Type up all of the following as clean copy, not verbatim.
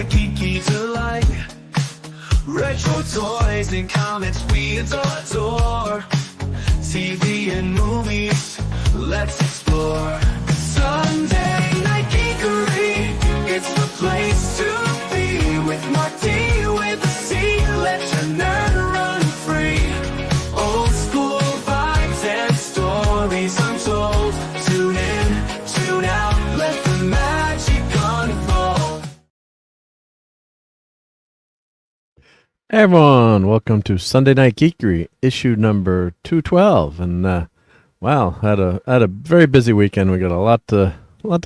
the geeky delight. Retro toys and comics we adore. TV and movies, let's explore. Sunday Night Geekery, it's the place to be. With Marc D, with a C, let your nerd run free. Old school vibes and stories untold. Tune in, tune out, let the magic unfold. Hey everyone, welcome to Sunday Night Geekery, issue number 212. And wow, had a very busy weekend. We got a lot to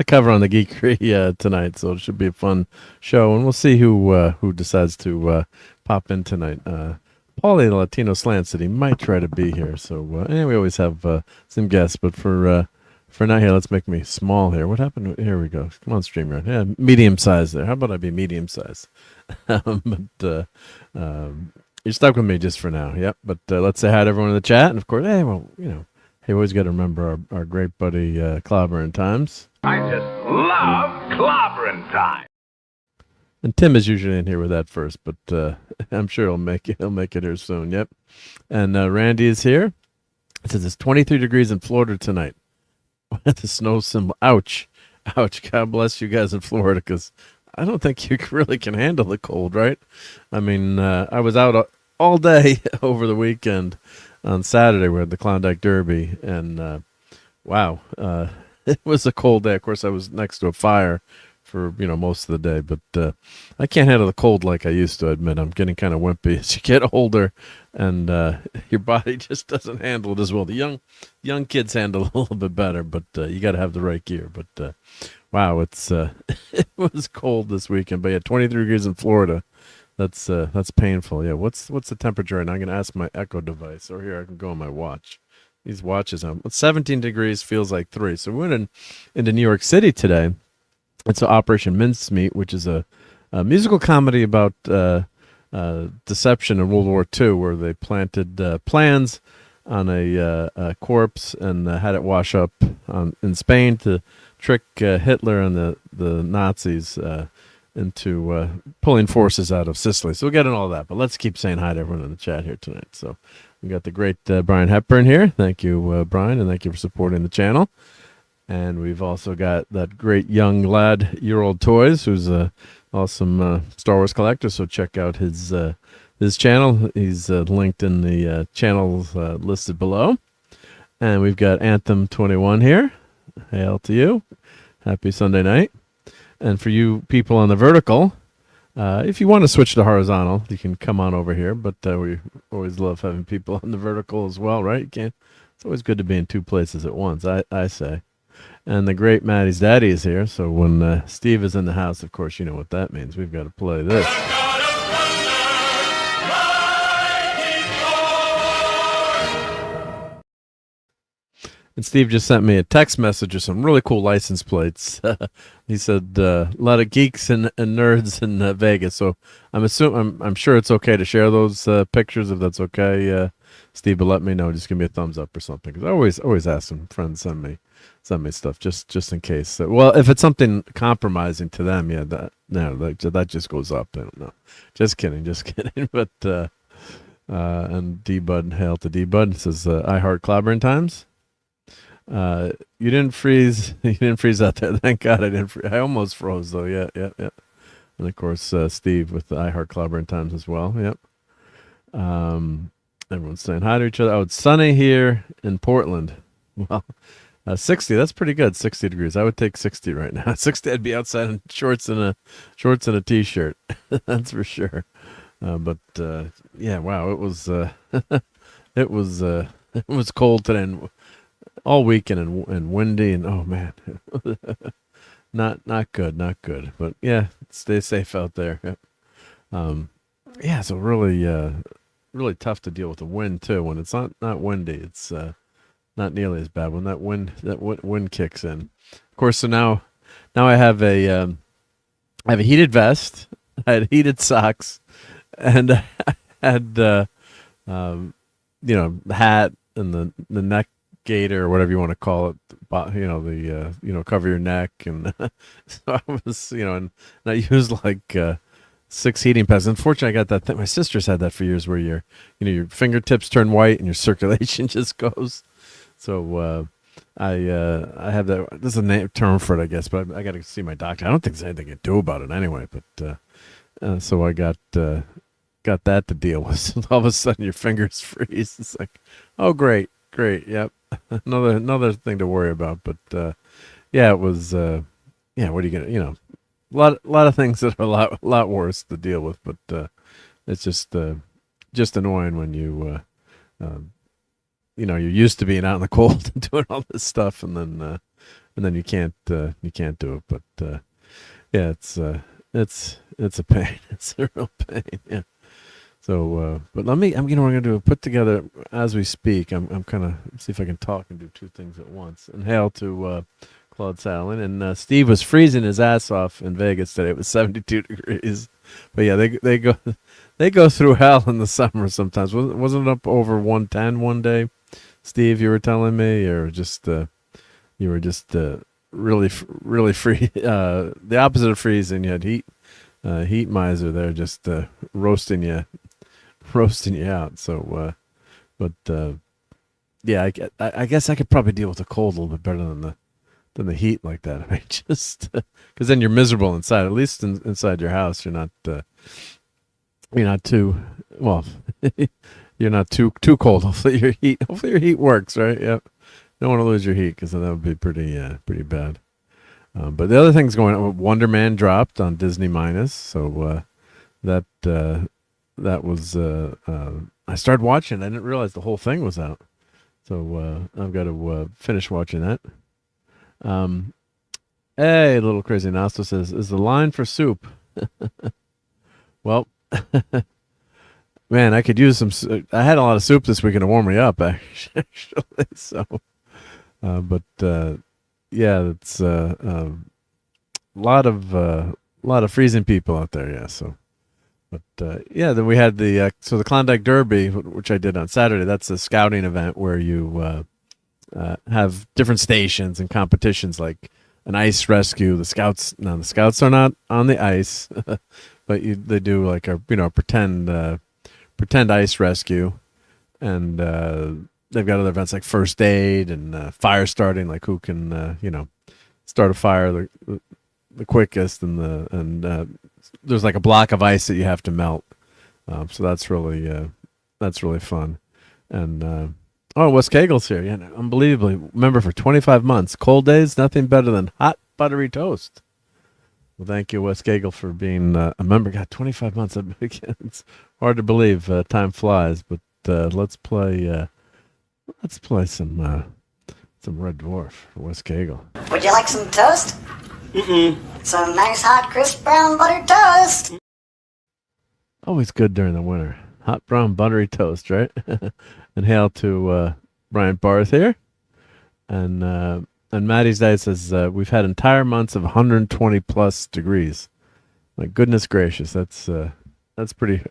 cover on the Geekery tonight, so it should be a fun show. And we'll see who decides to pop in tonight. Paulie, the Latino Slant, said he might try to be here. So we always have some guests, but for now here, let's make me small here. What happened? Here we go. Come on, StreamYard. Yeah, medium size there. How about I be medium size? But you're stuck with me just for now. Yep. But let's say hi to everyone in the chat. And of course, hey, always got to remember our great buddy Clobbering Times. I just love Clobbering Time. And Tim is usually in here with that first, but I'm sure he'll make it here soon. Yep. And Randy is here. It says it's 23 degrees in Florida tonight. The snow symbol. Ouch. God bless you guys in Florida, because I don't think you really can handle the cold, right? I mean, I was out all day over the weekend. On Saturday, we had the Klondike Derby, and wow, it was a cold day. Of course, I was next to a fire for most of the day, but I can't handle the cold like I used to. Admit, I'm getting kind of wimpy as you get older, and your body just doesn't handle it as well. The young kids handle it a little bit better, but you got to have the right gear. But wow, it's it was cold this weekend. But yeah, 23 degrees in Florida. That's painful. Yeah, what's the temperature right now? I'm gonna ask my Echo device, or here I can go on my watch. These watches, 17 degrees feels like 3. So we went into New York City today. It's Operation Mincemeat, which is a musical comedy about deception in World War II, where they planted plans on a corpse and had it wash up in Spain to trick Hitler and the Nazis into pulling forces out of Sicily. So we'll get into all that, but let's keep saying hi to everyone in the chat here tonight. So we got the great Brian Hepburn here. Thank you, Brian, and thank you for supporting the channel. And we've also got that great young lad, Year Old Toys, who's a awesome Star Wars collector. So check out his channel. He's linked in the channels listed below. And we've got Anthem 21 here. Hail to you. Happy Sunday night. And for you people on the vertical, if you want to switch to horizontal, you can come on over here. But we always love having people on the vertical as well, right? It's always good to be in two places at once, I say. And the great Maddie's daddy is here. So when Steve is in the house, of course, you know what that means. We've got to play this. And Steve just sent me a text message of some really cool license plates. He said a lot of geeks and nerds in Vegas. So I'm sure it's okay to share those pictures if that's okay. Steve, but let me know. Just give me a thumbs up or something, because I always ask some friends send me stuff just in case. Well, if it's something compromising to them, yeah, that just goes up. I don't know. Just kidding. But and D Bud, hail to D Bud, says I heart Clobbering Times. You didn't freeze out there. Thank God I didn't I almost froze though. Yeah. And of course Steve with the I Heart Clobbering Times as well. Yep. Everyone's saying hi to each other. Oh, it's sunny here in Portland. Well, 60, that's pretty good. 60 degrees. I would take 60 right now. 60, I'd be outside in shorts and a t-shirt. That's for sure. But yeah, wow, it was it was cold today and all weekend and windy, and oh man, not good. But yeah, stay safe out there. Yeah, so really tough to deal with the wind too. When it's not windy, it's not nearly as bad when that wind kicks in. Of course, so now I have a heated vest, I had heated socks, and I had the hat and the neck gaiter or whatever you want to call it, cover your neck, and so I was and I used like 6 heating pads. Unfortunately, I got that thing. My sister's had that for years, where your fingertips turn white and your circulation just goes. So I have that. There's a term for it, I guess, but I got to see my doctor. I don't think there's anything I can do about it anyway. But so I got that to deal with. All of a sudden, your fingers freeze. It's like, oh, great, yep, another thing to worry about. But yeah, it was. Yeah, what are you gonna? A lot of things that are a lot worse to deal with. But it's just annoying when you're used to being out in the cold and doing all this stuff, and then you can't do it. But yeah, it's a pain. It's a real pain. Yeah. So, but we're going to do a put together as we speak. I'm kind of see if I can talk and do two things at once. And hail to Claude Salin. And Steve was freezing his ass off in Vegas today. It was 72 degrees. But yeah, they go through hell in the summer sometimes. Wasn't it up over 110 one day, Steve? You were telling me, or just really free. The opposite of freezing. You had heat miser there, just roasting you out. So, yeah, I guess I could probably deal with the cold a little bit better than the heat like that. I mean, just because then you're miserable inside. At least inside your house, you're not too well. You're not too cold. Hopefully your heat works, right? Yep. Don't want to lose your heat, because that would be pretty bad. But the other things going on, Wonder Man dropped on Disney Minus, so that was I started watching. I didn't realize the whole thing was out, so I've got to finish watching that. Hey, little crazy Nosto says, "Is the line for soup?" Well, man, I could use some. I had a lot of soup this weekend to warm me up, actually. So, but yeah, it's a lot of freezing people out there. Yeah, so. But yeah, then we had the Klondike Derby, which I did on Saturday. That's a scouting event where you have different stations and competitions, like an ice rescue. The scouts are not on the ice, but they do like a pretend ice rescue, and they've got other events like first aid and fire starting, like who can start a fire the quickest, and there's like a block of ice that you have to melt. So that's really fun. And Wes Cagel's here. Yeah, unbelievably. Remember, for 25 months, cold days, nothing better than hot buttery toast. Well, thank you, Wes Cagel, for being a member. God, 25 months. It's hard to believe. Time flies. But let's play some Red Dwarf for Wes Cagel. Would you like some toast? Some nice hot crisp brown buttered toast. Always good during the winter. Hot brown buttery toast, right? And hail to Bryant Barth here. And Maddie's Day says, we've had entire months of 120 plus degrees. My goodness gracious, that's pretty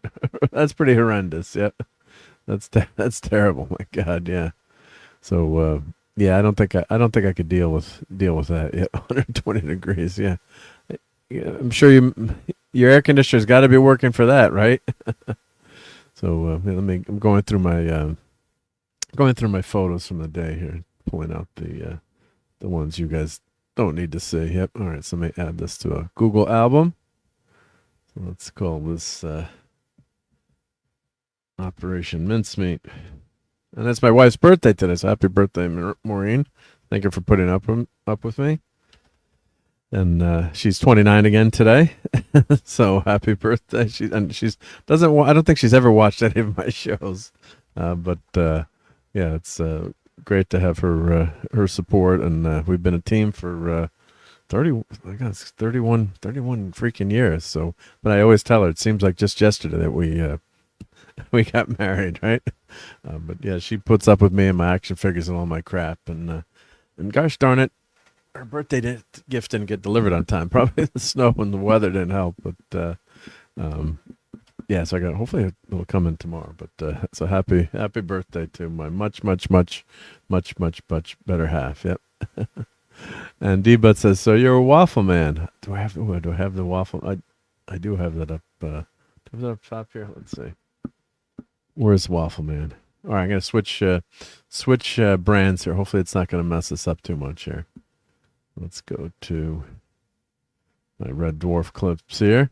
that's pretty horrendous. Yeah, that's terrible. My God, yeah. So yeah, I don't think I could deal with that. Yeah, 120 degrees. Yeah, I'm sure your air conditioner's got to be working for that, right? So I'm going through my photos from the day here, pulling out the ones you guys don't need to see. Yep. All right. So let me add this to a Google album. So let's call this Operation Mincemeat. And it's my wife's birthday today, so happy birthday, Maureen. Thank her for putting up with me. And she's 29 again today, so happy birthday. I don't think she's ever watched any of my shows, but yeah, it's great to have her support, and we've been a team for 31 freaking years. So, but I always tell her it seems like just yesterday that we got married, right? But yeah, she puts up with me and my action figures and all my crap, and gosh darn it, her birthday gift didn't get delivered on time. Probably the snow and the weather didn't help, but yeah, so hopefully it'll come in tomorrow. But so happy birthday to my much better half. Yep. And D-Butt says, so you're a waffle man. Do I have the waffle? I do have that up. Have that up top here. Let's see. Where's Waffle Man? All right, I'm gonna switch brands here. Hopefully, it's not gonna mess us up too much here. Let's go to my Red Dwarf clips here.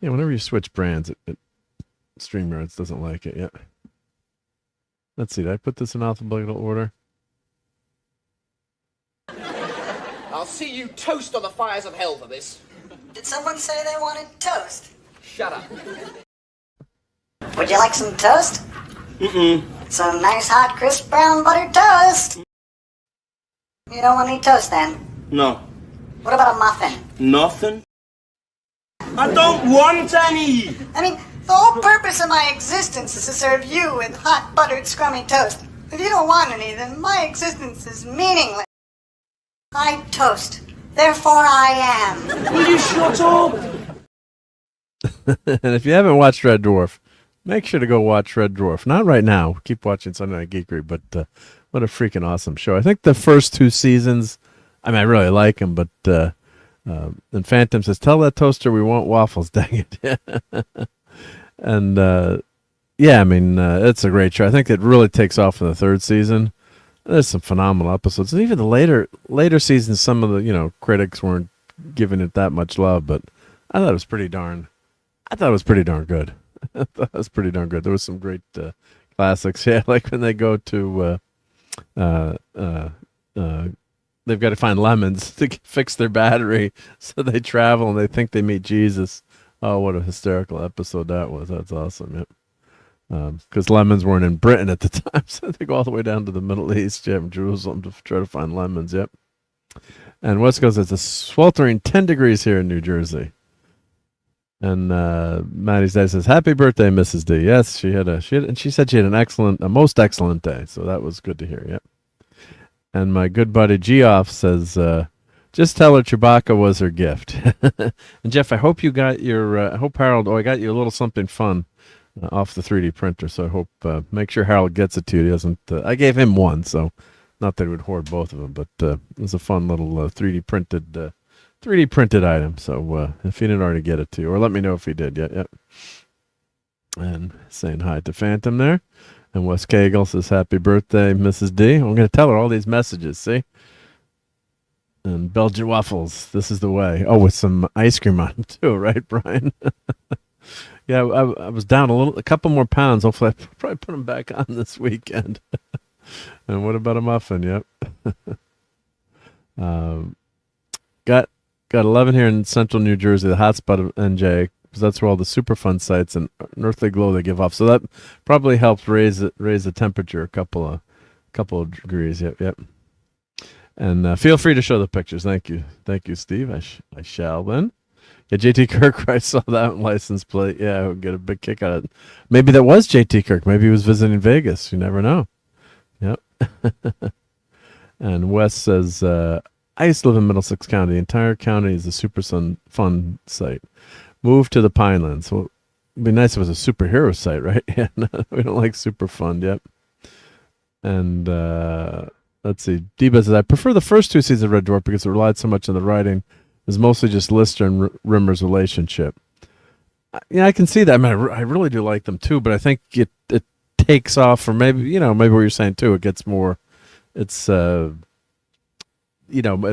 Yeah, whenever you switch brands, it StreamYards doesn't like it yet. Let's see. Did I put this in alphabetical order? I'll see you toast on the fires of hell for this. Did someone say they wanted toast? Shut up. Would you like some toast? Some nice hot crisp brown buttered toast. You don't want any toast then? No. What about a muffin? Nothing? I don't want any! I mean, the whole purpose of my existence is to serve you with hot buttered scrummy toast. If you don't want any, then my existence is meaningless. I toast. Therefore I am. Will you shut up? And if you haven't watched Red Dwarf, make sure to go watch Red Dwarf. Not right now. Keep watching Sunday Night Geekery, but what a freaking awesome show. I think the first 2 seasons, I mean, I really like them, but and Phantom says, tell that toaster we want waffles, dang it. And yeah, I mean, it's a great show. I think it really takes off in the 3rd season. There's some phenomenal episodes. And even the later seasons, some of the, critics weren't giving it that much love, but I thought it was pretty darn good. I thought it was pretty darn good. There was some great classics. Yeah, like when they go to they've got to find lemons to fix their battery, so they travel and they think they meet Jesus. Oh, what a hysterical episode that was. That's awesome. Yep. Because lemons weren't in Britain at the time, so they go all the way down to the Middle East, Jerusalem, to try to find lemons. Yep. And West goes, it's a sweltering 10 degrees here in New Jersey. And Maddie's dad says, "Happy birthday, Mrs. D." Yes, she said she had a most excellent day. So that was good to hear. Yep. And my good buddy Geoff says, just tell her Chewbacca was her gift. And Jeff, I hope you got I hope Harold, I got you a little something fun off the 3D printer. So I hope, make sure Harold gets it to you. He doesn't, I gave him one, so not that he would hoard both of them, but it was a fun little 3D printed item. So if he didn't already get it to you, or let me know if he did yet. Yep. And saying hi to Phantom there. And Wes Cagle says, happy birthday, Mrs. D. I'm going to tell her all these messages, see? And Belgian waffles, this is the way. Oh, with some ice cream on them too, right, Brian? Yeah, I was down a couple more pounds. Hopefully I probably put them back on this weekend. And what about a muffin? Yep. Got 11 here in central New Jersey, the hotspot of NJ, because that's where all the Superfund sites and Earthly Glow they give off. So that probably helps raise the temperature a couple of degrees. Yep. And feel free to show the pictures. Thank you, Steve. I shall then. Yeah, JT Kirk, I saw that license plate. Yeah, I would get a big kick out of it. Maybe that was JT Kirk. Maybe he was visiting Vegas. You never know. Yep. And Wes says, I used to live in Middlesex County. The entire county is a Superfund site. Move to the Pinelands. Well, it'd be nice if it was a superhero site, right? Yeah, no, we don't like Superfund. Yep. And let's see. Deba says, I prefer the first 2 seasons of Red Dwarf because it relied so much on the writing. It was mostly just Lister and Rimmer's relationship. Yeah, I can see that. I mean, I really do like them too, but I think it takes off, or maybe what you're saying too. It gets more. It's it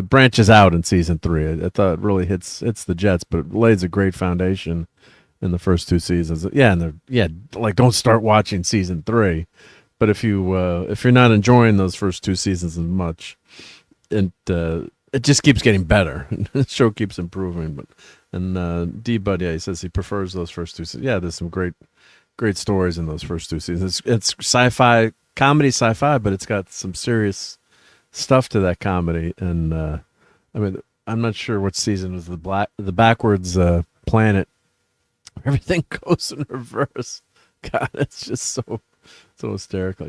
branches out in season 3. I thought it really hits the jets, but it lays a great foundation in the first 2 seasons. Yeah, like don't start watching season 3. But if you're not enjoying those first 2 seasons as much, it just keeps getting better. The show keeps improving. D Bud, yeah, he says he prefers those first 2 seasons. Yeah, there's some great stories in those first 2 seasons. It's sci-fi, but it's got some serious stuff to that comedy. And I mean, I'm not sure what season was the backwards planet. Everything goes in reverse. God, it's just so hysterical.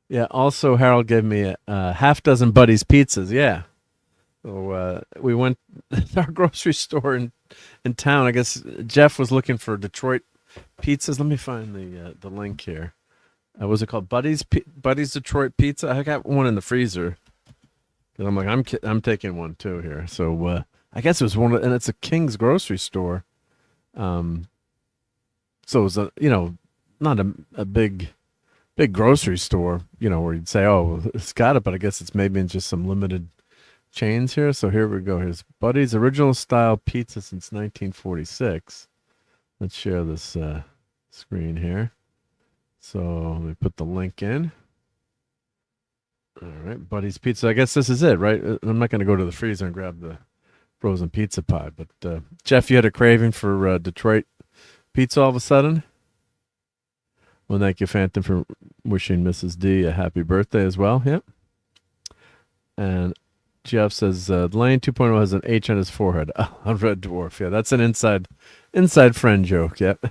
Yeah. Also, Harold gave me a half dozen Buddy's pizzas. Yeah. So we went to our grocery store in town. I guess Jeff was looking for Detroit pizzas. Let me find the link here. Was it called Buddy's Detroit Pizza? I got one in the freezer. And I'm like, I'm taking one too here. So I guess it was and it's a King's grocery store. So it was not a big grocery store, where you'd say, oh, it's got it, but I guess it's maybe in just some limited chains here. So here we go. Here's Buddy's original style pizza since 1946. Let's share this screen here. So let me put the link in. All right, Buddy's Pizza. I guess this is it, right? I'm not going to go to the freezer and grab the frozen pizza pie. But Jeff, you had a craving for Detroit pizza all of a sudden? Well, thank you, Phantom, for wishing Mrs. D a happy birthday as well. Yep. And Jeff says, Lane 2.0 has an H on his forehead. On Red Dwarf. Yeah, that's an inside friend joke. Yep.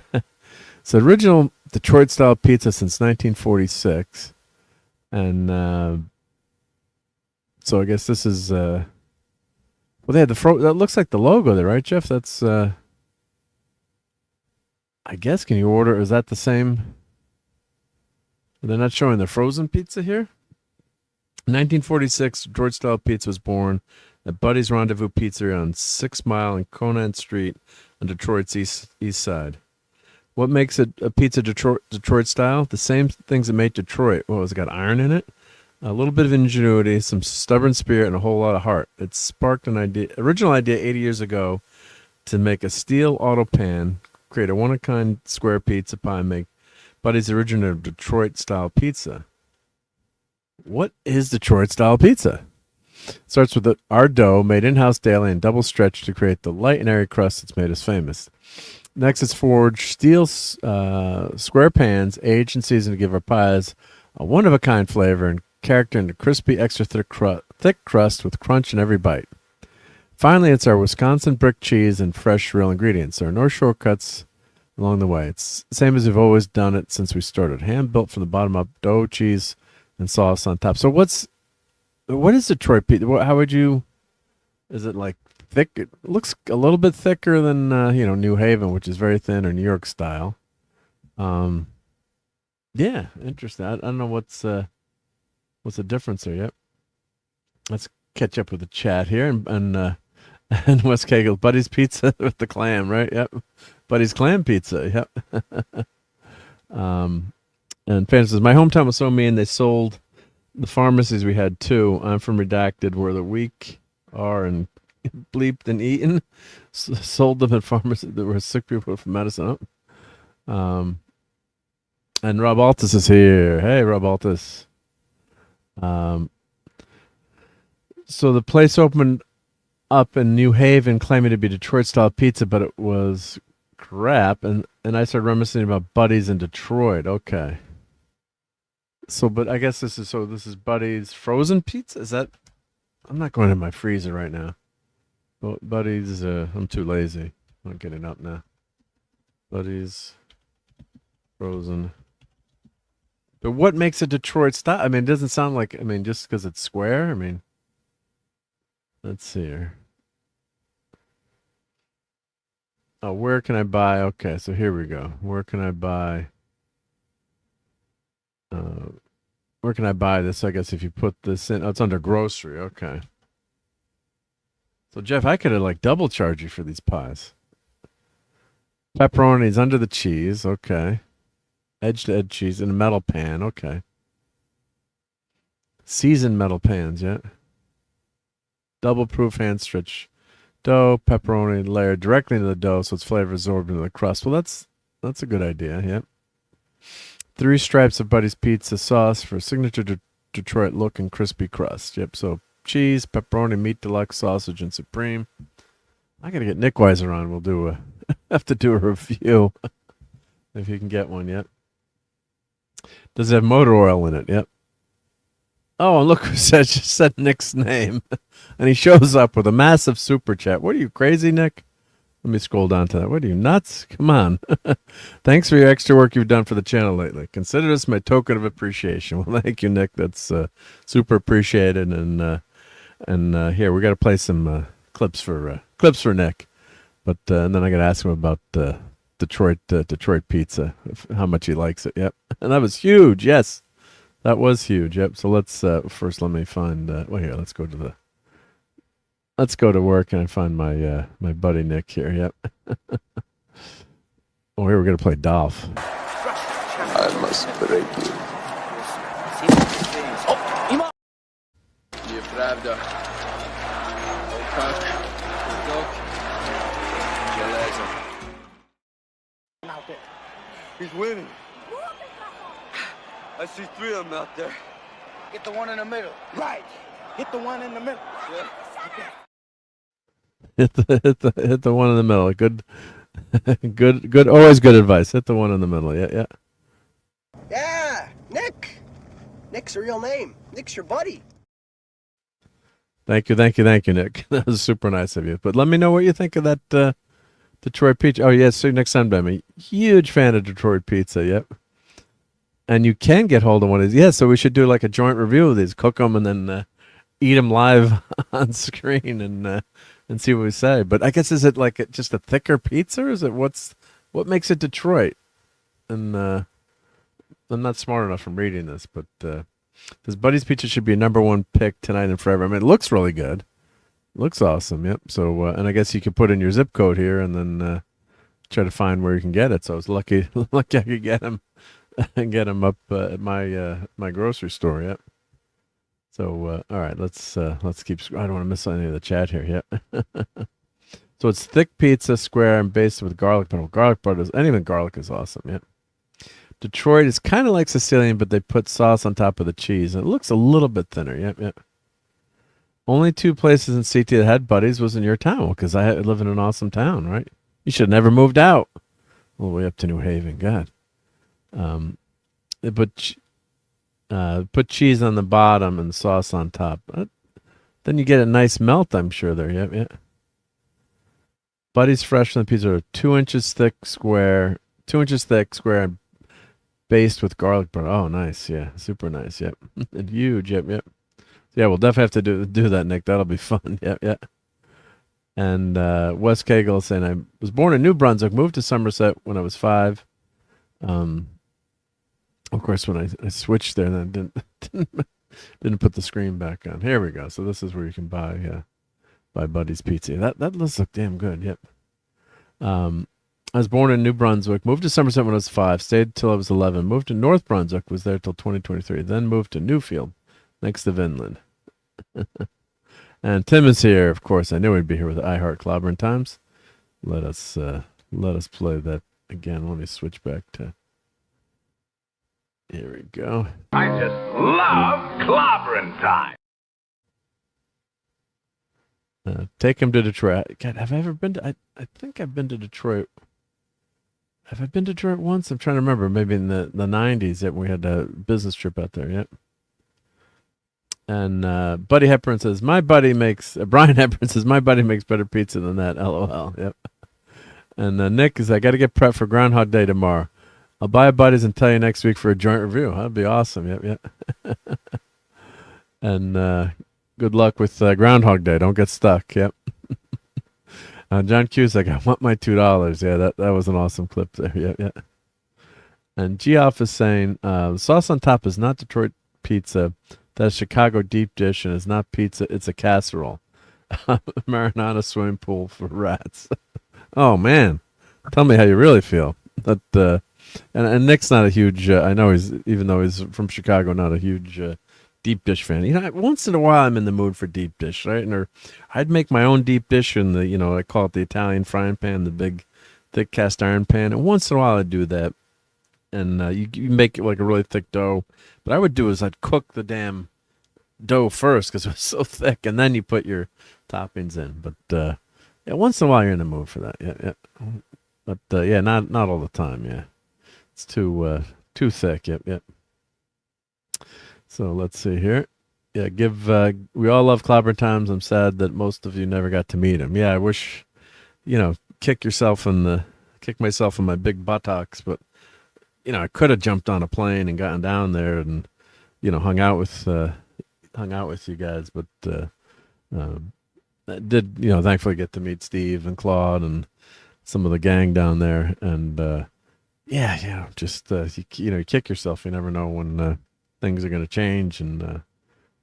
So original Detroit-style pizza since 1946. And so I guess this is... well, they had that looks like the logo there, right, Jeff? That's... I guess, can you order... Is that the same... They're not showing the frozen pizza here? 1946, Detroit-style pizza was born at Buddy's Rendezvous Pizzeria on 6 Mile and Conan Street on Detroit's east side. What makes it a pizza Detroit style? The same things that make Detroit. Well, it's got iron in it, a little bit of ingenuity, some stubborn spirit, and a whole lot of heart. It sparked an original idea 80 years ago to make a steel auto pan, create a one-of-a-kind square pizza pie, and make Buddy's original Detroit-style pizza. What is Detroit-style pizza? Starts with our dough made in-house daily and double stretched to create the light and airy crust that's made us famous. Next is forged steel square pans, aged and seasoned to give our pies a one-of-a-kind flavor and character and a crispy, extra thick crust with crunch in every bite. Finally, it's our Wisconsin brick cheese and fresh, real ingredients. There are no shortcuts along the way. It's the same as we've always done it since we started. Hand-built from the bottom up, dough, cheese, and sauce on top. So what is Detroit pizza? How would you... Is it like thick? It looks a little bit thicker than New Haven, which is very thin, or New York style. Yeah, interesting. I don't know what's the difference there. Yep. Let's catch up with the chat here and West Kegel, Buddy's Pizza with the clam, right? Yep. Buddy's Clam Pizza. Yep. And Fan says, my hometown was so mean they sold the pharmacies we had too. I'm from Redacted, where the weak are and bleeped and eaten. Sold them at pharmacies. There were sick people for medicine. And RobAltis is here. Hey, RobAltis. So the place opened up in New Haven claiming to be Detroit-style pizza, but it was crap. And I started reminiscing about Buddy's in Detroit. Okay. So, but I guess this is Buddy's frozen pizza? Is that... I'm not going to my freezer right now. Well, Buddy's, I'm too lazy. I'm getting up now. Buddy's frozen. But what makes a Detroit style? I mean, it doesn't sound like, just because it's square? Let's see here. Oh, where can I buy? Okay, so here we go. Where can I buy? Where can I buy this? I guess if you put this in, it's under grocery. Okay. So Jeff, I could have double charged you for these pies. Pepperoni's under the cheese. Okay. Edge to edge cheese in a metal pan. Okay. Seasoned metal pans. Yeah. Double proof hand stretch dough, pepperoni layered directly into the dough, so its flavor absorbed into the crust. Well, that's a good idea. Yep. 3 stripes of Buddy's pizza sauce for a signature Detroit look and crispy crust. Yep. So cheese, pepperoni, meat deluxe, sausage, and supreme. I gotta get Nick Weiser on. We'll have to do a review if you can get one yet. Does it have motor oil in it? Yep. Oh, and look who just said Nick's name. And he shows up with a massive super chat. What are you, crazy, Nick? Let me scroll down to that. What are you, nuts? Come on. Thanks for your extra work you've done for the channel lately. Consider this my token of appreciation. Well, thank you, Nick. That's super appreciated. And here, we got to play some clips for Nick. But and then I got to ask him about Detroit pizza, how much he likes it. Yep. And that was huge. Yes, that was huge. Yep. So let's first let me find. Well, here, let's go to let's go to work and find my my buddy Nick here. Yep. Oh, here we're gonna play Dolph. I must break you. Nieprawda. Tak. Dok. Żelazo. He's winning. I see 3 of them out there. Get the one in the middle. Right. Hit the one in the middle. Yeah. Hit the one in the middle. Good, good. Always good advice. Hit the one in the middle. Yeah, yeah. Yeah, Nick. Nick's a real name. Nick's your buddy. Thank you, Nick. That was super nice of you. But let me know what you think of that Detroit pizza. Oh, yeah, so next Sunday. I'm a huge fan of Detroit pizza. Yep. And you can get hold of one of these. Yeah, so we should do like a joint review of these. Cook them and then eat them live on screen and see what we say. But I guess, is it like just a thicker pizza? Or is it what makes it Detroit? And I'm not smart enough from reading this, but this Buddy's Pizza should be a #1 pick tonight and forever. I mean, it looks really good. It looks awesome. Yep. So, and I guess you could put in your zip code here and then try to find where you can get it. So I was lucky I could get them and get them up at my grocery store. Yep. So, all right, let's keep. I don't want to miss any of the chat here. Yep. So it's thick pizza, square, and based with garlic butter. Garlic butter and even garlic is awesome. Yep. Detroit is kind of like Sicilian, but they put sauce on top of the cheese, and it looks a little bit thinner. Yep, yep. Only 2 places in CT that had Buddies was in your town, because I live in an awesome town, right? You should have never moved out all the way up to New Haven. God. They put cheese on the bottom and sauce on top. Then you get a nice melt, I'm sure there. Yep, yep. Buddies fresh from the pizza are 2 inches thick, square, and based with garlic butter. Oh, nice. Yeah, super nice. Yep. And huge. Yep, yep. Yeah, we'll definitely have to do that, Nick. That'll be fun. Yep, yep. And Wes Cagle is saying, I was born in New Brunswick, moved to Somerset when I was 5. Of course, when I switched there, then didn't put the screen back on. Here we go. So this is where you can buy Buddy's Pizza. That does look damn good. Yep. I was born in New Brunswick, moved to Somerset when I was 5, stayed till I was 11, moved to North Brunswick, was there till 2023, then moved to Newfield, next to Vinland. And Tim is here, of course. I knew he'd be here with I Heart Clobbering Times. Let us play that again. Let me switch back to. Here we go. I just love clobbering time. Take him to Detroit. God, have I ever been to? I think I've been to Detroit. Have I been to Detroit once? I'm trying to remember. Maybe in the 90s that we had a business trip out there. Yep. And Buddy Hepburn says, Brian Hepburn says, my buddy makes better pizza than that. LOL. Yep. And Nick is, I got to get prepped for Groundhog Day tomorrow. I'll buy a Buddies and tell you next week for a joint review. That'd be awesome. Yep, yep. And good luck with Groundhog Day. Don't get stuck. Yep. John Cusack, I want my $2. Yeah, that was an awesome clip there. Yeah, yeah. And Geoff is saying, the sauce on top is not Detroit pizza. That's Chicago deep dish and is not pizza. It's a casserole. Marinara swimming pool for rats. Oh, man. Tell me how you really feel. That and Nick's not a huge, I know even though he's from Chicago, not a huge deep dish fan. You know, once in a while I'm in the mood for deep dish, right? Or I'd make my own deep dish in the, I call it the Italian frying pan, the big, thick cast iron pan. And once in a while I'd do that. And you make it like a really thick dough. But I would do is I'd cook the damn dough first because it was so thick, and then you put your toppings in. But yeah, once in a while you're in the mood for that. Yeah, yeah. But yeah, not all the time. Yeah, it's too thick. Yep, yep. So let's see here. Yeah, we all love Clobber Times. I'm sad that most of you never got to meet him. Yeah, I wish, kick myself in my big buttocks, but I could have jumped on a plane and gotten down there and hung out with you guys, but I did thankfully get to meet Steve and Claude and some of the gang down there, and just you kick yourself. You never know when things are going to change, and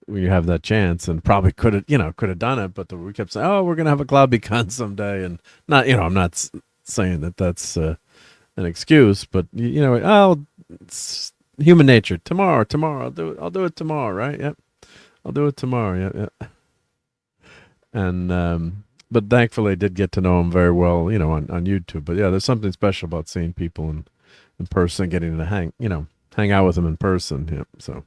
when you have that chance, and probably could have done it, but we kept saying, oh, we're gonna have a cloud beacon someday, and not, I'm not saying that that's an excuse, but oh, it's human nature. Tomorrow, I'll do it tomorrow, right? Yep, I'll do it tomorrow. Yeah. And but thankfully I did get to know him very well, on YouTube. But yeah, there's something special about seeing people in person, getting to hang out with them in person. Yeah. So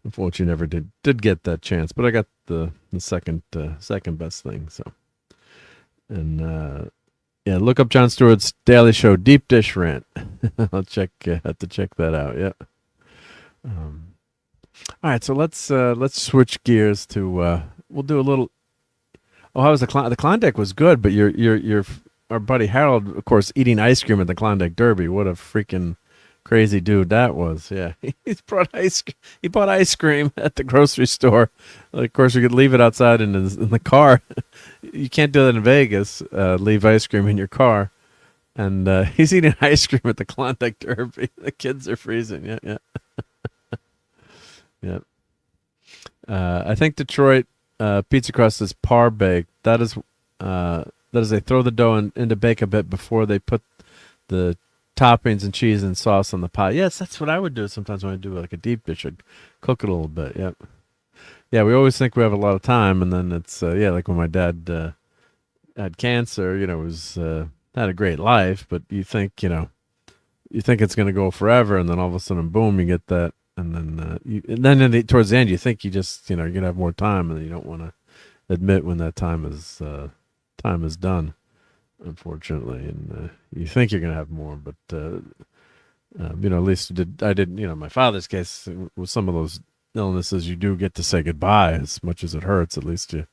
unfortunately never did get that chance, but I got the second best thing. So, and yeah, look up Jon Stewart's Daily Show Deep Dish Rant. I'll have to check that out. Yeah. All right, so let's switch gears to we'll do a little. Oh, how was the Klondike was good, but your our buddy Harold, of course, eating ice cream at the Klondike Derby. What a freaking crazy dude that was. Yeah, he bought ice cream at the grocery store. Of course, you could leave it outside in the car. You can't do that in Vegas. Leave ice cream in your car, and he's eating ice cream at the Klondike Derby. The kids are freezing. Yeah. Yeah. I think Detroit pizza crust is par baked. That is they throw the dough in to bake a bit before they put the toppings and cheese and sauce on the pie. Yes, that's what I would do sometimes when I do like a deep dish. I'd cook it a little bit. Yep. Yeah, we always think we have a lot of time, and then it's like when my dad had cancer. Was had a great life, but you think it's going to go forever, and then all of a sudden, boom, you get that. And then towards the end, you think you just you're gonna have more time, and you don't want to admit when that time is done, unfortunately. And you think you're gonna have more, but at least I did. My father's case, with some of those illnesses, you do get to say goodbye. As much as it hurts, at least you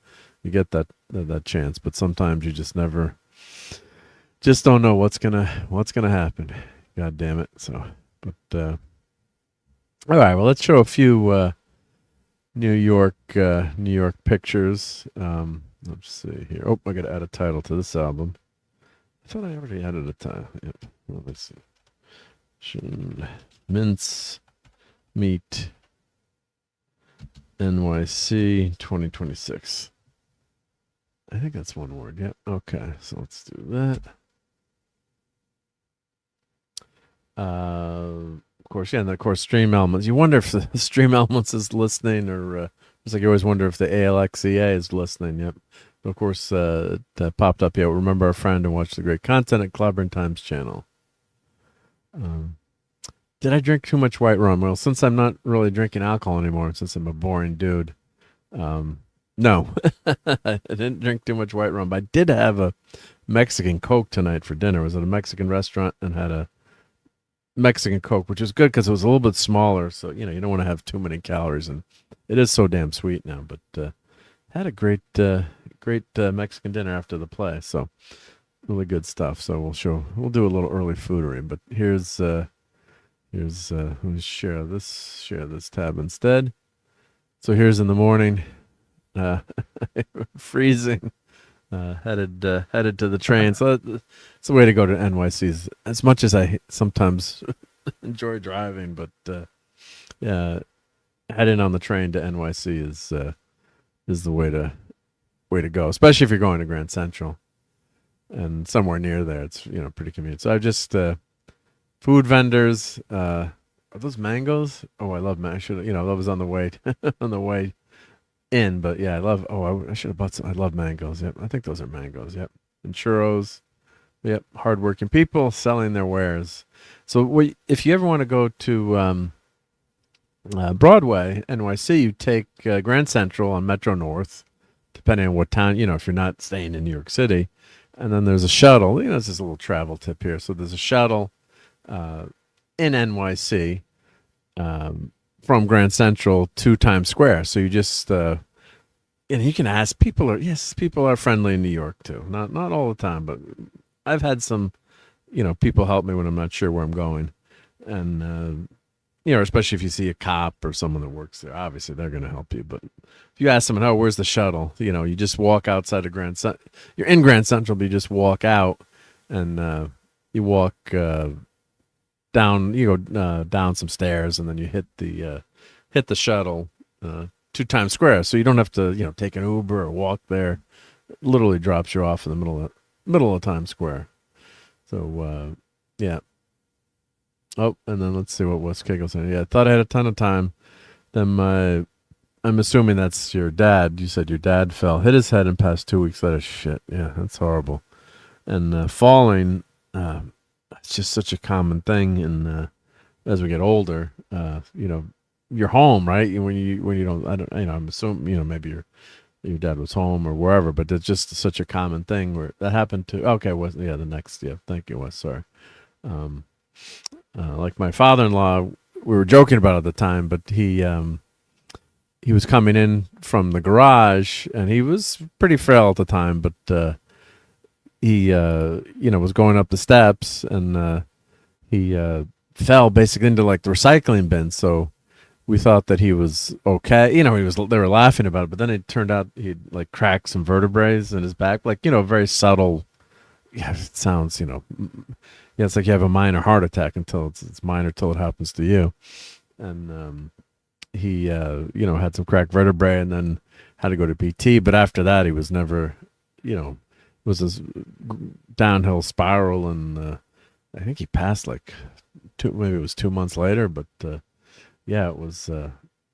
get that chance. But sometimes you just don't know what's gonna happen. God damn it! So, but. All right, well, let's show a few New York pictures. Let's see here. Oh, I got to add a title to this album. I thought I already added a title. Yep. Well, let's see. Mince Meat NYC 2026. I think that's one word. Yep. Okay, so let's do that. Of course, yeah, and of course, Stream Elements. You wonder if the Stream Elements is listening, or it's like you always wonder if the ALXEA is listening. Yep. But of course, that popped up. Yeah, remember our friend and watch the great content at Clobbering Times channel. Did I drink too much white rum? Well, since I'm not really drinking alcohol anymore, since I'm a boring dude, no, I didn't drink too much white rum. But I did have a Mexican Coke tonight for dinner. I was at a Mexican restaurant and had a Mexican Coke, which is good because it was a little bit smaller, so you don't want to have too many calories, and it is so damn sweet now. But had a great Mexican dinner after the play, so really good stuff. So we'll do a little early foodery, but here's let me share this tab instead. So here's in the morning, freezing. Headed to the train. So it's the way to go to NYC. As much as I sometimes enjoy driving, but yeah, heading on the train to NYC is the way to go, especially if you're going to Grand Central and somewhere near there. It's pretty convenient. So I just food vendors. Are those mangoes? Oh, I love mangoes. That was on the way on the way in, but yeah, I should have bought some. I love mangoes. Yep, I think those are mangoes. Yep, and churros. Yep, hardworking people selling their wares. So if you ever want to go to Broadway, NYC, you take Grand Central on Metro North, depending on what town. If you're not staying in New York City, and then there's a shuttle. It's just a little travel tip here. So there's a shuttle in NYC. From Grand Central to Times Square. So you just, and you can ask, people are friendly in New York too. Not all the time, but I've had some, people help me when I'm not sure where I'm going. And, especially if you see a cop or someone that works there, obviously they're going to help you. But if you ask someone, oh, where's the shuttle? You just walk outside of Grand Central. You're in Grand Central, but you just walk out and you walk, down, down some stairs, and then you hit the shuttle to to Times Square, so you don't have to, take an Uber or walk there. It literally drops you off in the middle of Times Square. So yeah. Oh, and then let's see what Wes Cagle saying. Yeah, I thought I had a ton of time. Then I'm assuming that's your dad. You said your dad fell, hit his head, and passed 2 weeks later. Shit, yeah, that's horrible. And falling, it's just such a common thing. And as we get older, you're home, right? When you don't, I'm assuming, maybe your dad was home or wherever, but it's just such a common thing where that happened to. Okay, thank you, Wes. Sorry. Like my father-in-law, we were joking about it at the time, but he was coming in from the garage, and he was pretty frail at the time, but he was going up the steps, and he fell basically into like the recycling bin. So we thought that he was okay. They were laughing about it, but then it turned out he'd like cracked some vertebrae in his back, like, very subtle. Yeah, it sounds, it's like you have a minor heart attack until it's minor till it happens to you. And he had some cracked vertebrae and then had to go to PT. But after that, he was never, it was this downhill spiral, and I think he passed like maybe it was 2 months later. But yeah, it was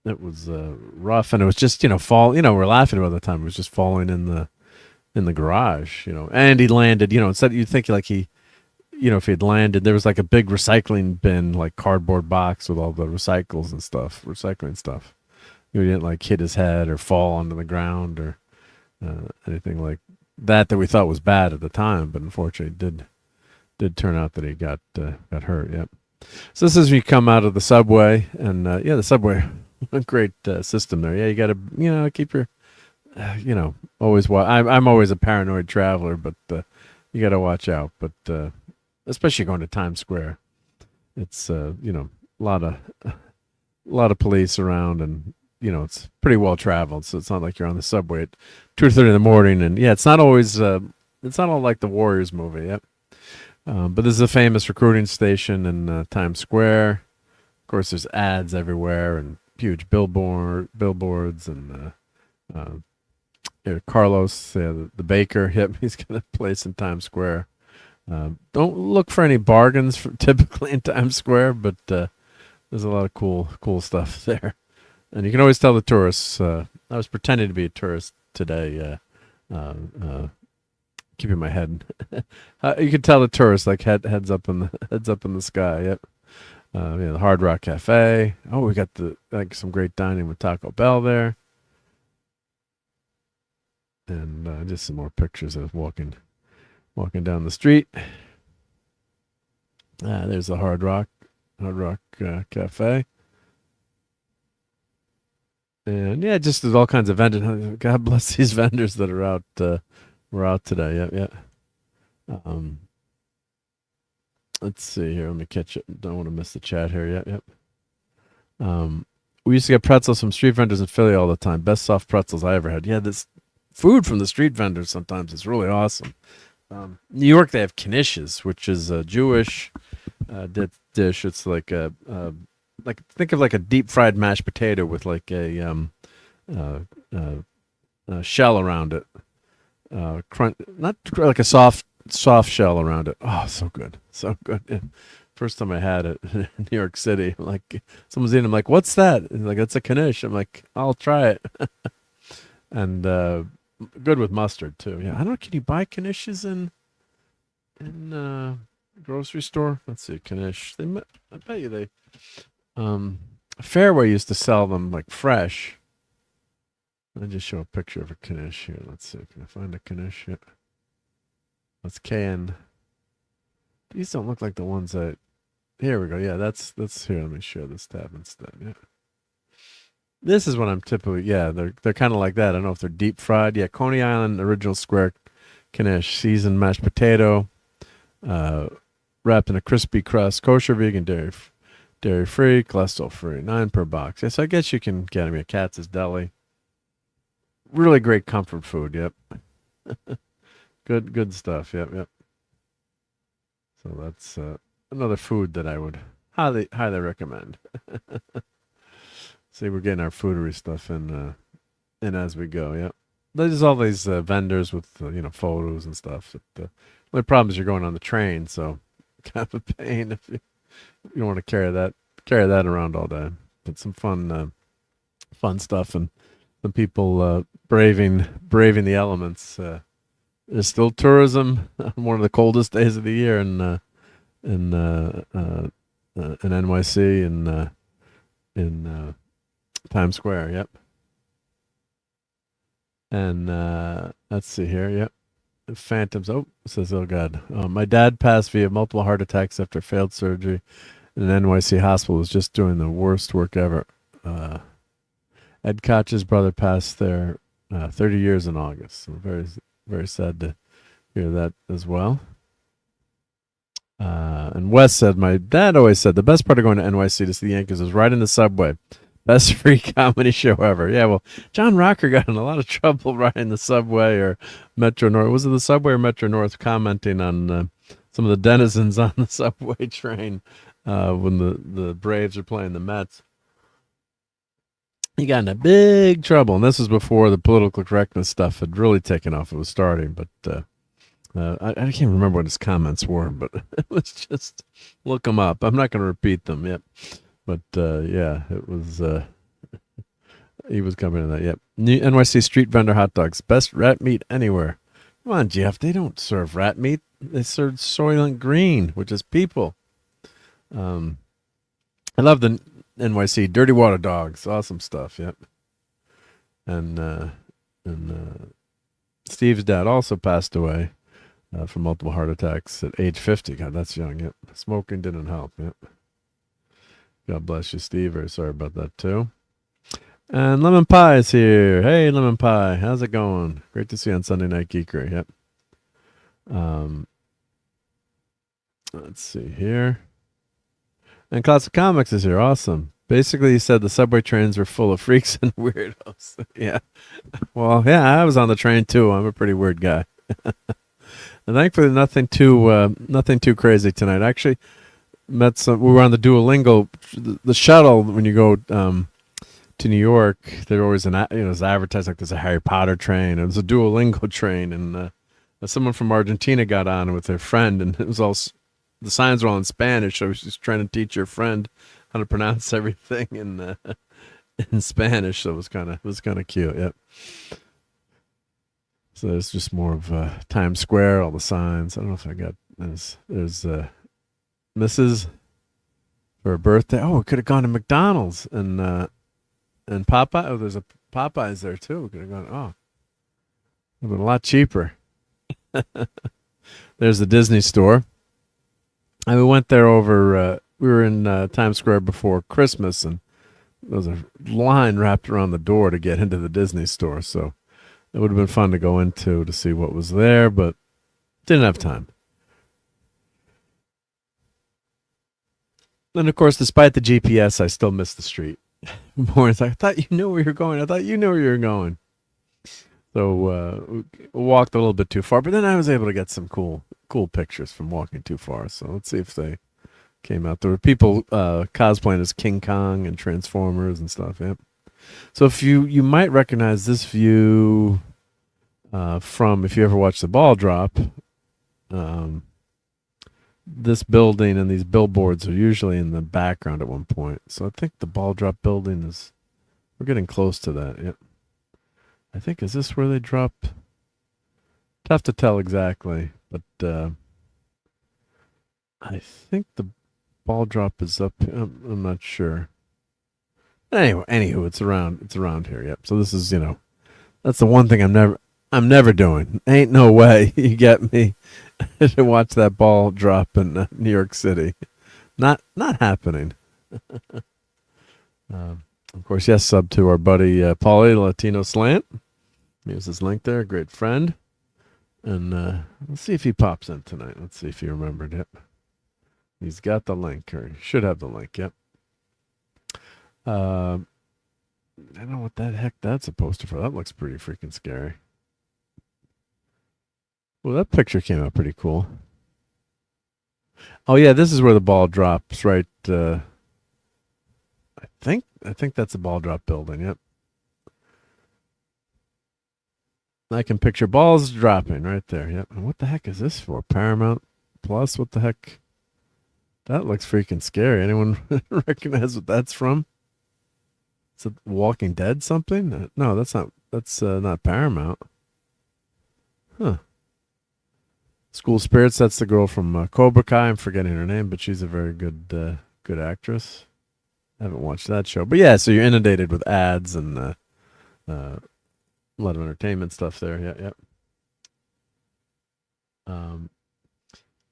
rough, and it was just fall. We're laughing about the time. It was just falling in the garage, and he landed. Instead you'd think like he. If he had landed, there was like a big recycling bin, like cardboard box with all the recycling stuff. He didn't like hit his head or fall onto the ground or anything like that we thought was bad at the time, but unfortunately did turn out that he got hurt. Yep. So this is when you come out of the subway, and the subway, a great system there. Yeah, you got to keep your always. I'm always a paranoid traveler, but you got to watch out. But especially going to Times Square, it's a lot of police around, and it's pretty well traveled, so it's not like you're on the subway at 2:30 in the morning. And yeah, it's not always it's not all like the Warriors movie. Yep. But this is a famous recruiting station in Times Square. Of course, there's ads everywhere and huge billboards, and Carlos, the baker. Yep, he's got a place in Times Square. Don't look for any bargains typically in Times Square, but there's a lot of cool stuff there. And you can always tell the tourists. I was pretending to be a tourist today, keeping my head. You can tell the tourists like heads up in the sky. Yep. The Hard Rock Cafe. Oh, we got some great dining with Taco Bell there, and just some more pictures of walking down the street. There's the Hard Rock Cafe. And yeah, just there's all kinds of vendors. God bless these vendors that are out. We're out today. Yep. Let's see here. Let me catch it. Don't want to miss the chat here. Yep. We used to get pretzels from street vendors in Philly all the time. Best soft pretzels I ever had. Yeah, this food from the street vendors sometimes is really awesome. New York, they have knishes, which is a Jewish dish. It's like think of like a deep fried mashed potato with like a shell around it. Not like a soft shell around it. Oh, so good. Yeah. First time I had it in New York City, like someone's eating, I'm like, what's that? And like, that's a knish. I'm like, I'll try it. And good with mustard too. Yeah, I don't know. Can you buy knishes in grocery store? Let's see, knish. I bet you they. Fairway used to sell them like fresh. I'll just show a picture of a knish here. Let's see. Can I find a knish yet? That's KN. These don't look like the ones that. Here we go. Yeah, that's here. Let me share this tab instead. Yeah. This is what I'm typically. Yeah, they're kind of like that. I don't know if they're deep fried. Yeah, Coney Island original square knish, seasoned mashed potato, wrapped in a crispy crust, kosher, vegan, dairy free, cholesterol free, 9 per box. Yes, I guess you can get them at Katz's Deli. Really great comfort food. Yep. Good stuff. Yep. So that's another food that I would highly recommend. See, we're getting our foodery stuff in as we go. Yep. There's all these vendors with photos and stuff. The only problem is you're going on the train, so kind of a pain if you don't want to carry that around all day. But some fun stuff and some people braving the elements. There's still tourism on one of the coldest days of the year in NYC and in Times Square. Yep. And let's see here. Yep. Phantoms. Oh, says, oh God. My dad passed via multiple heart attacks after failed surgery in an NYC hospital. Was just doing the worst work ever. Ed Koch's brother passed there 30 years in August. So very, very sad to hear that as well. And Wes said, my dad always said the best part of going to NYC to see the Yankees is riding the subway. Best free comedy show ever. Yeah, well, John Rocker got in a lot of trouble riding the subway or Metro North. Was it the subway or Metro North commenting on some of the denizens on the subway train when the Braves are playing the Mets? He got into big trouble, and this was before the political correctness stuff had really taken off. It was starting, but I can't remember what his comments were, but it was just, look them up. I'm not going to repeat them. Yep. But, yeah, it was, he was covering that. Yep. NYC street vendor hot dogs. Best rat meat anywhere. Come on, Jeff. They don't serve rat meat. They serve Soylent Green, which is people. I love the NYC dirty water dogs. Awesome stuff. Yep. And Steve's dad also passed away from multiple heart attacks at age 50. God, that's young. Yep. Smoking didn't help. Yep. God bless you, Steve. Very sorry about that, too. And Lemon Pie is here. Hey, Lemon Pie. How's it going? Great to see you on Sunday Night Geekery. Yep. Let's see here. And Classic Comics is here. Awesome. Basically, he said the subway trains were full of freaks and weirdos. Yeah. Well, yeah, I was on the train, too. I'm a pretty weird guy. And thankfully, nothing too crazy tonight. Actually, met some. We were on the Duolingo, the shuttle. When you go to New York, there's always it's advertised like there's a Harry Potter train. It was a Duolingo train, and someone from Argentina got on with their friend, and it was all the signs were all in Spanish. So I was just trying to teach your friend how to pronounce everything in Spanish. So it was kind of cute. Yep. So there's just more of Times Square, all the signs. I don't know if I got there's Mrs. for her birthday. Oh, we could have gone to McDonald's and Popeye. Oh, there's a Popeyes there too. We could have gone. Oh, it would have been a lot cheaper. There's the Disney store. And we went there over. We were in Times Square before Christmas, and there was a line wrapped around the door to get into the Disney store. So it would have been fun to go into to see what was there, but didn't have time. And of course, despite the GPS, I still missed the street. Mornings, I thought you knew where you're going. I thought you knew where you were going. So we walked a little bit too far, but then I was able to get some cool pictures from walking too far. So let's see if they came out. There were people cosplaying as King Kong and Transformers and stuff. Yep. So if you might recognize this view from if you ever watched the ball drop. This building and these billboards are usually in the background at one point. So I think the ball drop building we're getting close to that. Yep. I think, is this where they drop? Tough to tell exactly, but I think the ball drop is up. I'm not sure. Anywho, it's around here. Yep. So this is, that's the one thing I'm never doing. Ain't no way you get me to watch that ball drop in New York City. Not happening. Of course, yes, sub to our buddy Paulie, Latino Slant. Here's his link there, great friend. And let's see if he pops in tonight. Let's see if he remembered it. He's got the link, or he should have the link, yep. I don't know what the heck that's supposed to for. That looks pretty freaking scary. Well, that picture came out pretty cool. Oh, yeah, this is where the ball drops, right? I think that's a ball drop building. Yep. I can picture balls dropping right there. Yep. And what the heck is this for? Paramount Plus? What the heck? That looks freaking scary. Anyone recognize what that's from? Is it Walking Dead something? No, that's not. That's not Paramount. Huh. School Spirits. That's the girl from Cobra Kai. I'm forgetting her name, but she's a very good good actress. I haven't watched that show, but yeah. So you're inundated with ads and a lot of entertainment stuff there. Yeah, yeah.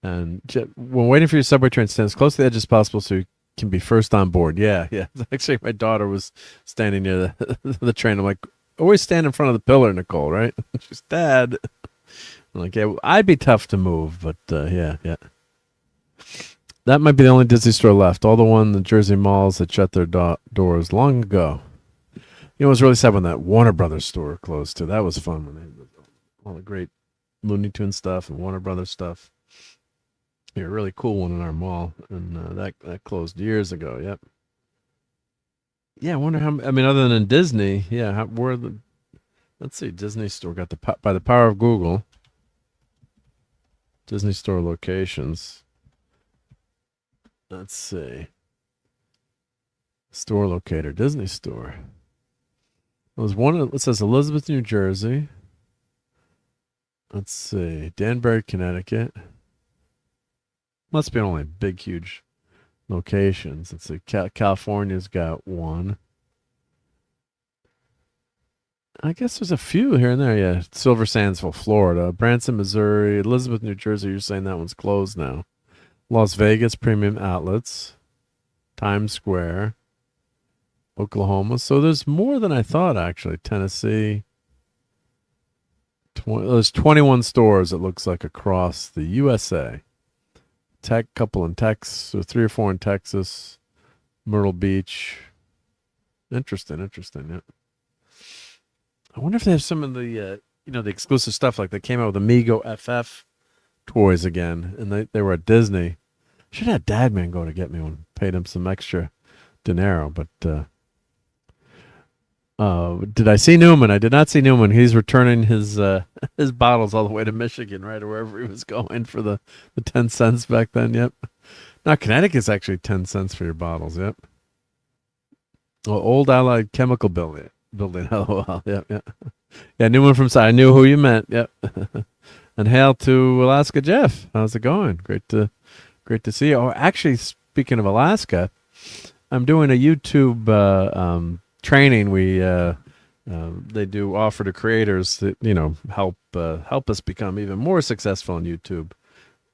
And when waiting for your subway train, stand as close to the edge as possible so you can be first on board. Yeah, yeah. Actually, my daughter was standing near the train. I'm like, always stand in front of the pillar, Nicole, right? She's, Dad. I'm like, yeah, well, I'd be tough to move, but yeah, yeah. That might be the only Disney store left. All the Jersey malls that shut their doors long ago. You know, it was really sad when that Warner Brothers store closed too. That was fun when they had all the great Looney Tunes stuff and Warner Brothers stuff. Yeah, a really cool one in our mall, and that closed years ago. Yep. Yeah, I wonder how. I mean, other than Disney, yeah, where the? Let's see, Disney store got by the power of Google. Disney store locations. Let's see. Store locator, Disney store. It was one. It says Elizabeth, New Jersey. Let's see, Danbury, Connecticut. Must be only big, huge locations. Let's see, California's got one. I guess there's a few here and there. Yeah, Silver Sandsville, Florida, Branson, Missouri, Elizabeth, New Jersey. You're saying that one's closed now. Las Vegas, Premium Outlets, Times Square, Oklahoma. So there's more than I thought, actually. Tennessee. There's 21 stores, it looks like, across the USA. Couple in Texas, so 3 or 4 in Texas, Myrtle Beach. Interesting, yeah. I wonder if they have some of the, the exclusive stuff, like they came out with Amigo FF toys again, and they were at Disney. Should have had Dadman go to get me one, paid him some extra dinero, but did I see Newman? I did not see Newman. He's returning his bottles all the way to Michigan, right, or wherever he was going for the 10 cents back then. Yep. Now Connecticut's actually 10 cents for your bottles. Yep. Well, Old Allied Chemical building. LOL. Yep. Yeah. Yeah. Newman from side. I knew who you meant. Yep. And hail to Alaska, Jeff. How's it going? Great to see you. Oh, actually, speaking of Alaska, I'm doing a YouTube training. They do offer to creators that help us become even more successful on YouTube.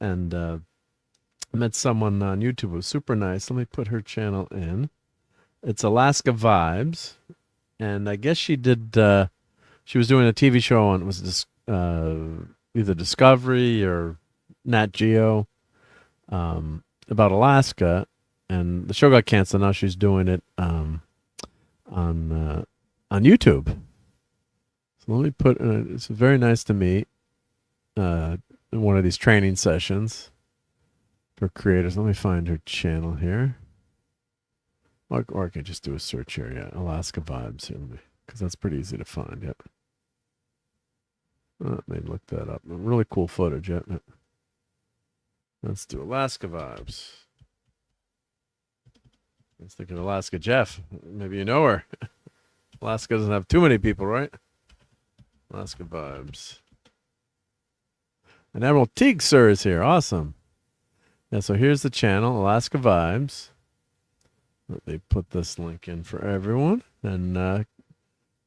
And I met someone on YouTube who was super nice. Let me put her channel in. It's Alaska Vibes, and I guess she did. She was doing a TV show on either Discovery or Nat Geo about Alaska, and the show got canceled. Now she's doing it on YouTube. So let me put. It's very nice to meet in one of these training sessions for creators. Let me find her channel here, or I can just do a search here. Yeah, Alaska Vibes here, because that's pretty easy to find. Yep. Let me look that up. Really cool footage. Yep. Let's do Alaska Vibes. Let's think of Alaska Jeff. Maybe you know her. Alaska doesn't have too many people, right? Alaska Vibes. And Admiral Teague, sir, is here. Awesome. Yeah, so here's the channel, Alaska Vibes. Let me put this link in for everyone. And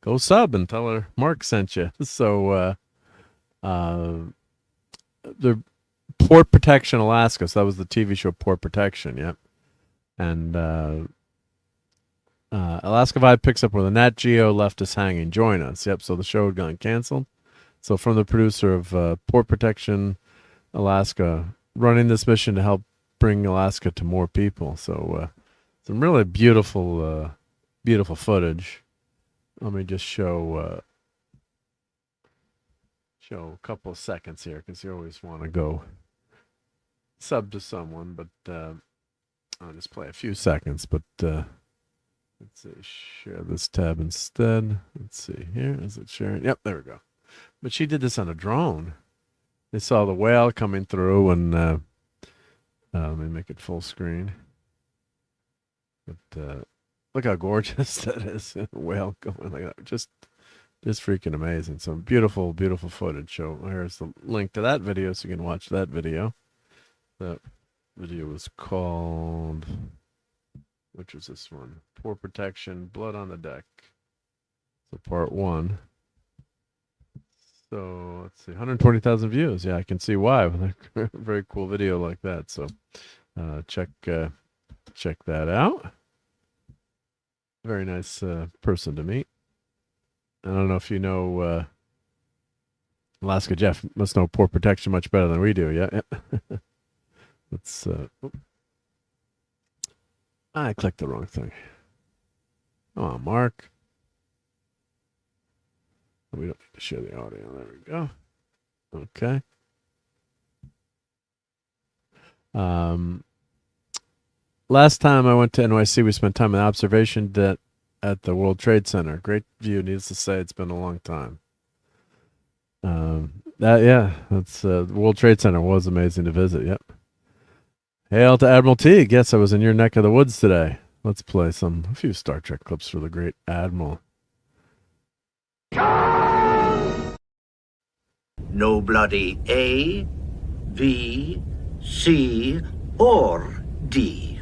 go sub and tell her Mark sent you. So, the Port Protection Alaska. So that was the TV show Port Protection. Yep. And Alaska Vibe picks up where the Nat Geo left us hanging. Join us. Yep. So the show had gone canceled. So from the producer of Port Protection Alaska, running this mission to help bring Alaska to more people. So some really beautiful footage. Let me just show a couple of seconds here, because you always want to go sub to someone, but I'll just play a few seconds. But Let's see, share this tab instead. Let's see here. Is it sharing? Yep, there we go. But she did this on a drone. They saw the whale coming through, and let me make it full screen. But look how gorgeous that is. A whale going like that. Just freaking amazing. Some beautiful, beautiful footage. So here's the link to that video so you can watch that video. That video was called, which was this one? Poor Protection, Blood on the Deck. So part 1. So let's see, 120,000 views. Yeah, I can see why with a very cool video like that. So check that out. Very nice person to meet. I don't know if you know Alaska Jeff must know Poor Protection much better than we do. Yeah. Let's. I clicked the wrong thing. Come on, Mark. We don't need to share the audio. There we go. Okay. Last time I went to NYC, we spent time in the observation deck at the World Trade Center. Great view. Needless to say, it's been a long time. That's the World Trade Center was amazing to visit. Yep. Hail to Admiral T. Guess I was in your neck of the woods today. Let's play a few Star Trek clips for the great Admiral. No bloody A, B, C, or D.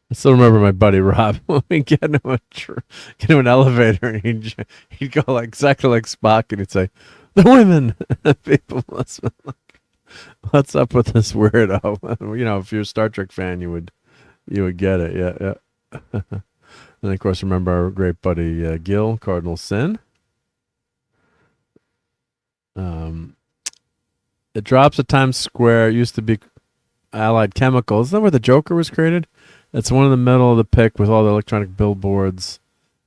I still remember my buddy Rob when we get into an elevator, and he'd go like exactly like Spock, and he'd say, "The women." People must be like, "What's up with this weirdo?" You know, if you're a Star Trek fan, you would get it. Yeah. And of course, remember our great buddy Gil, Cardinal Sin. It drops at Times Square. It used to be Allied Chemicals. Is that where the Joker was created? It's one in the middle of the pic with all the electronic billboards.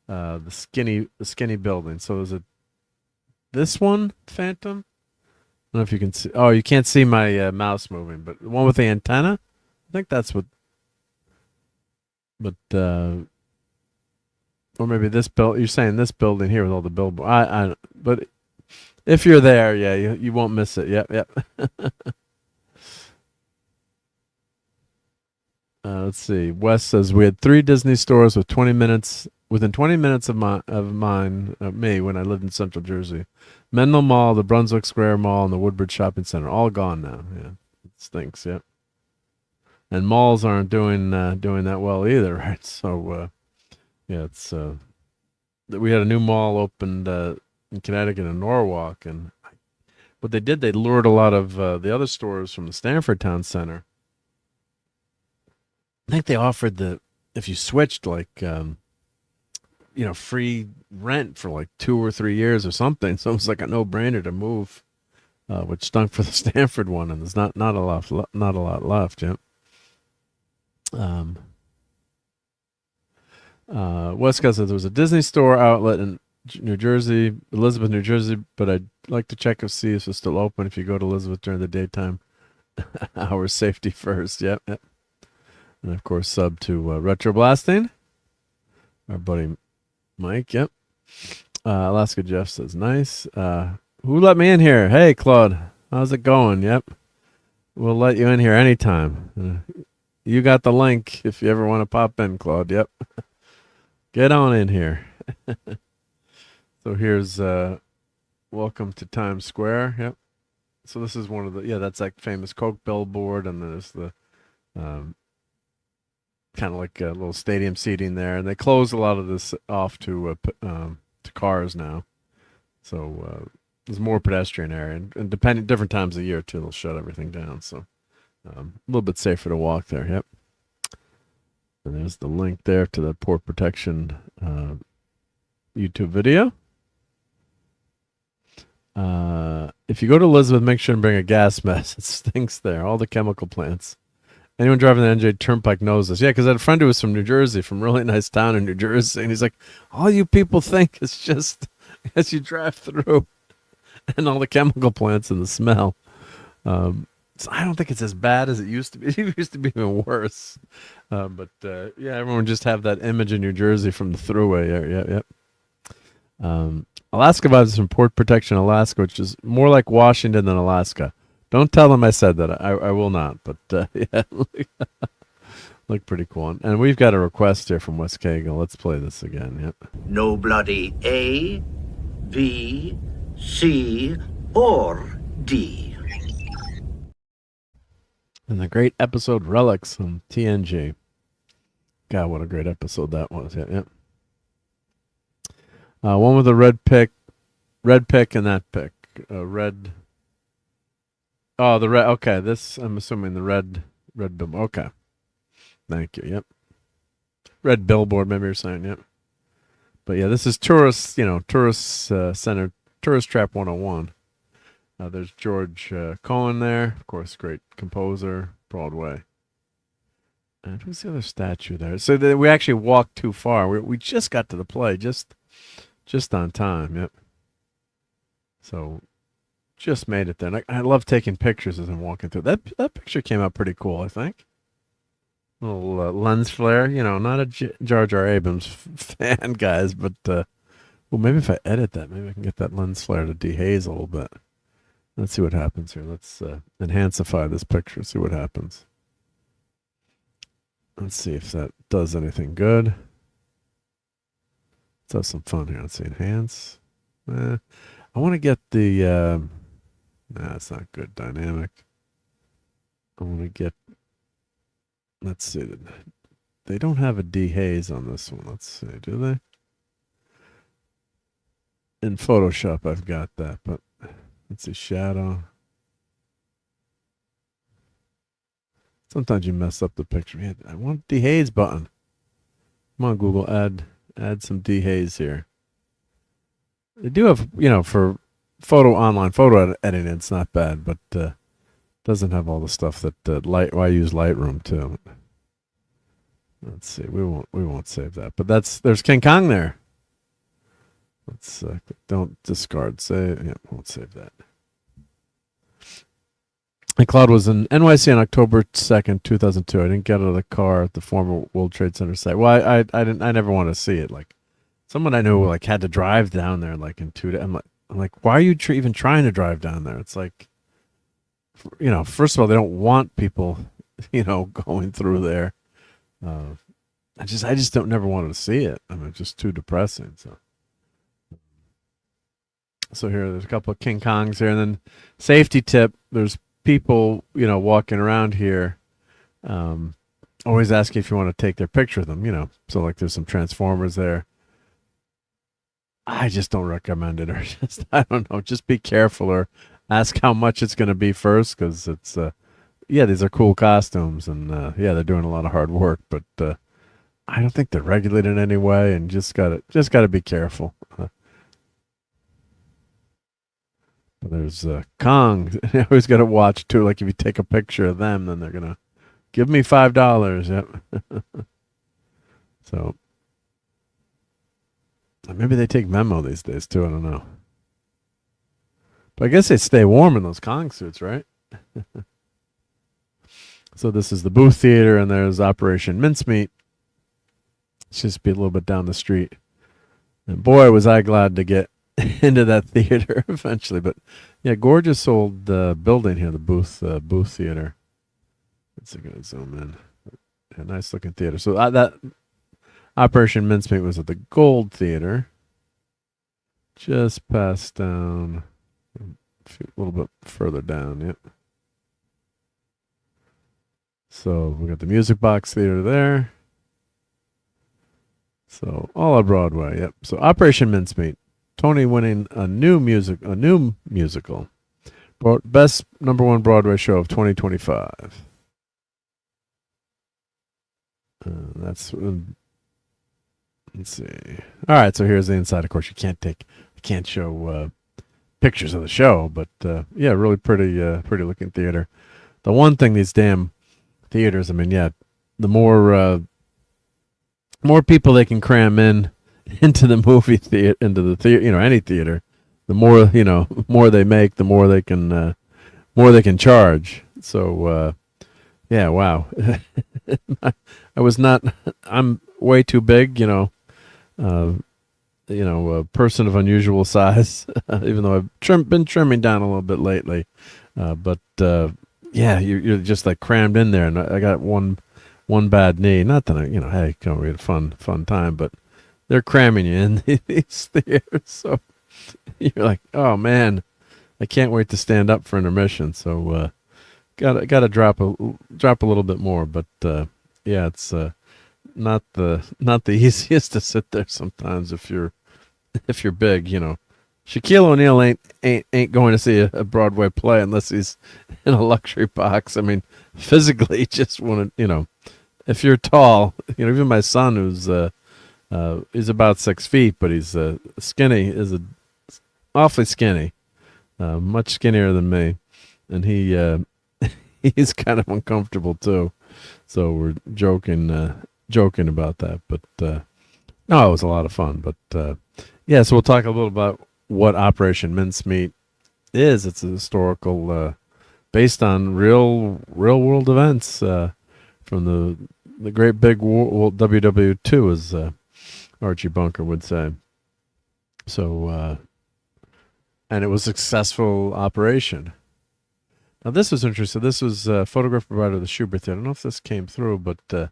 The skinny building. So is it this one, Phantom? I don't know if you can see. Oh, you can't see my mouse moving, but the one with the antenna. I think that's what. But or maybe this build. You're saying this building here with all the billboards. But if you're there, yeah, you won't miss it. Yep. Let's see. Wes says we had 3 Disney stores with 20 minutes within 20 minutes of me when I lived in Central Jersey. Mendel Mall, the Brunswick Square Mall, and the Woodbridge Shopping Center, all gone now. Yeah, it stinks. Yep. And malls aren't doing that well either, right? So, yeah, it's we had a new mall opened in Connecticut in Norwalk, and what they did, they lured a lot of the other stores from the Stanford Town Center. I think they offered if you switched like free rent for like 2 or 3 years or something. So it was like a no-brainer to move, which stunk for the Stanford one, and there's not a lot left. Yeah. Westcott says there was a Disney store outlet in New Jersey, Elizabeth, New Jersey, but I'd like to check and see if it's still open. If you go to Elizabeth during the daytime hours, safety first. Yep. And of course, sub to Retro Blasting, our buddy Mike. Yep. Alaska Jeff says nice. Who let me in here? Hey, Claude, how's it going? Yep. We'll let you in here anytime. You got the link if you ever want to pop in, Claude. Yep. Get on in here. So here's welcome to Times Square. Yep. So this is one of that's that famous Coke billboard, and there's the kind of like a little stadium seating there, and they close a lot of this off to cars now. So there's more pedestrian area, and depending different times of year too, they'll shut everything down. So a little bit safer to walk there. Yep. And there's the link there to the Port Protection YouTube video. If you go to Elizabeth, make sure and bring a gas mask. It stinks there. All the chemical plants. Anyone driving the NJ Turnpike knows this. Yeah, because I had a friend who was from New Jersey, from a really nice town in New Jersey, and he's like, all you people think is just as you drive through and all the chemical plants and the smell. I don't think it's as bad as it used to be. It used to be even worse. But yeah, everyone just have that image in New Jersey from the thruway area. Yep. Alaska Vibes from Port Protection, Alaska, which is more like Washington than Alaska. Don't tell them I said that. I will not. But yeah, look pretty cool. And we've got a request here from West Cagle. Let's play this again. Yep. No bloody A, B, C, or D. And the great episode Relics on TNG. God, what a great episode that was. Yeah, yeah. One with a red pick, and that pick. Red. Oh, the red. Okay, this, I'm assuming the red billboard. Okay. Thank you. Yep. Red billboard, maybe you're saying. Yep. But yeah, this is tourist center, Tourist Trap 101. There's George Cohen there. Of course, great composer, Broadway. And who's the other statue there? So we actually walked too far. We just got to the play, just on time. Yep. So just made it there. And I love taking pictures as I'm walking through. That picture came out pretty cool, I think. Little lens flare, not a Jar Jar Abrams fan, guys, but well, maybe if I edit that, maybe I can get that lens flare to dehaze a little bit. Let's see what happens here. Let's enhancify this picture, see what happens. Let's see if that does anything good. Let's have some fun here. Let's see, enhance. I want to get the, it's not good, dynamic. I want to get, let's see, they don't have a dehaze on this one. Let's see, do they? In Photoshop, I've got that, but let's see, shadow. Sometimes you mess up the picture. Man, I want dehaze button. Come on, Google, add some dehaze here. They do have, for online photo editing, it's not bad, but doesn't have all the stuff that I use Lightroom too. Let's see, we won't save that, but there's King Kong there. Let's don't discard. Won't save that. And Claude was in NYC on October 2nd, 2002. I didn't get out of the car at the former World Trade Center site. Well, I never wanted to see it. Like, someone I knew had to drive down there like in 2 days. I'm like, why are you even trying to drive down there? It's like, first of all, they don't want people, going through there. I just don't never wanted to see it. I mean, it's just too depressing. So here, there's a couple of King Kongs here, and then safety tip. There's people, walking around here, always asking if you want to take their picture with them. So like, there's some Transformers there. I just don't recommend it, or I don't know. Just be careful, or ask how much it's going to be first, because it's these are cool costumes, and they're doing a lot of hard work, but I don't think they're regulated in any way, and just gotta be careful. But there's Kong. You always got to watch too. Like, if you take a picture of them, then they're gonna give me $5. Yep. So maybe they take memo these days too. I don't know. But I guess they stay warm in those Kong suits, right? So this is the Booth Theater, and there's Operation Mincemeat. It's just be a little bit down the street. And boy, was I glad to get into that theater eventually. But yeah, gorgeous old building here, the Booth Theater. Let's see, gonna zoom in. A nice looking theater. So that Operation Mincemeat was at the Gold Theater, just past down, a little bit further down. Yep. So we got the Music Box Theater there. So all on Broadway. Yep. So Operation Mincemeat, Tony winning a new musical, best #1 Broadway show of 2025. Let's see. All right, so here's the inside. Of course, you can't show pictures of the show, but really pretty looking theater. The one thing, these damn theaters, I mean, the more people they can cram into the movie theater, into the theater, any theater, the more more they make, the more they can charge. So yeah, wow. I was not. I'm way too big, a person of unusual size, even though I've been trimming down a little bit lately. But yeah, you're just like crammed in there, and I got one bad knee. Not that hey, we had a fun time, but they're cramming you in these theaters, so you're like, oh man, I can't wait to stand up for intermission. So gotta drop a little bit more, but yeah, it's not the easiest to sit there sometimes if you're big. Shaquille O'Neal ain't going to see a Broadway play unless he's in a luxury box. I mean, physically, just want to, if you're tall, even my son, who's he's about 6 feet, but he's skinny, awfully skinny, much skinnier than me, and he's kind of uncomfortable too. So we're joking about that, but no, it was a lot of fun. But yeah, so we'll talk a little about what Operation Mincemeat is. It's a historical, based on real world events from the great big war, WW2, as Archie Bunker would say. So, and it was a successful operation. Now, this was interesting. This was photographed by the Schubert Theater. I don't know if this came through, but so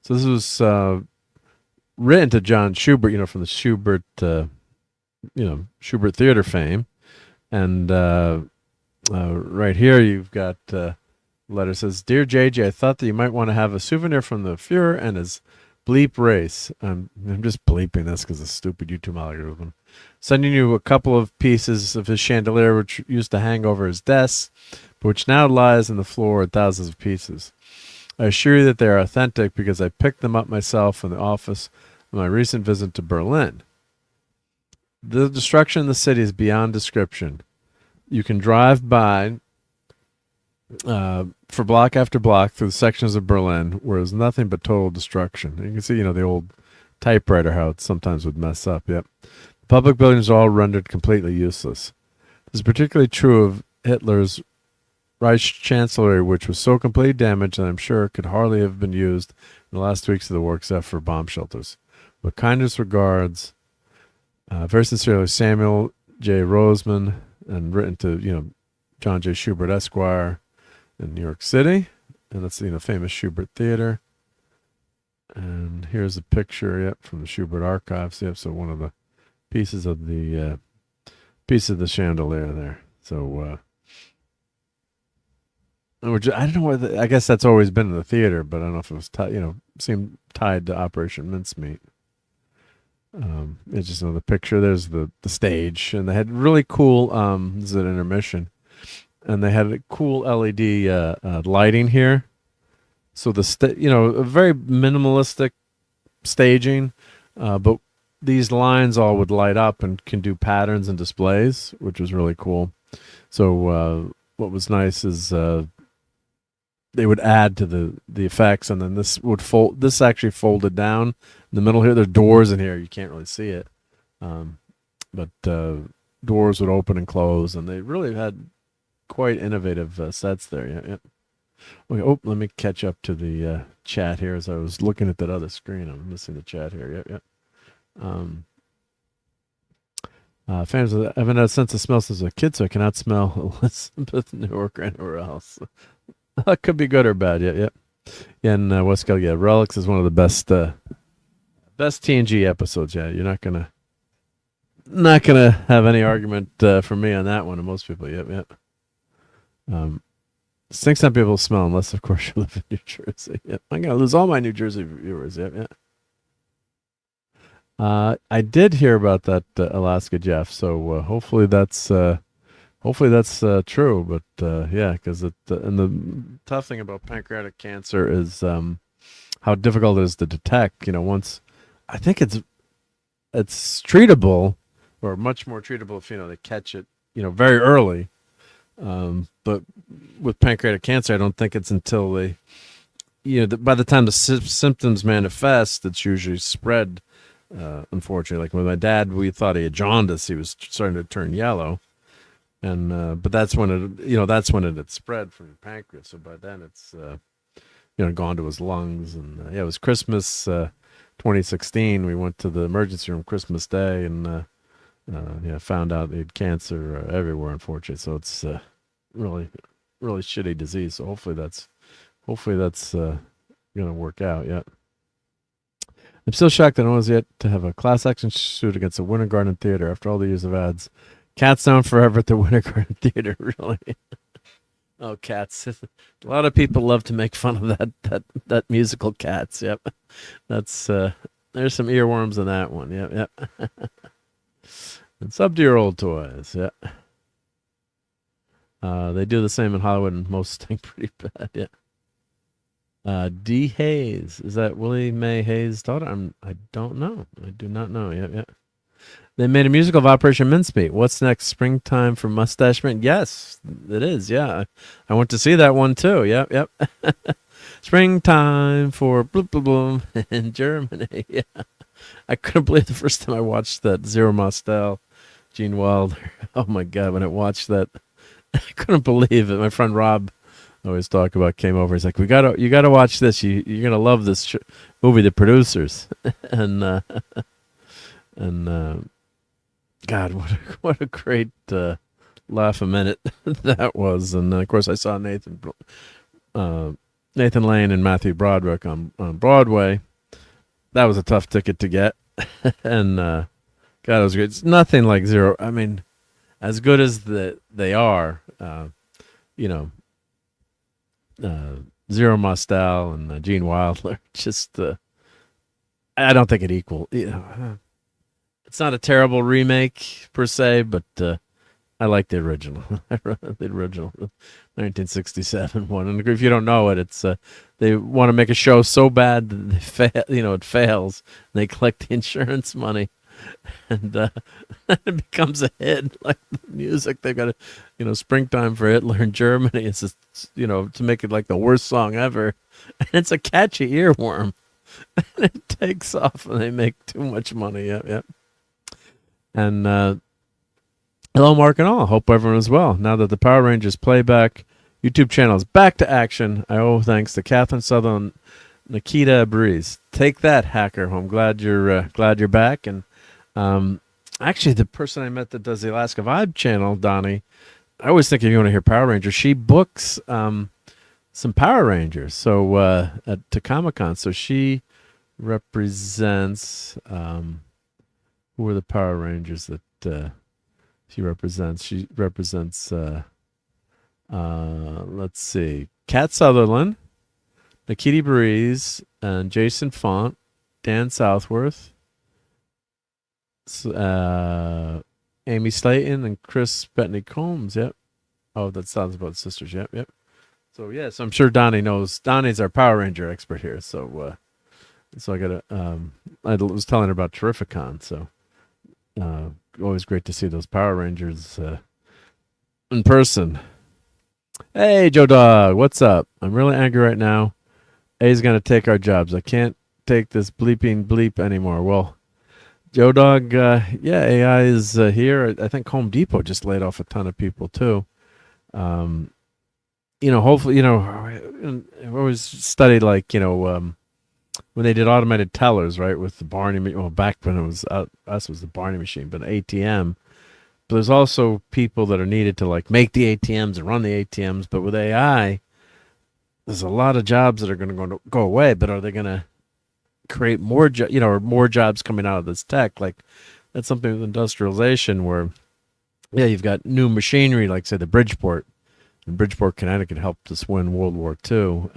this was written to John Schubert, from the Schubert, Schubert Theater fame. And right here, you've got letter says, "Dear JJ, I thought that you might want to have a souvenir from the Fuhrer and his bleep race." I'm just bleeping this because it's stupid YouTube algorithm. Sending you a couple of pieces of his chandelier, which used to hang over his desk, but which now lies on the floor in thousands of pieces. I assure you that they are authentic because I picked them up myself in the office on my recent visit to Berlin. The destruction in the city is beyond description. You can drive by for block after block through the sections of Berlin where there's nothing but total destruction. You can see, the old typewriter, how it sometimes would mess up. Yep. The public buildings are all rendered completely useless. This is particularly true of Hitler's Reich Chancellery, which was so completely damaged that I'm sure it could hardly have been used in the last weeks of the war except for bomb shelters. With kindest regards, very sincerely, Samuel J. Roseman, and written to, John J. Schubert Esquire in New York City. And that's, famous Schubert Theater. And here's a picture, from the Schubert Archives. Yep, so one of the pieces of the chandelier there. So, I don't know whether, I guess that's always been in the theater, but I don't know if it was seemed tied to Operation Mincemeat. It's just another picture. There's the stage, and they had really cool. This is an intermission, and they had a cool LED lighting here. So a very minimalistic staging, but these lines all would light up and can do patterns and displays, which was really cool. So what was nice is they would add to the effects, and then this would fold. This actually folded down in the middle here. There's doors in here. You can't really see it, but doors would open and close, and they really had quite innovative sets there. Yeah. Okay, let me catch up to the chat here as I was looking at that other screen. I'm missing the chat here. Fans, I haven't had a sense of smell since a kid, so I cannot smell Elizabeth Newark or anywhere else. That could be good or bad. Yeah. And Westgate, Relics is one of the best TNG episodes. Yeah, you're not gonna have any argument from me on that one, and most people. Yep. Stinks on people smell, unless of course you live in New Jersey. Yep. I'm gonna lose all my New Jersey viewers. Yep. I did hear about that Alaska Jeff, so hopefully that's true. But yeah, because and the tough thing about pancreatic cancer is how difficult it is to detect. Once I think it's treatable, or much more treatable if they catch it very early. But with pancreatic cancer, I don't think it's until they by the time the symptoms manifest, it's usually spread. Unfortunately, like with my dad, we thought he had jaundice. He was starting to turn yellow, and but that's when it had spread from your pancreas. So by then it's gone to his lungs, and it was Christmas 2016. We went to the emergency room Christmas Day, and found out he had cancer everywhere, unfortunately. So it's really, really shitty disease. So hopefully that's gonna work out. Yeah. I'm still shocked that no one's yet to have a class action suit against a Winter Garden Theater after all the years of ads. Cats down forever at the Winter Garden Theater, really. Oh, Cats. A lot of people love to make fun of that musical Cats. Yep. That's there's some earworms in that one. Yep. And sub to your old toys. Yeah. They do the same in Hollywood, and most stink pretty bad. Yeah. D. Hayes. Is that Willie Mae Hayes' daughter? I don't know. I do not know. Yeah. They made a musical of Operation Mincemeat. What's next? Springtime for Mustache Man? Yes, it is. Yeah. I went to see that one too. Yep. Springtime for bloom bloom bloom in Germany. Yeah. I couldn't believe the first time I watched that Zero Mostel, Gene Wilder. Oh my God, when I watched that, I couldn't believe it. My friend Rob always talk about came over. He's like, you gotta watch this. You're gonna love this movie, The Producers. and God, what a great laugh a minute that was. And of course, I saw Nathan Lane and Matthew Broderick on Broadway. That was a tough ticket to get, and God, it was great. It's nothing like Zero. I mean, as good as they are, Zero Mostel and Gene Wilder. Just, I don't think it equal. It's not a terrible remake per se, but I like the original. The original, 1967 one. And if you don't know it, it's they want to make a show so bad that it fails. And they collect the insurance money, and it becomes a hit. Like the music, they've got Springtime for Hitler in Germany. It's just, to make it like the worst song ever. And it's a catchy earworm, and it takes off, and they make too much money. Yep. And hello, Mark and all. Hope everyone is well. Now that the Power Rangers playback YouTube channel is back to action, I owe thanks to Catherine Sutherland, Nikita Breeze. Take that, hacker. I'm glad you're back. And actually, the person I met that does the Alaska Vibe channel, Donnie, I always think if you want to hear Power Rangers, she books some Power Rangers. So to Comic-Con, so she represents who are the Power Rangers that she represents? She represents let's see, Kat Sutherland, Nikita Breeze, and Jason Font, Dan Southworth, Amy Slayton, and Chris Bettany Combs. Yep. Oh, that sounds about sisters. Yep. So yes, I'm sure Donnie knows. Donnie's our Power Ranger expert here. So I gotta. I was telling her about Terrificon. So always great to see those Power Rangers in person. Hey, Joe Dog, what's up? I'm really angry right now. A's gonna take our jobs. I can't take this bleeping bleep anymore. Well, Joe Dog, AI is here. I think Home Depot just laid off a ton of people too. Hopefully, I've always studied when they did automated tellers, right, with the Barney. Well, back when it was us was the Barney machine, but ATM. But there's also people that are needed to make the ATMs and run the ATMs. But with AI, there's a lot of jobs that are going to go away. But are they going to create more, or more jobs coming out of this tech? That's something with industrialization where, you've got new machinery, like say the Bridgeport. And Bridgeport, Connecticut helped us win World War II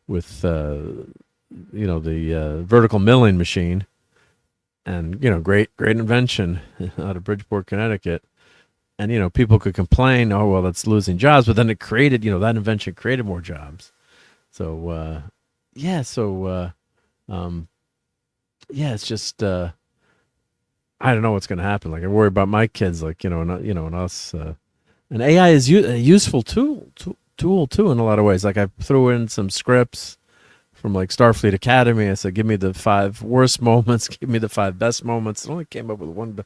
with the vertical milling machine. And, great invention out of Bridgeport, Connecticut. And, people could complain, oh, well, that's losing jobs. But then it created, that invention created more jobs. So, it's just, I don't know what's going to happen. I worry about my kids, and us. And AI is a useful tool, too, in a lot of ways. I threw in some scripts from Starfleet Academy. I said, give me the 5 worst moments, give me the 5 best moments. It only came up with one.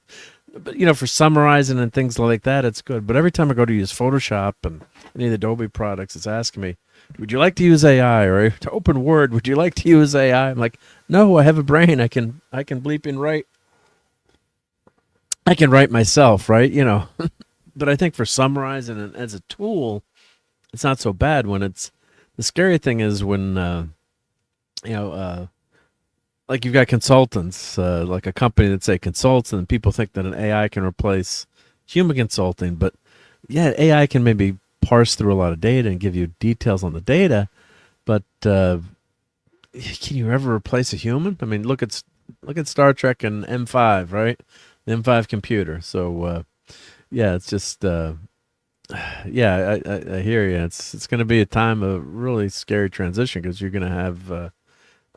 but for summarizing and things like that, it's good. But every time I go to use Photoshop and any of the Adobe products, it's asking me, would you like to use AI? Or to open Word, would you like to use AI? I'm like, no, I have a brain. I can bleep and write. I can write myself, right? But I think for summarizing and as a tool, it's not so bad. When it's the scary thing is when like you've got consultants, like a company that say consults, and people think that an AI can replace human consulting. But yeah, AI can maybe parse through a lot of data and give you details on the data. But can you ever replace a human? I mean, look at Star Trek and M5, right? The M5 computer. So yeah, it's just yeah, I hear you. It's going to be a time of really scary transition, because you're going to have a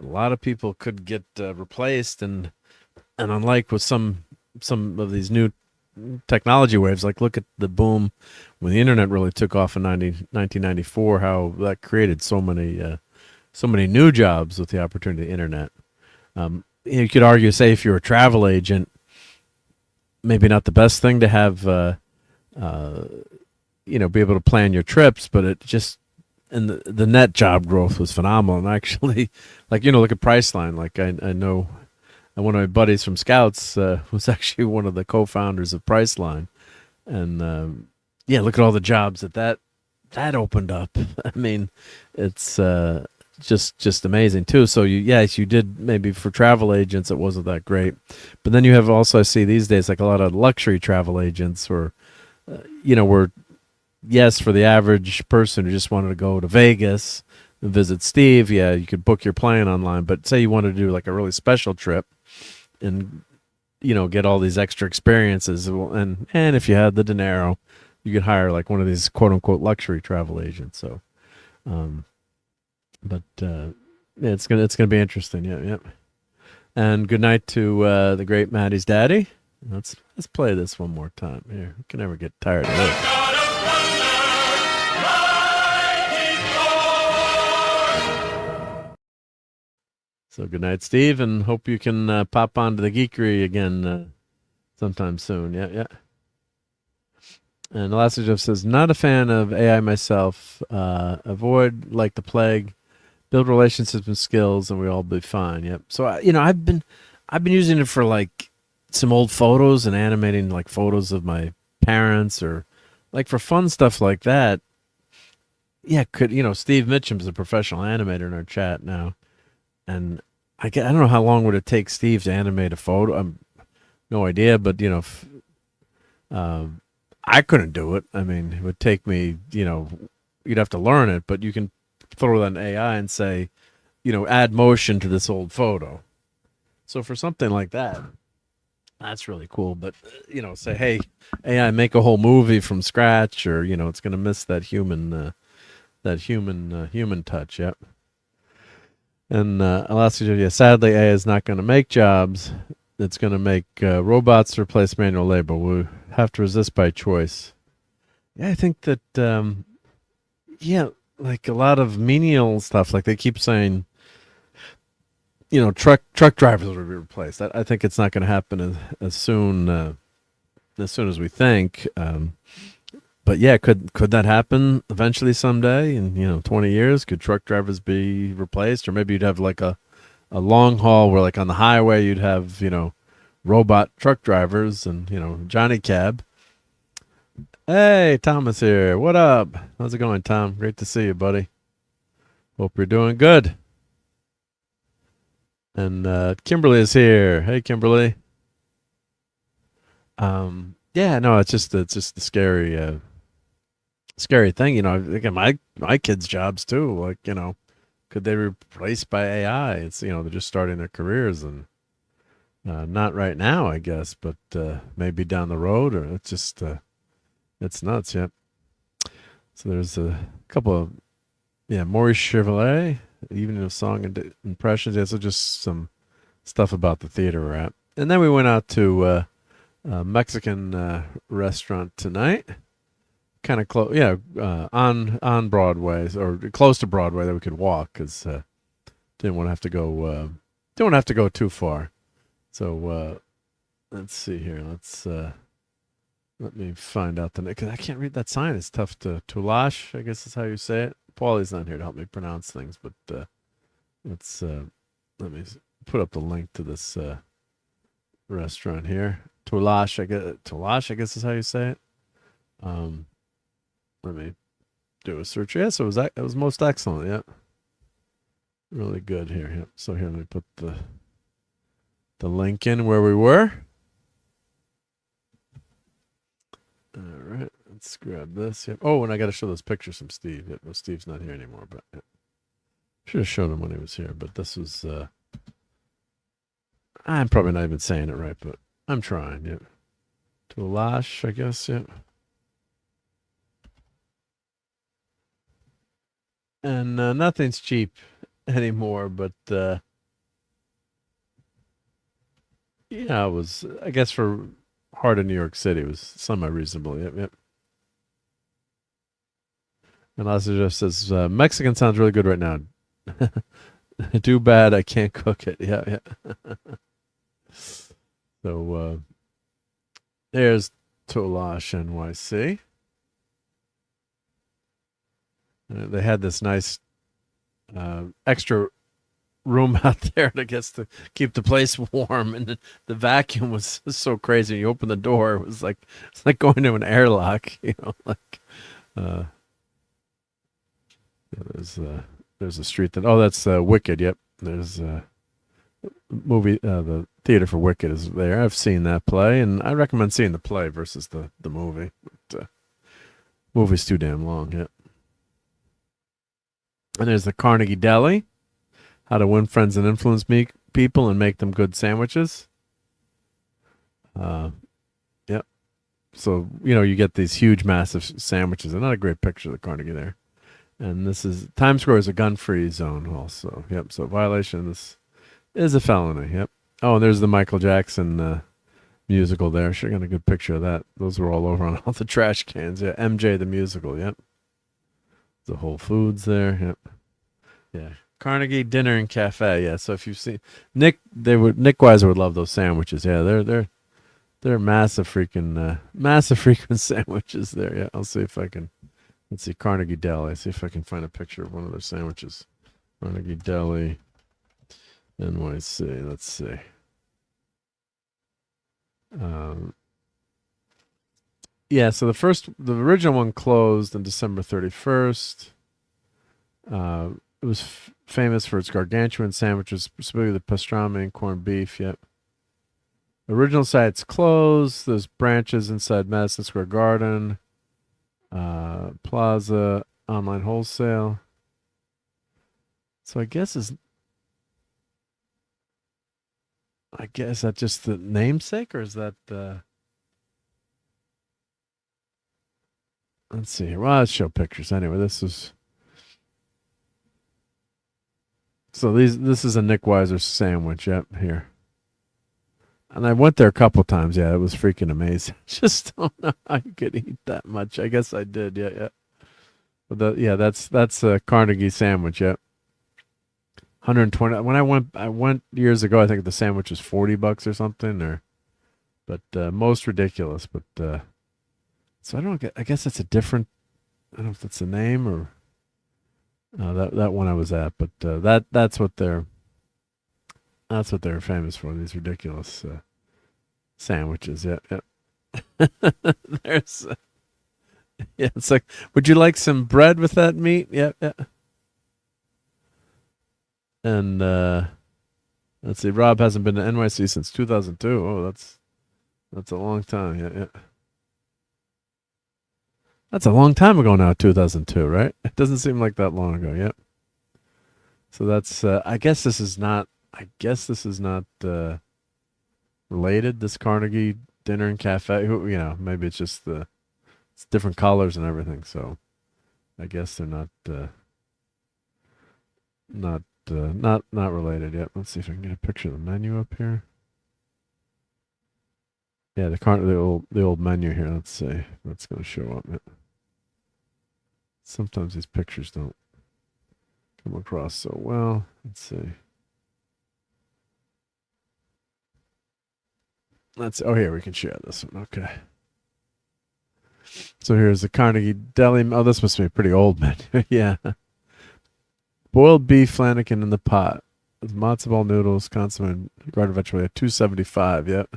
lot of people could get replaced, and unlike with some of these new technology waves, like look at the boom when the internet really took off in 1994, how that created so many new jobs with the opportunity of the internet. You could argue, say, if you're a travel agent, maybe not the best thing to have be able to plan your trips, but it just, and the net job growth was phenomenal. And actually, like, look at Priceline. Like I know one of my buddies from Scouts was actually one of the co-founders of Priceline. And yeah, look at all the jobs that opened up. I mean, it's just amazing too. So you did, maybe for travel agents, it wasn't that great. But then you have also, I see these days, like a lot of luxury travel agents, or where, yes, for the average person who just wanted to go to Vegas and visit Steve, yeah, you could book your plane online. But say you wanted to do like a really special trip and get all these extra experiences, and if you had the dinero, you could hire like one of these quote unquote luxury travel agents. So but yeah, it's gonna be interesting. Yeah. And good night to the great Maddie's daddy. Let's play this one more time. Here, we can never get tired of this. So good night, Steve, and hope you can pop onto the Geekery again sometime soon. Yeah. And the last Jeff says, not a fan of AI myself. Avoid like the plague. Build relationships and skills, and we all be fine. Yep. So I've been using it for like some old photos and animating like photos of my parents, or like for fun stuff like that. Yeah, Steve Mitchum's a professional animator in our chat now, and I don't know how long would it take Steve to animate a photo. No idea, but I couldn't do it. I mean, it would take me, you'd have to learn it, but you can throw that in AI and say, add motion to this old photo. So for something like that, that's really cool. But say, hey, AI, make a whole movie from scratch, or it's going to miss that human touch. Yep. And Alaska, sadly, AI is not going to make jobs. It's going to make robots replace manual labor. We have to resist by choice. Yeah, I think that like a lot of menial stuff, like they keep saying, truck drivers will be replaced. I think it's not going to happen as soon as we think. But yeah, could that happen eventually someday? In 20 years, could truck drivers be replaced? Or maybe you'd have like a long haul where, like on the highway, you'd have robot truck drivers and Johnny Cab. Hey, Thomas here. What up? How's it going, Tom? Great to see you, buddy. Hope you're doing good. And Kimberly is here. Hey, Kimberly. Yeah, no, it's just a scary thing. Again, my kids' jobs too. Like, could they be replaced by AI? It's they're just starting their careers, and not right now, I guess, but maybe down the road, or it's just it's nuts. Yep. So there's a couple of Maurice Chevrolet, Evening of Song and Impressions. Yeah, so just some stuff about the theater we're at, and then we went out to a Mexican restaurant tonight. Kind of close, on Broadway, or close to Broadway, that we could walk, because didn't want to have to go too far. So let's see here. Let me find out the name, because I can't read that sign. It's tough to Toulash, I guess is how you say it. Paulie's not here to help me pronounce things, but let me put up the link to this restaurant here. Toulash, I guess is how you say it. Let me do a search. Yes, it was most excellent. Yeah, really good here. Yep. So here, let me put the link in where we were. All right, let's grab this. Yep. Oh, and I got to show those pictures from Steve. Yep. Well, Steve's not here anymore, but yep. Should have shown him when he was here. But this was. I'm probably not even saying it right, but I'm trying. Yep. Toulash, I guess. Yep. And nothing's cheap anymore, but yeah, it was, I guess, for heart of New York City, it was semi-reasonable. Yep, yep. And also just says, Mexican sounds really good right now. Too bad I can't cook it. Yeah, yeah. So there's Toulash NYC. They had this nice extra room out there, I guess, to keep the place warm, and the vacuum was so crazy. You open the door, it was like it's like going to an airlock, you know. Like, there's a street that that's Wicked. Yep, there's movie. The theater for Wicked is there. I've seen that play, and I recommend seeing the play versus the movie. But, movie's too damn long. Yep. And there's the Carnegie Deli, how to win friends and influence people and make them good sandwiches. Yep. So, you get these huge, massive sandwiches. Another great picture of the Carnegie there. And this is, Times Square is a gun-free zone also. Yep. So violation of this is a felony. Yep. Oh, and there's the Michael Jackson musical there. Sure got a good picture of that. Those were all over on all the trash cans. Yeah. MJ the musical. Yep. The Whole Foods there. Yep. Yeah. Carnegie Dinner and Cafe. Yeah. So if you've seen Nick Weiser would love those sandwiches. Yeah, they're massive freaking sandwiches there. Yeah. I'll see if I can, let's see, Carnegie Deli. See if I can find a picture of one of their sandwiches. Carnegie Deli NYC. Let's see. Yeah, so the original one closed on December 31st. It was famous for its gargantuan sandwiches, specifically the pastrami and corned beef. Yep. Original site's closed. There's branches inside Madison Square Garden, Plaza, online wholesale. So I guess that just the namesake, or is that let's see here. Well, let's show pictures anyway. This is this is a Nick Weiser sandwich. Yep, here. And I went there a couple times. Yeah, it was freaking amazing. Just don't know how you could eat that much. I guess I did. Yeah, yeah. But that's a Carnegie sandwich. Yep. 120. When I went years ago, I think the sandwich was $40 or something, but most ridiculous. But so I don't. I guess it's a different. I don't know if that's a name or that one I was at, but that's what they're famous for. These ridiculous sandwiches. Yeah, yeah. There's. Yeah, it's like, would you like some bread with that meat? Yeah, yeah. And let's see, Rob hasn't been to NYC since 2002. Oh, that's a long time. Yeah, yeah. That's a long time ago now, 2002, right? It doesn't seem like that long ago. Yep. So that's I guess this is not related, this Carnegie Dinner and Cafe. Maybe it's just it's different colors and everything. So I guess they're not related yet. Let's see if I can get a picture of the menu up here. Yeah, the old menu here. Let's see. That's going to show up. Sometimes these pictures don't come across so well. Let's see. Here we can share this one. Okay. So here's the Carnegie Deli. Oh, this must be a pretty old menu. Yeah. Boiled beef flanagan in the pot with matzo ball noodles, consomme, garden vegetable at $2.75. Yep.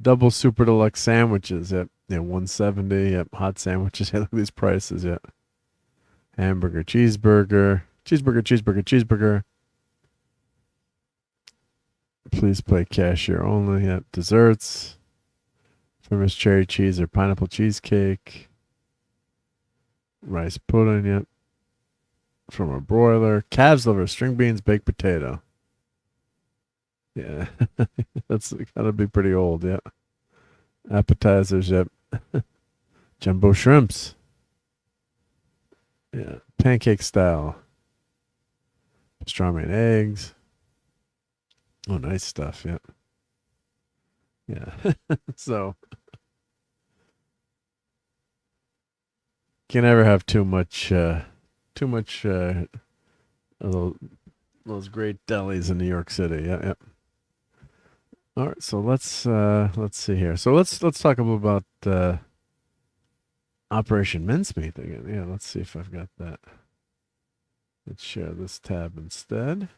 Double super deluxe sandwiches. Yep. Yeah, $170. Yep. Hot sandwiches. Look at these prices. Yep. Hamburger, cheeseburger. Please play cashier only. Yep. Desserts. Famous cherry cheese or pineapple cheesecake. Rice pudding. Yep. From a broiler. Calves liver, string beans, baked potato. Yeah. That's gotta be pretty old. Yep. Appetizers. Yep. Jumbo shrimps. Yeah. Pancake style. Pastrami and eggs. Oh, nice stuff. Yep. Yeah. So can never have too much of those great delis in New York City. Yeah, yeah. All right, so let's see here. So let's talk a little about Operation Mincemeat again. Yeah, let's see if I've got that. Let's share this tab instead.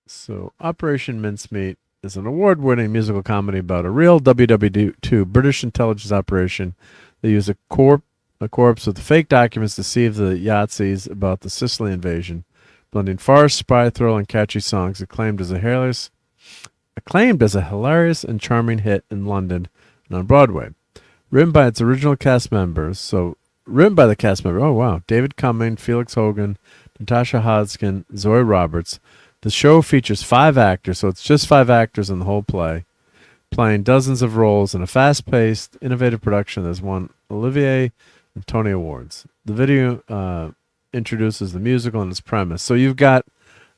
So Operation Mincemeat is an award-winning musical comedy about a real WW2 British intelligence operation. They use a corpse with fake documents to deceive the Yazidis about the Sicily invasion, blending farce, spy thrill, and catchy songs. Acclaimed as a hilarious and charming hit in London and on Broadway. Written by its original cast members. Written by the cast member. Oh wow! David Cumming, Felix Hogan, Natasha Hodgkin, Zoe Roberts. The show features 5 actors, so it's just 5 actors in the whole play, playing dozens of roles in a fast-paced, innovative production that has won Olivier and Tony Awards. The video introduces the musical and its premise. So you've got,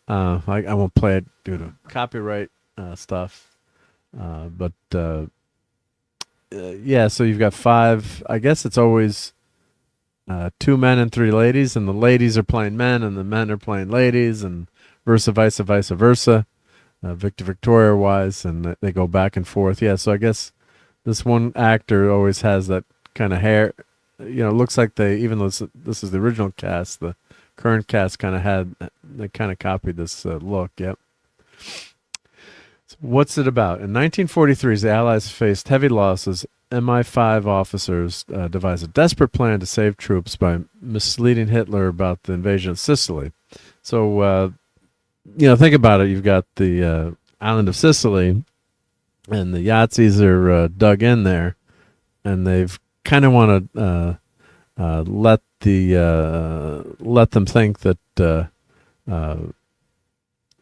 I won't play it due to copyright stuff, but yeah, so you've got 5, I guess it's always 2 men and 3 ladies, and the ladies are playing men, and the men are playing ladies, and vice versa, Victoria wise, and they go back and forth. Yeah, so I guess this one actor always has that kind of hair. You know, it looks like even though this is the original cast, the current cast they kind of copied this look. Yep. So what's it about? In 1943, as the Allies faced heavy losses, MI5 officers devised a desperate plan to save troops by misleading Hitler about the invasion of Sicily. So, think about it. You've got the island of Sicily, and the Yazidis are dug in there, and they've kind of want to let them think that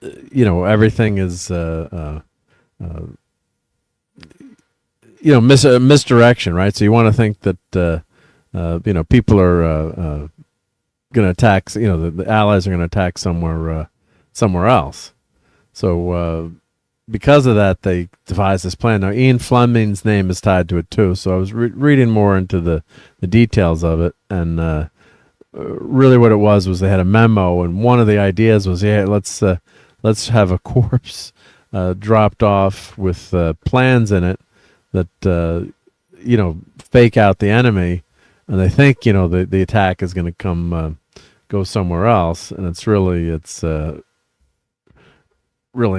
everything is misdirection, right? So you want to think that people are going to attack. The Allies are going to attack somewhere else. So because of that, they devised this plan. Now, Ian Fleming's name is tied to it too. So I was reading more into the details of it, and really what it was they had a memo, and one of the ideas was, let's have a corpse dropped off with plans in it that fake out the enemy, and they think the attack is going to go somewhere else, and it's really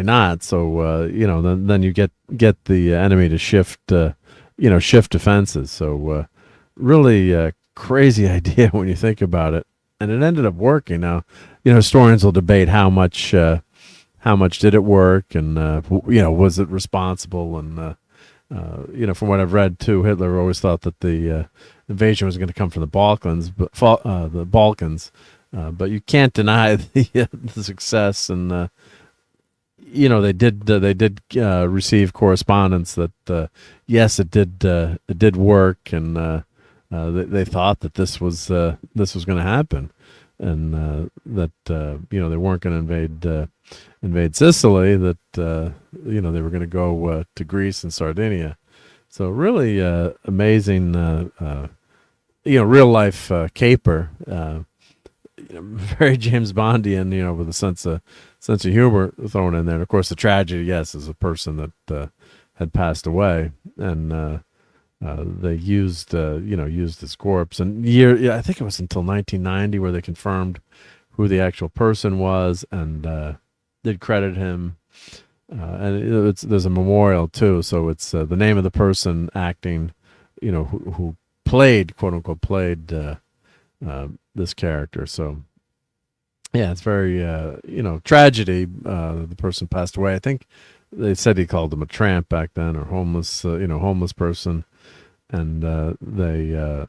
not. So then you get the enemy to shift defenses. So really crazy idea when you think about it, and it ended up working. Now historians will debate how much did it work, and was it responsible, and from what I've read too, Hitler always thought that the invasion was going to come from the Balkans, but you can't deny the success, and they did receive correspondence that yes, it did work, and they thought that this was going to happen, and that they weren't going to invade Sicily, that they were going to go to Greece and Sardinia. So really amazing real life caper. very James Bondian, with a sense of humor thrown in there. And of course, the tragedy, yes, is a person that had passed away, and they used his corpse. And I think it was until 1990 where they confirmed who the actual person was, and did credit him. And there's a memorial too, so it's the name of the person acting, who played, quote unquote, played this character. So yeah, it's very tragedy. The person passed away. I think they said he called him a tramp back then, or homeless, homeless person, and they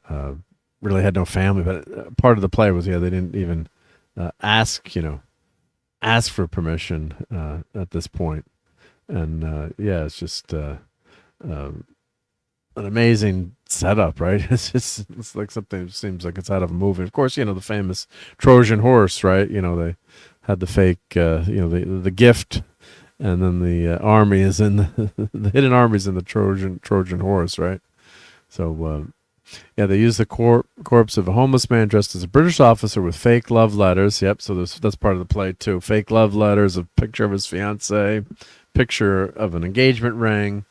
really had no family. But part of the play was, they didn't even ask for permission at this point. And it's just an amazing setup, right? It's like something that seems like it's out of a movie. Of course, the famous Trojan horse, right? They had the fake, the gift, and then the army is in the hidden army's in the Trojan horse, right? So they used the corpse of a homeless man dressed as a British officer with fake love letters. Yep. So that's part of the play too. Fake love letters, a picture of his fiancée, picture of an engagement ring,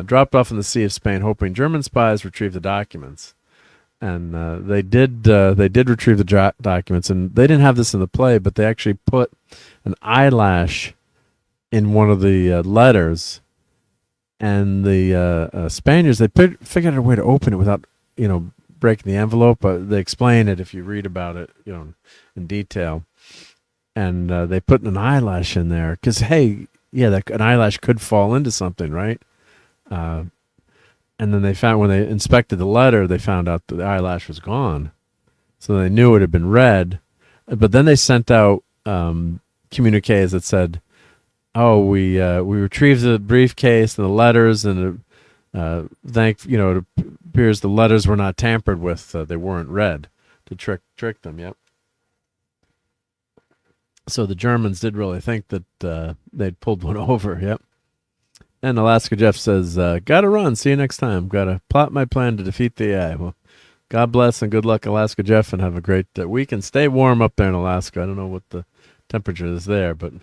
dropped off in the Sea of Spain, hoping German spies retrieve the documents. And they did retrieve the documents, and they didn't have this in the play, but they actually put an eyelash in one of the letters, and the Spaniards, they figured out a way to open it without breaking the envelope. But they explain it if you read about it in detail. And they put an eyelash in there because, hey, an eyelash could fall into something, right? And then they found, when they inspected the letter, they found out that the eyelash was gone. So they knew it had been read. But then they sent out communiques that said, "Oh, we retrieved the briefcase and the letters, and it appears the letters were not tampered with; they weren't read," to trick them. Yep. So the Germans did really think that they'd pulled one over. Yep. And Alaska Jeff says, "Gotta run. See you next time. Gotta plot my plan to defeat the AI." Well, God bless and good luck, Alaska Jeff, and have a great week, and stay warm up there in Alaska. I don't know what the temperature is there, but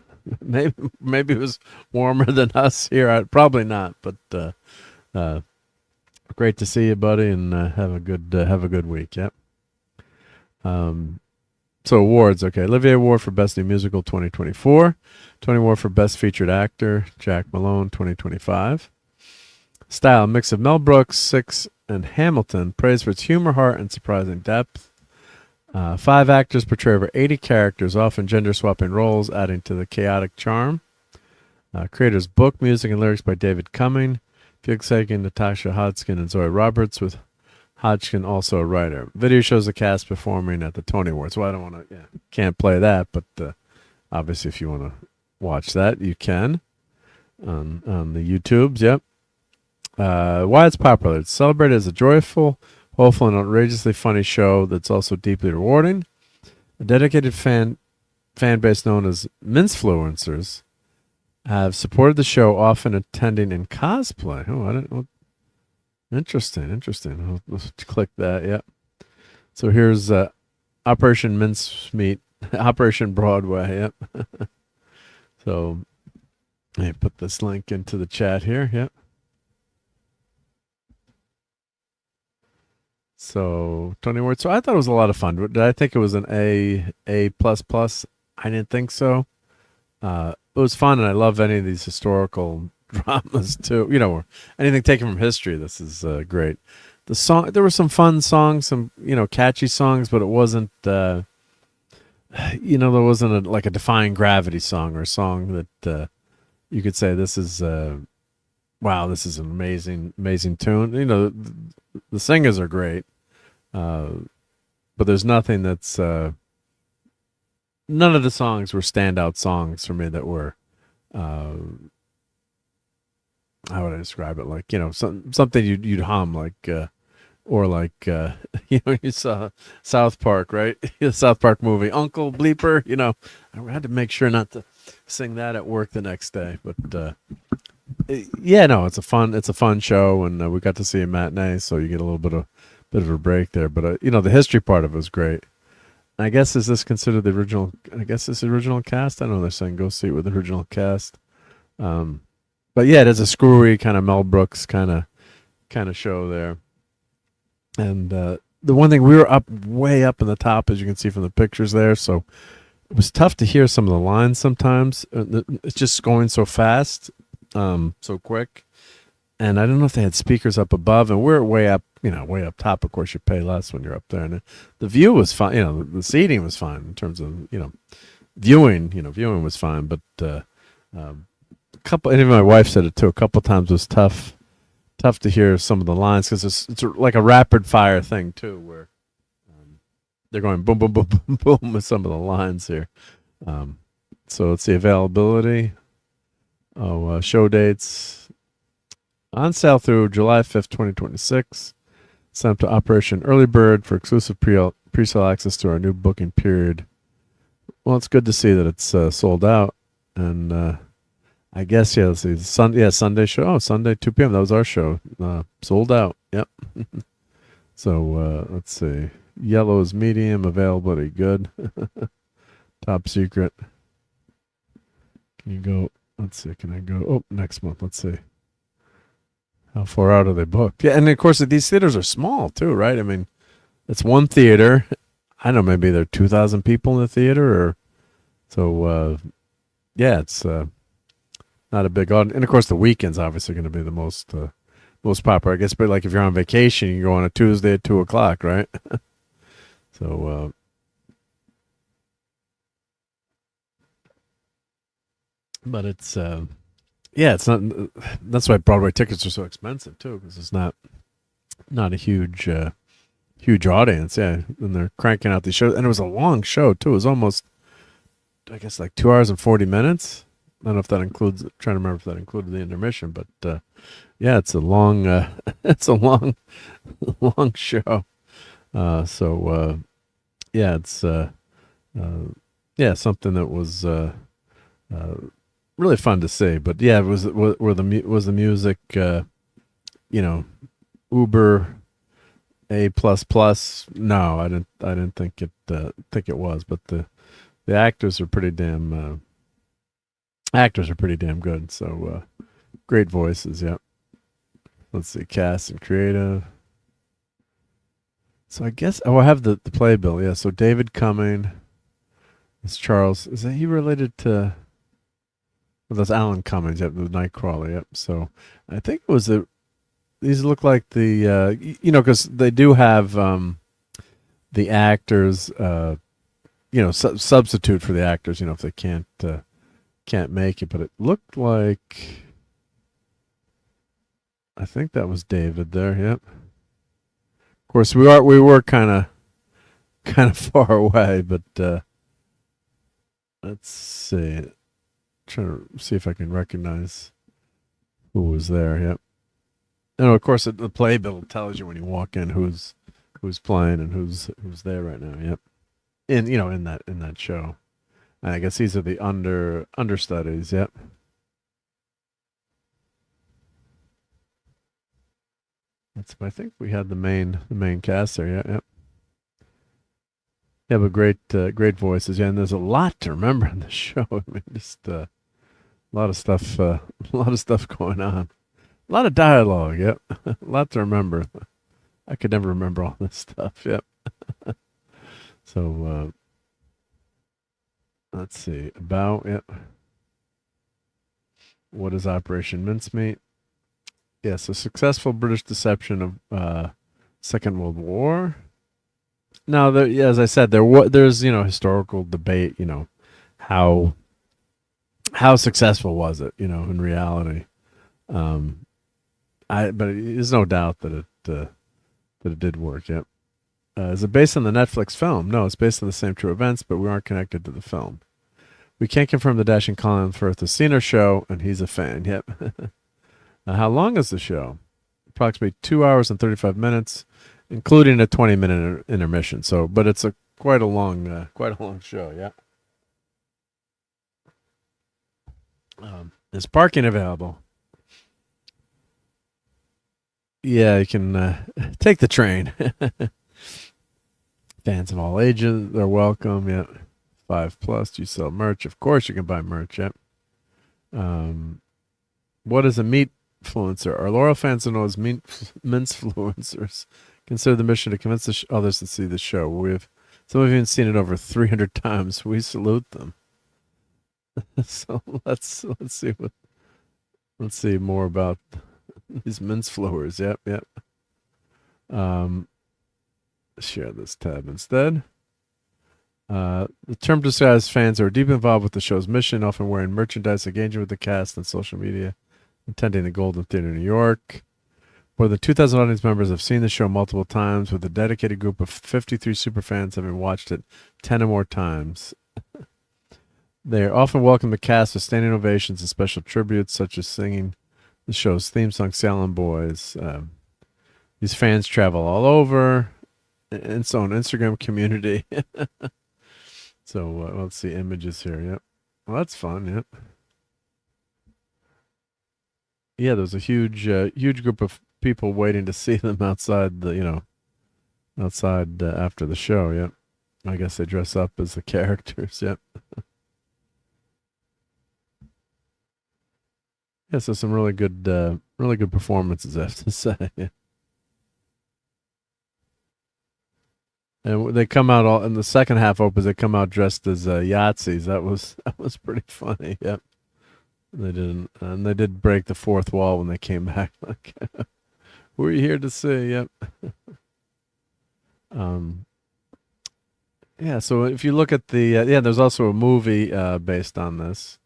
maybe it was warmer than us here. Probably not, but great to see you, buddy, and have a good week. Yep. So awards, okay. Olivier Award for Best New Musical 2024. Tony Award for Best Featured Actor, Jack Malone 2025. Style, mix of Mel Brooks, Six, and Hamilton. Praise for its humor, heart, and surprising depth. 5 actors portray over 80 characters, often gender-swapping roles, adding to the chaotic charm. Creators, book, music, and lyrics by David Cumming. Felix Sagan, Natasha Hodgkin, and Zoe Roberts, with Hodgkin also a writer. Video shows the cast performing at the Tony Awards. Well, I don't want to, can't play that, but obviously if you want to watch that, you can on the YouTubes. Yep. Why it's popular. It's celebrated as a joyful, hopeful, and outrageously funny show that's also deeply rewarding. A dedicated fan base known as Mincefluencers have supported the show, often attending in cosplay. Oh, I didn't know. Interesting. Let's click that. Yep. So here's Operation Mincemeat, Operation Broadway. Yep. So let me put this link into the chat here. Yep. So Tony Award. So I thought it was a lot of fun. Did I think it was an A plus? I didn't think so. It was fun, and I love any of these historical dramas too. Or anything taken from history. This is great. The song, there were some fun songs, some catchy songs, but it wasn't. There wasn't like a Defying Gravity song, or a song that you could say this is wow, this is an amazing tune. The singers are great, but there's nothing that's none of the songs were standout songs for me that were how would I describe it? Like, something you'd hum, like or like you saw South Park, right? The South Park movie, Uncle Bleeper. I had to make sure not to sing that at work the next day, but it's a fun show, and we got to see a matinee, so you get a little bit of a break there. But the history part of it was great. I guess is this considered the original? I guess this original cast. I don't know. They're saying go see it with the original cast. But yeah, it is a screwy kind of Mel Brooks kind of show there. And the one thing, we were way up in the top, as you can see from the pictures there, so it was tough to hear some of the lines sometimes. It's just going so fast, so quick. And I don't know if they had speakers up above, and we're way up top. Of course, you pay less when you're up there, and the view was fine. The seating was fine in terms of viewing. Viewing was fine, but and even my wife said it too. A couple times was tough to hear some of the lines because it's like a rapid fire thing too, where they're going boom, boom, boom, boom, boom with some of the lines here. So let's see availability. Show dates. On sale through July 5th, 2026. Sign up to Operation Early Bird for exclusive pre-sale access to our new booking period. Well, it's good to see that it's sold out. And I guess, let's see. Sunday show. Oh, Sunday, 2 p.m. That was our show. Sold out. Yep. So let's see. Yellow is medium. Availability good. Top secret. Can you go? Let's see. Can I go? Oh, next month. Let's see. How far out are they booked? Yeah, and of course these theaters are small too, right? I mean, it's one theater. I don't know, maybe there are 2,000 people in the theater, or so. Yeah, it's not a big audience. And of course, the weekend's obviously going to be the most popular, I guess. But like if you're on vacation, you go on a Tuesday at 2:00, right? So. But it's. Yeah, it's not. That's why Broadway tickets are so expensive too, because it's not a huge audience. Yeah, and they're cranking out these shows, and it was a long show too. It was almost, I guess, like 2 hours and 40 minutes. I don't know if that includes. I'm trying to remember if that included the intermission, but yeah, it's a long, long show. So yeah, it's something that was. Really fun to see, but yeah, was the music, Uber A++? No, I didn't think it was, but the actors are pretty damn good. So great voices, yeah. Let's see, cast and creative. So I guess I have the playbill, yeah. So David Cumming is Charles. Is that he related to? Well, that's Alan Cummings, yep, the Nightcrawler, yep. So I think it was these look like the, because they do have the actors, substitute for the actors, if they can't make it. But it looked like, I think that was David there, yep. Of course, we were kind of far away, but let's see. Trying to see if I can recognize who was there. Yep. And of course, the playbill tells you when you walk in who's playing and who's there right now. Yep. In that show. And I guess these are the understudies. Yep. I think we had the main cast there. Yeah. Yep. Yeah, but great voices. Yeah, and there's a lot to remember in the show. I mean, just a lot of stuff going on. A lot of dialogue. Yep, a lot to remember. I could never remember all this stuff. Yep. So let's see. Yep. What is Operation Mincemeat? Yes, a successful British deception of Second World War. Now, as I said, there's historical debate. How successful was it? In reality, but there's no doubt that it did work. Yep. Is it based on the Netflix film? No, it's based on the same true events, but we aren't connected to the film. We can't confirm the dashing Colin Firth has seen our show, and he's a fan. Yep. Now, how long is the show? Approximately 2 hours and 35 minutes. Including a 20-minute intermission. So, but it's quite a long show. Yeah. Is parking available? Yeah, you can take the train. Fans of all ages are welcome. Yep. 5+. Do you sell merch? Of course you can buy merch. Yep. What is a meat influencer? Our loyal fans are known as mince-fluencers. Consider the mission to convince others to see the show. Some of you have seen it over 300 times. We salute them. So let's see more about these mince-flowers. Yep. Share this tab instead. The term describes fans who are deeply involved with the show's mission, often wearing merchandise, engaging with the cast on social media, attending the Golden Theater in New York. More than 2,000 audience members have seen the show multiple times, with a dedicated group of 53 superfans having watched it 10 or more times. They are often welcome the cast with standing ovations and special tributes, such as singing the show's theme song, Salem Boys. These fans travel all over, and its own Instagram community. So let's see images here. Yep. Well, that's fun. Yep. Yeah, there's a huge group of people waiting to see them outside after the show. Yep. I guess they dress up as the characters. Yep. Yeah, so some really good performances, I have to say. Yeah. And they come out all in the second half opens. They come out dressed as Yahtzees. That was pretty funny. Yep. They did break the fourth wall when they came back. Like, who are you here to see? Yep. Yeah. So if you look at there's also a movie based on this.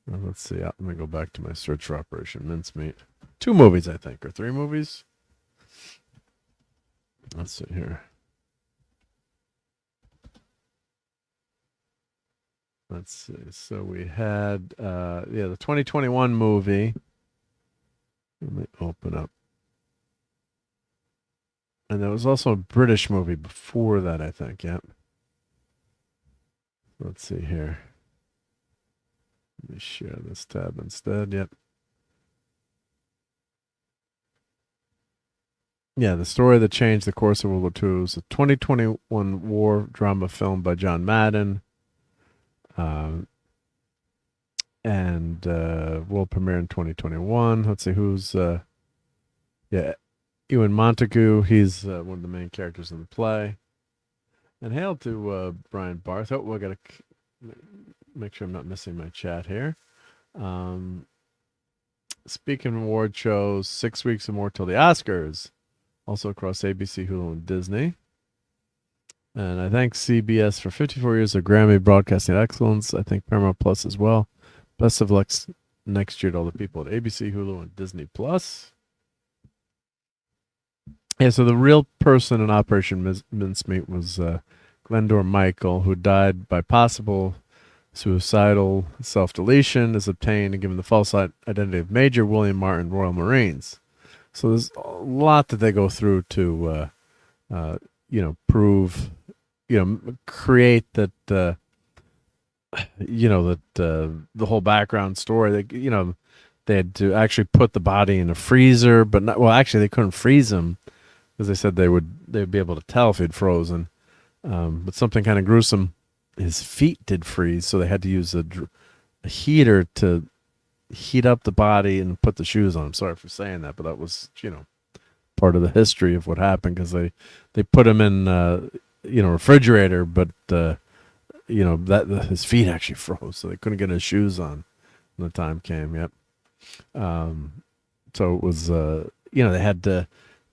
Let's see. Let me go back to my search for Operation Mincemeat. 2 movies, I think, or 3 movies. Let's see here. Let's see. So we had, the 2021 movie. Let me open up. And there was also a British movie before that, I think. Yep. Let's see here. Let me share this tab instead. Yep. Yeah, the story that changed the course of World War II was a 2021 war drama film by John Madden. And will premiere in 2021. Let's see who's Ewan Montague. He's one of the main characters in the play. And hail to Brian Barth. Oh, we got to make sure I'm not missing my chat here. Speaking of award shows, 6 weeks or more till the Oscars. Also across ABC, Hulu, and Disney. And I thank CBS for 54 years of Grammy Broadcasting Excellence. I think Paramount Plus as well. Best of luck next year to all the people at ABC, Hulu, and Disney Plus. Yeah, so the real person in Operation Mincemeat was Glendor Michael, who died by possible suicidal self-deletion, is obtained and given the false identity of Major William Martin, Royal Marines. So there's a lot that they go through to, prove, create that, the whole background story. They had to actually put the body in a freezer, but actually they couldn't freeze him because they said they'd be able to tell if he'd frozen. But something kind of gruesome. His feet did freeze, so they had to use a heater to heat up the body and put the shoes on. I'm sorry for saying that, but that was, part of the history of what happened, because they put him in, refrigerator, but, his feet actually froze, so they couldn't get his shoes on when the time came. Yep. So it was, they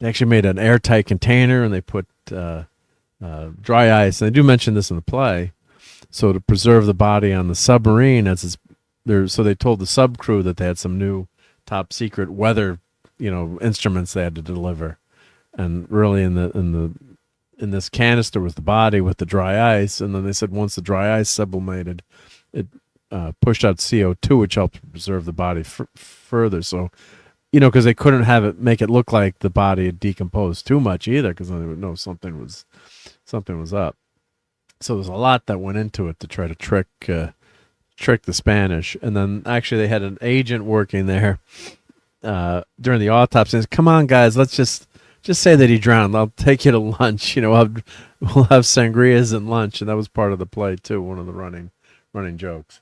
actually made an airtight container, and they put dry ice. And they do mention this in the play. So to preserve the body on the submarine, so they told the sub crew that they had some new top secret weather, instruments they had to deliver. And really in this canister was the body with the dry ice. And then they said once the dry ice sublimated, it pushed out CO2, which helped preserve the body further. So, because they couldn't make it look like the body had decomposed too much either, because then they would know something was up. So there's a lot that went into it to try to trick the Spanish. And then actually they had an agent working there during the autopsy. Says, come on, guys, let's just just say that he drowned. I'll take you to lunch. We'll have sangrias and lunch, and that was part of the play too. One of the running jokes.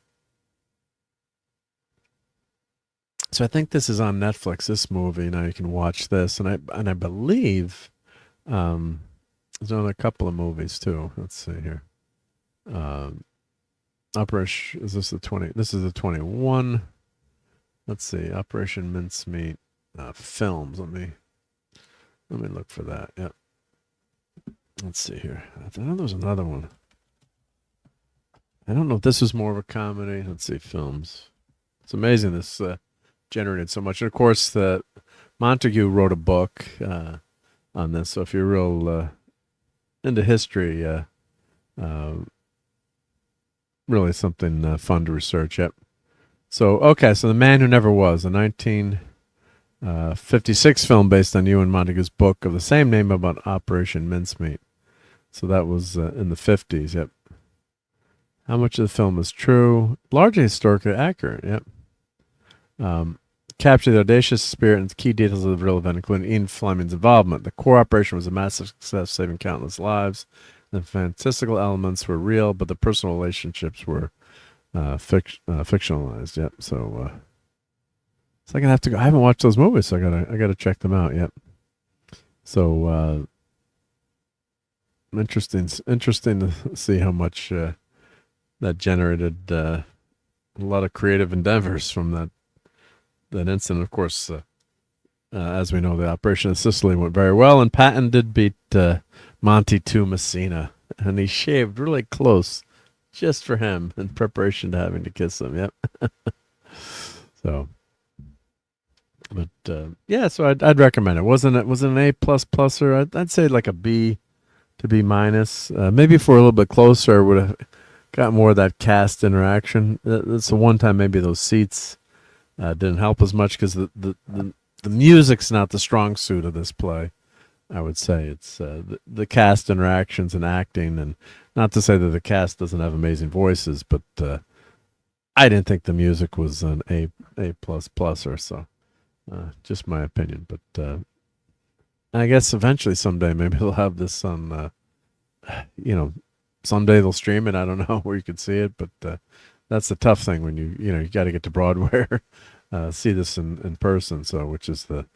So I think this is on Netflix. This movie now you can watch this, and I believe there's on a couple of movies too. Let's see here. Operation is this the 20? This is the 21. Let's see. Operation Mincemeat films. Let me look for that. Yep. Let's see here. I know there was another one. I don't know if this was more of a comedy. Let's see. Films. It's amazing this generated so much. And of course, Montague wrote a book on this. So if you're real into history, really something fun to research. Yep. So, okay, so The Man Who Never Was, a 1956 film based on Ewan Montague's book of the same name about Operation Mincemeat. So that was in the 50s, yep. How much of the film is true? Largely historically accurate, yep. Captured the audacious spirit and key details of the real event, including Ian Fleming's involvement. The core operation was a massive success, saving countless lives. The fantastical elements were real, but the personal relationships were fictionalized. Yep. So I'm gonna have to go. I haven't watched those movies, so I gotta check them out. Yep. So interesting to see how much that generated a lot of creative endeavors from that incident. Of course, as we know, the Operation in Sicily went very well, and Patton did beat Monty to Messina, and he shaved really close just for him in preparation to having to kiss him. Yep. So, but yeah, so I'd recommend it. Wasn't an A plus or I'd say like a B to B minus. Maybe if we're a little bit closer, would have got more of that cast interaction. That's the one time maybe those seats didn't help as much because the music's not the strong suit of this play. I would say it's the cast interactions and acting, and not to say that the cast doesn't have amazing voices, but I didn't think the music was an A plus or so. Just my opinion, but I guess eventually someday maybe they'll have this on. Someday they'll stream it. I don't know where you can see it, but that's the tough thing when you got to get to Broadway, see this in person. So which is the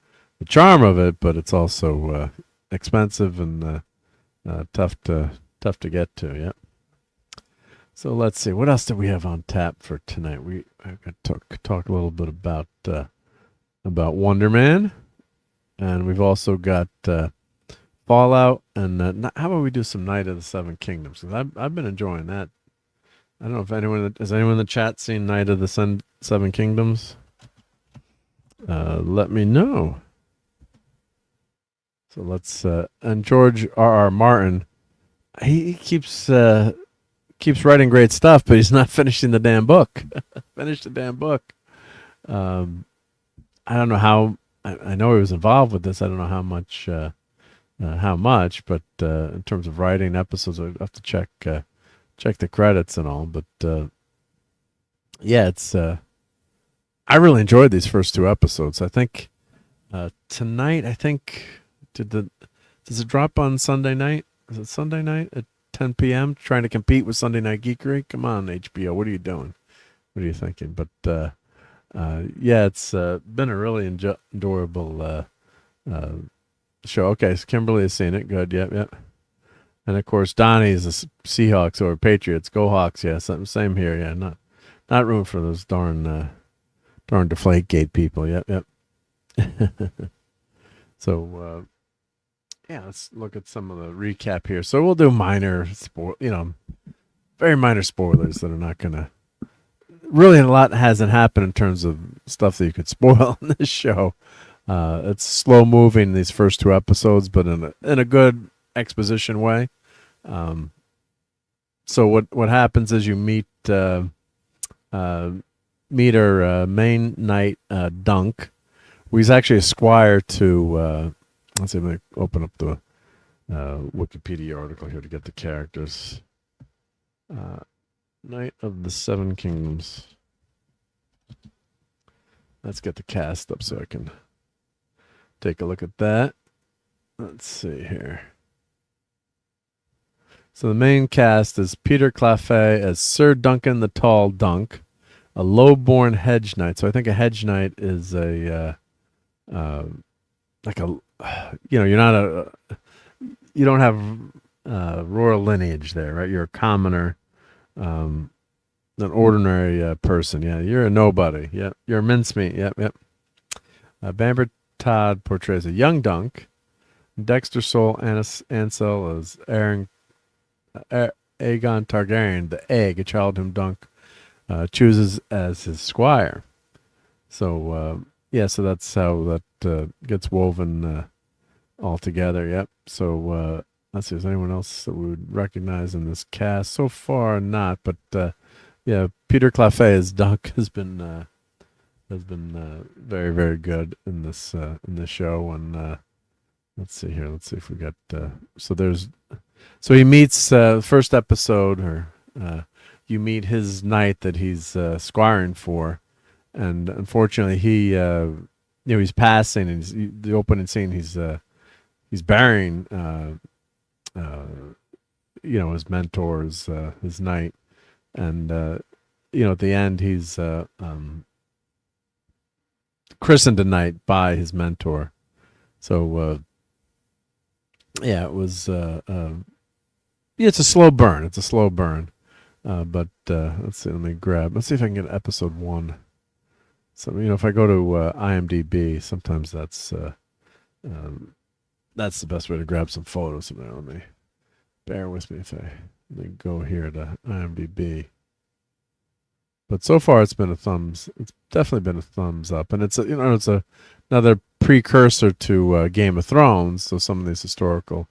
charm of it, but it's also expensive and tough to get to. Yeah. So let's see, what else do we have on tap for tonight? I got to talk a little bit about Wonder Man, and we've also got Fallout, and how about we do some Night of the Seven Kingdoms? Because I've been enjoying that. I don't know if anyone in the chat seen Night of the Seven Kingdoms. Let me know. So let's and George R.R. Martin, he keeps writing great stuff, but he's not finishing the damn book. Finish the damn book. I don't know how. I know he was involved with this. I don't know how much. But in terms of writing episodes, I have to check the credits and all. But yeah, it's. I really enjoyed these first two episodes. I think tonight. Does it drop on Sunday night? Is it Sunday night at 10 p.m. trying to compete with Sunday Night Geekery? Come on, HBO. What are you doing? What are you thinking? But yeah, it's been a really enjoyable show. Okay, so Kimberly has seen it. Good. Yep. And of course, Donnie is a Seahawks or Patriots. Go Hawks. Yeah, same here. Yeah, not room for those darn Deflategate people. Yep. So yeah, let's look at some of the recap here. So we'll do very minor spoilers that are not gonna. Really, a lot hasn't happened in terms of stuff that you could spoil in this show. It's slow moving these first two episodes, but in a good exposition way. So what happens is you meet our main knight, Dunk, who he's actually a squire to. Let's see, let me open up the Wikipedia article here to get the characters. Knight of the Seven Kingdoms. Let's get the cast up so I can take a look at that. let's see here. So the main cast is Peter Claffey as Sir Duncan the Tall Dunk, a low-born hedge knight. So I think a hedge knight is a like a, you're not you don't have royal lineage there, right? You're a commoner, an ordinary person. Yeah, you're a nobody. Yep, you're a mincemeat. Yep. Bamber Todd portrays a young Dunk. Dexter Soul Ansel as Aegon Targaryen, the egg, a child whom Dunk chooses as his squire. So so that's how that gets woven all together. Yep. So let's see, is there anyone else that we would recognize in this cast? So far, not. But Peter Claffey as Dunk has been very, very good in this show. And let's see here. Let's see if we got. So he meets first episode, or you meet his knight that he's squiring for, and unfortunately he's passing, and the opening scene he's burying his mentors, his knight, and at the end he's christened tonight by his mentor. So it was it's a slow burn. It's a slow burn. But let's see. Let's see if I can get episode 1. So if I go to IMDb, sometimes that's the best way to grab some photos from there. Let me bear with me if let me go here to IMDb. But so far, it's definitely been a thumbs up, and it's another precursor to Game of Thrones. So some of these historical,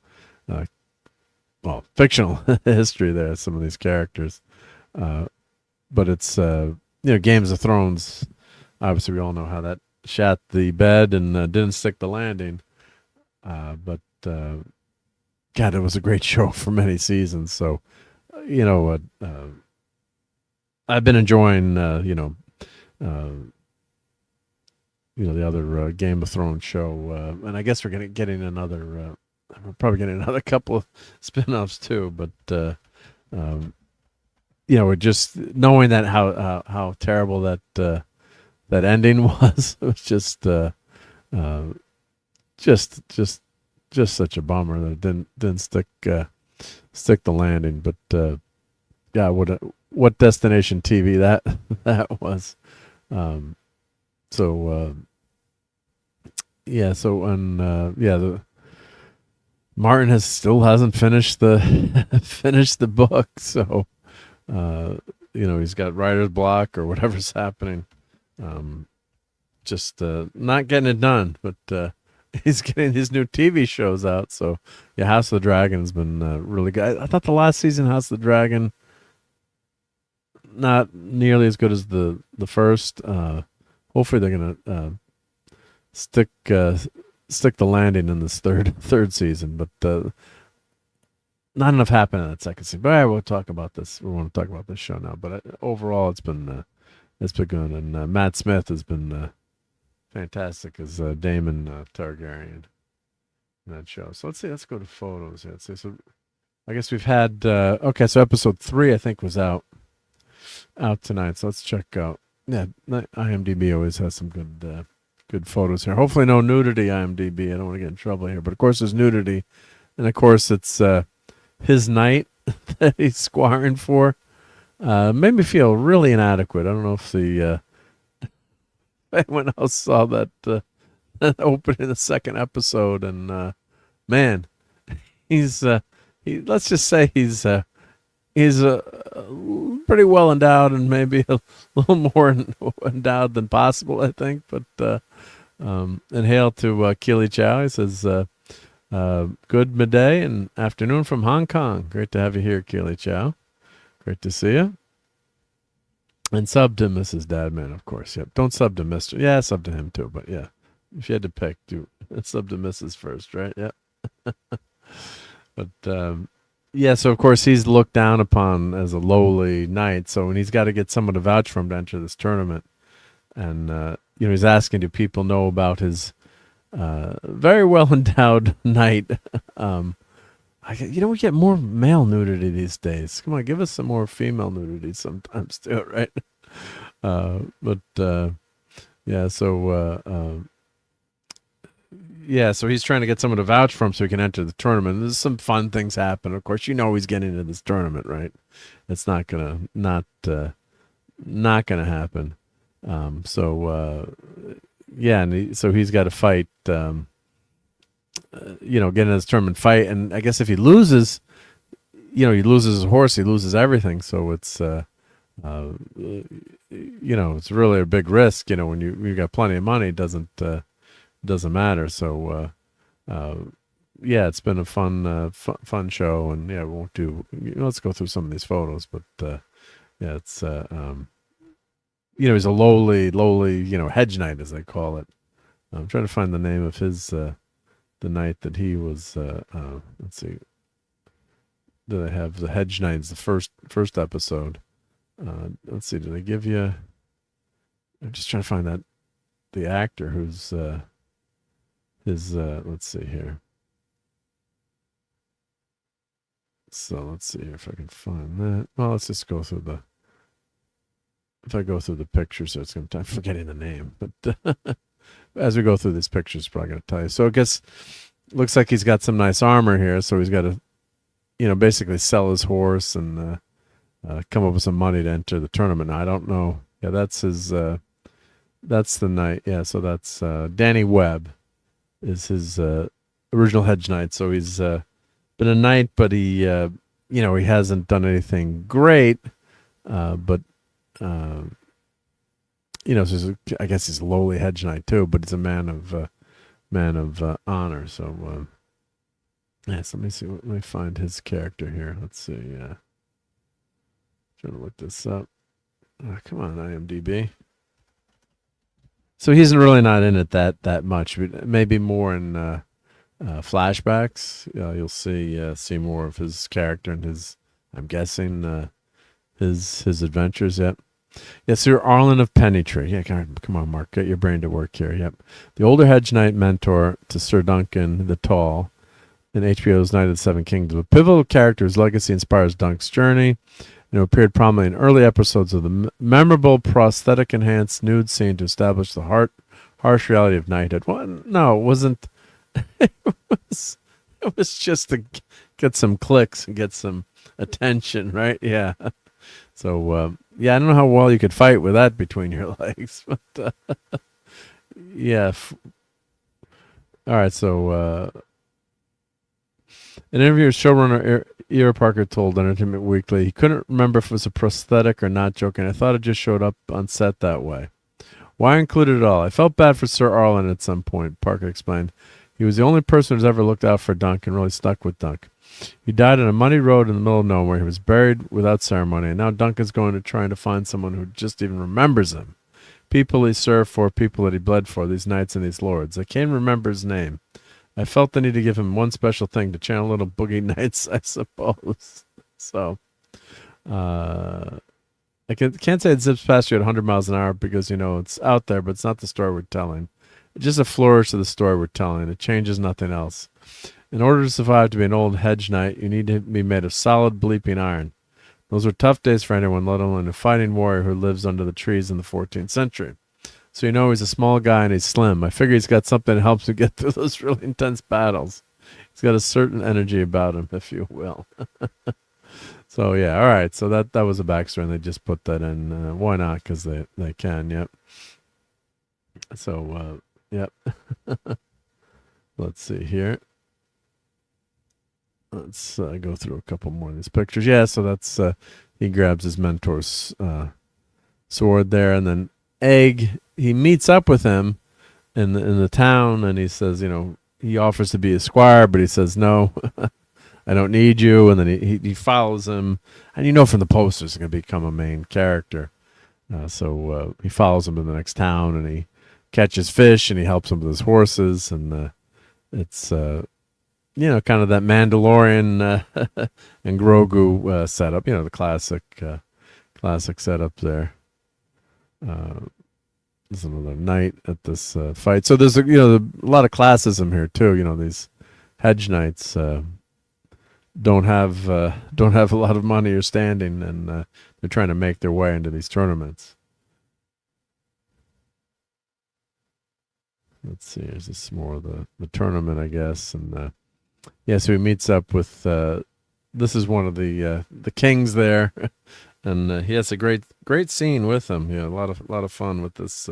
fictional history there, some of these characters, but it's Games of Thrones. Obviously, we all know how that shat the bed and didn't stick the landing. But God, it was a great show for many seasons. So I've been enjoying, the other Game of Thrones show, and I guess we're getting another. We're probably getting another couple of spin-offs too. But we're just knowing that how terrible that ending was. It was just such a bummer that it didn't stick the landing. But what destination TV that was. Martin still hasn't finished the book, so he's got writer's block or whatever's happening. Just not getting it done, but he's getting his new TV shows out. So House of the Dragon has been really good. I thought the last season House of the Dragon not nearly as good as the first. Hopefully they're gonna stick the landing in this third season, but not enough happened in that second season. But we'll talk about this. We want to talk about this show now. But overall, it's been good, and Matt Smith has been fantastic as Daemon Targaryen in that show. So let's see. Let's go to photos. Let's see. So I guess we've had so episode 3 I think was out tonight. So let's check out. Yeah, IMDb always has some good photos here. Hopefully no nudity, IMDb. I don't want to get in trouble here, but of course there's nudity, and of course it's his knight that he's squiring for. Made me feel really inadequate. I don't know if anyone else saw that opening the second episode, and man, let's just say he's pretty well endowed, and maybe a little more endowed than possible, I think. But and hail to Keely Chow. He says, good midday and afternoon from Hong Kong. Great to have you here, Keely Chow. Great to see you. And sub to Mrs. Dadman, of course. Yep. Don't sub to Mr. Yeah, sub to him too. But yeah, if you had to pick, sub to Mrs. first, right? Yep. But so of course he's looked down upon as a lowly knight. So when he's got to get someone to vouch for him to enter this tournament, and he's asking, do people know about his very well endowed knight. We get more male nudity these days. Come on, give us some more female nudity sometimes too, right? So he's trying to get someone to vouch for him so he can enter the tournament. There's some fun things happen. Of course, he's getting into this tournament, right? It's not gonna happen. So he's got to fight. Get in this tournament fight, and I guess if he loses, he loses his horse, he loses everything. So it's it's really a big risk. When you got plenty of money, it doesn't matter. So it's been a fun show, and we won't do. Let's go through some of these photos, but it's he's a lowly hedge knight, as they call it. I'm trying to find the name of his the knight that he was. Let's see. Do they have the hedge knights? The first episode. Let's see. Do they give you? I'm just trying to find the actor who's his. Let's see here. So let's see if I can find that. Well, let's just go through the. If I go through the pictures, so it's going to. I'm forgetting the name, but as we go through these pictures, it's probably going to tell you. So I guess looks like he's got some nice armor here, so he's got to, basically sell his horse and come up with some money to enter the tournament. Now, I don't know. Yeah, that's his. That's the knight. Yeah, so that's Danny Webb is his original hedge knight. So he's been a knight, but he he hasn't done anything great. But so I guess he's a lowly hedge knight too, but he's a man of honor. So yes, let me see. Let me find his character here. Let's see. Trying to look this up. Come on, IMDb. So he's really not in it that much. Maybe more in flashbacks. You'll see more of his character and his. I'm guessing his adventures. Yep. Yes, Sir Arlen of Pennytree. Yeah, come on, Mark, get your brain to work here. Yep. The older hedge knight mentor to Sir Duncan the Tall in HBO's Night of the Seven Kingdoms. A pivotal character whose legacy inspires Dunk's journey, and who appeared prominently in early episodes of the memorable prosthetic-enhanced nude scene to establish the harsh reality of knighthood. Well, no, it wasn't. It was just to get some clicks and get some attention, right? Yeah. So, I don't know how well you could fight with that between your legs, but yeah. All right, so an interview with showrunner Ira Parker told Entertainment Weekly he couldn't remember if it was a prosthetic or not, joking. I thought it just showed up on set that way. Why include it at all? I felt bad for Sir Arlen at some point, Parker explained. He was the only person who's ever looked out for Dunk and really stuck with Dunk. He died on a muddy road in the middle of nowhere. He was buried without ceremony, and now Dunk is going to trying to find someone who just even remembers him. People he served for, people that he bled for, these knights and these lords. I can't remember his name. I felt the need to give him one special thing to channel little boogie knights, I suppose. So, I can't say it zips past you at 100 miles an hour because, it's out there, but it's not the story we're telling. It's just a flourish of the story we're telling. It changes nothing else. In order to survive to be an old hedge knight, you need to be made of solid bleeping iron. Those were tough days for anyone, let alone a fighting warrior who lives under the trees in the 14th century. So he's a small guy and he's slim. I figure he's got something that helps him get through those really intense battles. He's got a certain energy about him, if you will. So, yeah, all right. So that was a backstory, and they just put that in. Why not? Because they can, yep. So, yep. Let's see here. Let's go through a couple more of these pictures. Yeah, so that's he grabs his mentor's sword there, and then Egg, he meets up with him in the town, and he says, he offers to be a squire, but he says, no, I don't need you. And then he follows him, and from the posters he's going to become a main character. So he follows him to the next town, and he catches fish, and he helps him with his horses, and it's kind of that Mandalorian and Grogu setup, the classic setup there. There's another knight at this fight. So there's a lot of classism here too. These hedge knights don't have a lot of money or standing, and they're trying to make their way into these tournaments. Let's see. Here's this more of the tournament, I guess, and so he meets up with. This is one of the kings there, and he has a great scene with him. A lot of fun with this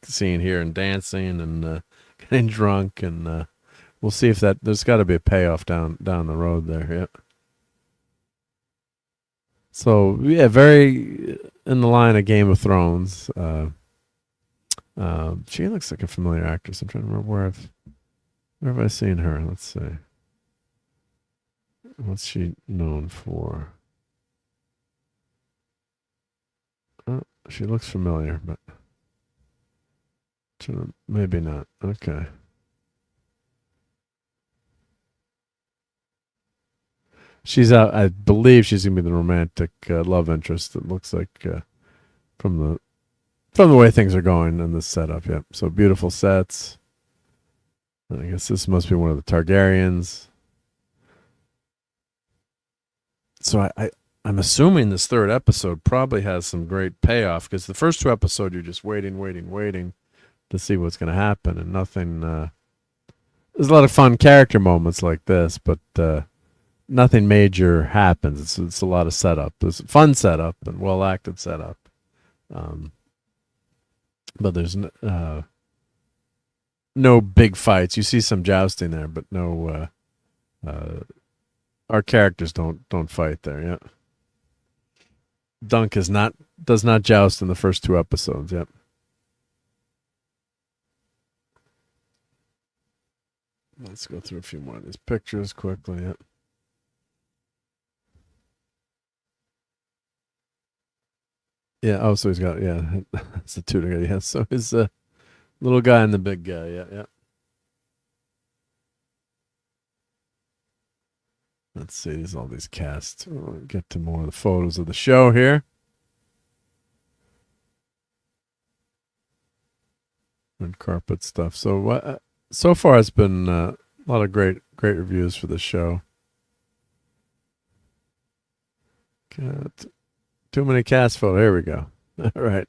scene here, and dancing and getting drunk, and we'll see if there's got to be a payoff down the road there. Yeah. So yeah, very in the line of Game of Thrones. She looks like a familiar actress. I'm trying to remember where have I seen her? Let's see. What's she known for? Oh, she looks familiar, but maybe not. Okay. She's out. I believe she's gonna be the romantic love interest. It looks like from the way things are going in this setup. Yep. So beautiful sets. I guess this must be one of the Targaryens. So I'm assuming this third episode probably has some great payoff, because the first two episodes you're just waiting to see what's going to happen, and nothing. There's a lot of fun character moments like this, but nothing major happens. It's a lot of setup. It's a fun setup and well acted setup, but there's no big fights. You see some jousting there, but no. Our characters don't fight there. Yeah. Dunk does not joust in the first two episodes. Yep. Let's go through a few more of these pictures quickly. Yep. Yeah. Oh, so he's got that's the tutor guy. Yeah. So his little guy and the big guy. Yeah. Yeah. Let's see, there's all these casts. We'll get to more of the photos of the show here. Red carpet stuff. So so far it's been a lot of great reviews for the show. Got too many cast photos. Here we go. All right.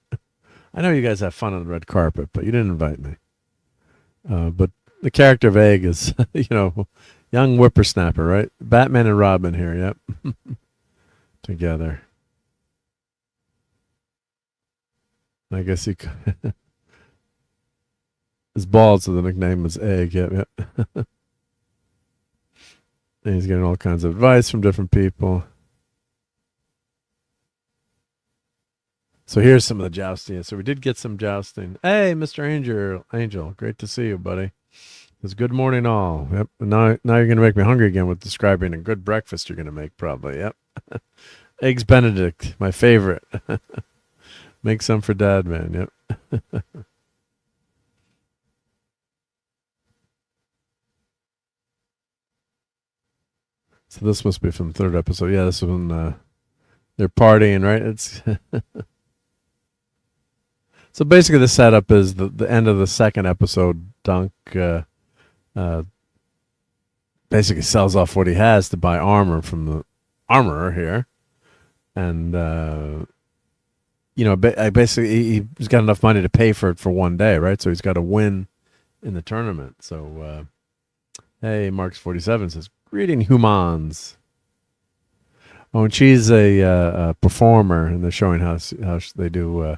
I know you guys have fun on the red carpet, but you didn't invite me. But the character of Egg is, young whippersnapper, right? Batman and Robin here, yep. Together. I guess he is bald, so the nickname is Egg, yep. And he's getting all kinds of advice from different people. So here's some of the jousting. So we did get some jousting. Hey, Mr. Angel, great to see you, buddy. It's good morning all. Yep. Now you're going to make me hungry again with describing a good breakfast you're going to make probably. Yep. Eggs Benedict, my favorite. Make some for Dad, man. Yep. So this must be from the third episode. Yeah, this is when they're partying, right? It's so basically the setup is the end of the second episode. Dunk basically sells off what he has to buy armor from the armorer here, and basically he's got enough money to pay for it for one day, right? So he's got to win in the tournament. So hey, Marks 47 says greeting humans. Oh, and she's a performer, and they're showing how they do.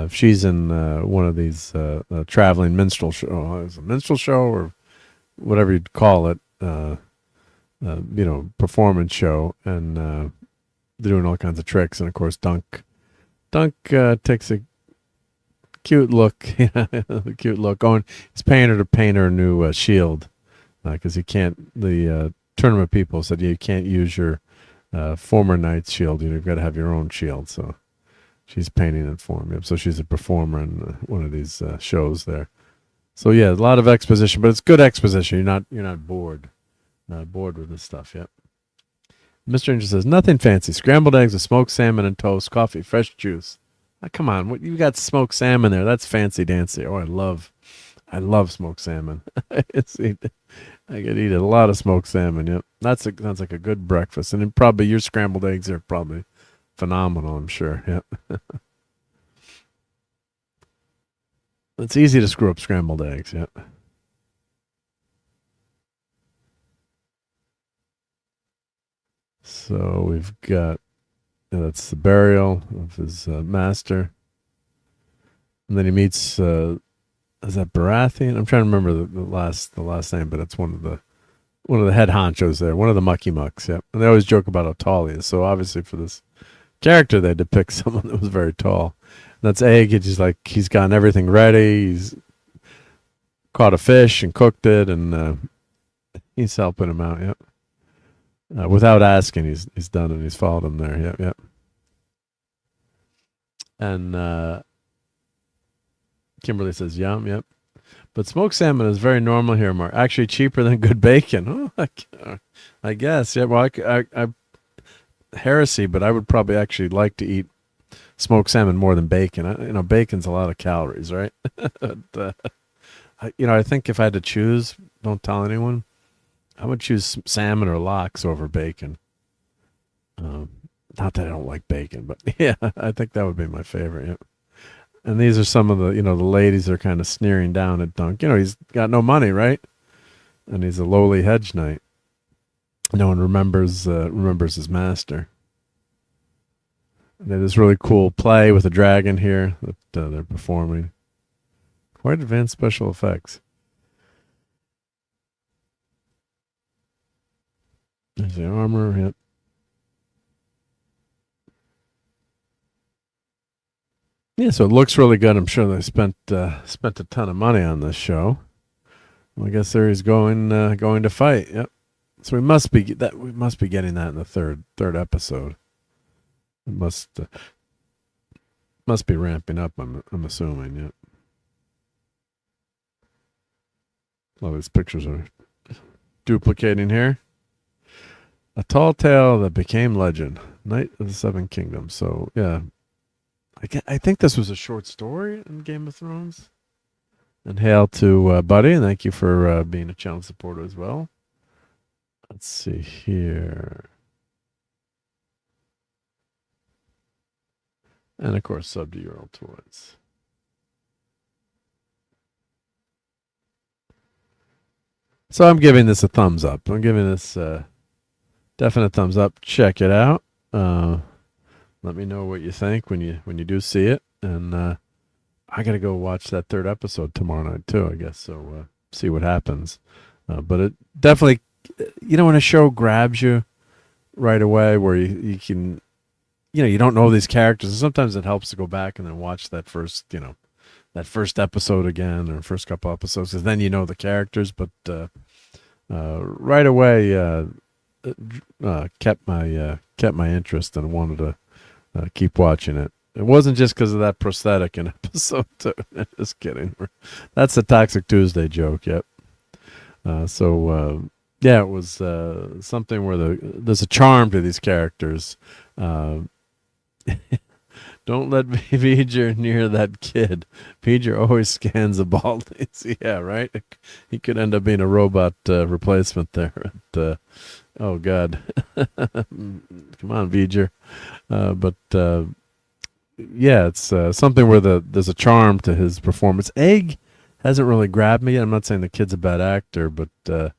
She's in one of these traveling minstrel show. It's a minstrel show or whatever you'd call it, performance show, and they're doing all kinds of tricks. And of course, Dunk takes a cute look, he's paying her to paint her a new shield, because he can't. The tournament people said you can't use your former knight's shield. You've got to have your own shield. So she's painting it for him. So she's a performer in one of these shows there. So yeah, a lot of exposition, but it's good exposition. You're not bored with this stuff. Yep. Mr. Angel says nothing fancy: scrambled eggs with smoked salmon and toast, coffee, fresh juice. Come on, what you got smoked salmon there? That's fancy dancy. Oh, I love smoked salmon. I could eat a lot of smoked salmon. Yep, that's like a good breakfast, and then probably your scrambled eggs are probably phenomenal. I'm sure. Yep. It's easy to screw up scrambled eggs. Yep. So we've got that's the burial of his master, and then he meets. Is that Baratheon? I'm trying to remember the last name, but it's one of the head honchos there, one of the mucky mucks. Yep. And they always joke about how tall he is. So obviously for this character, they depict someone that was very tall. And that's Egg. He's gotten everything ready. He's caught a fish and cooked it, and he's helping him out. Yep. Without asking, he's done it. He's followed him there. Yep. Yep. And Kimberly says, yum, yep. But smoked salmon is very normal here, Mark. Actually cheaper than good bacon. Oh, I guess. Yeah, well, I heresy, but I would probably actually like to eat smoked salmon more than bacon. Bacon's a lot of calories, right? But, I think if I had to choose, don't tell anyone, I would choose salmon or lox over bacon. Not that I don't like bacon, but yeah, I think that would be my favorite, yeah. And these are some of the, the ladies are kind of sneering down at Dunk. He's got no money, right? And he's a lowly hedge knight. No one remembers his master. And they have this really cool play with a dragon here that they're performing. Quite advanced special effects. There's the armor, yep. Yeah, so it looks really good. I'm sure they spent a ton of money on this show. Well, I guess there he's going to fight. Yep. So we must be getting that in the third episode. It must be ramping up. I'm assuming. Yep. A lot of these pictures are duplicating here. A tall tale that became legend. Knight of the Seven Kingdoms. So yeah. I think this was a short story in Game of Thrones. And hail to Buddy, and thank you for being a channel supporter as well. Let's see here. And of course, sub to your old toys. So I'm giving this a thumbs up. I'm giving this definite thumbs up. Check it out. Let me know what you think when you do see it, and I gotta go watch that third episode tomorrow night too, I guess. So see what happens. But it definitely, when a show grabs you right away, where you can, you don't know these characters, and sometimes it helps to go back and then watch that first episode again, or first couple episodes, because then you know the characters. But right away, kept my interest, and wanted to. Keep watching it. It wasn't just because of that prosthetic in episode 2. Just kidding. That's the Toxic Tuesday joke. Yep. Yeah, it was something where there's a charm to these characters. Don't let V'ger near that kid. V'ger always scans the Baldies. Yeah, right? He could end up being a robot replacement there. Oh, God. Come on, V'ger. Yeah, it's something where there's a charm to his performance. Egg hasn't really grabbed me yet. I'm not saying the kid's a bad actor, but there's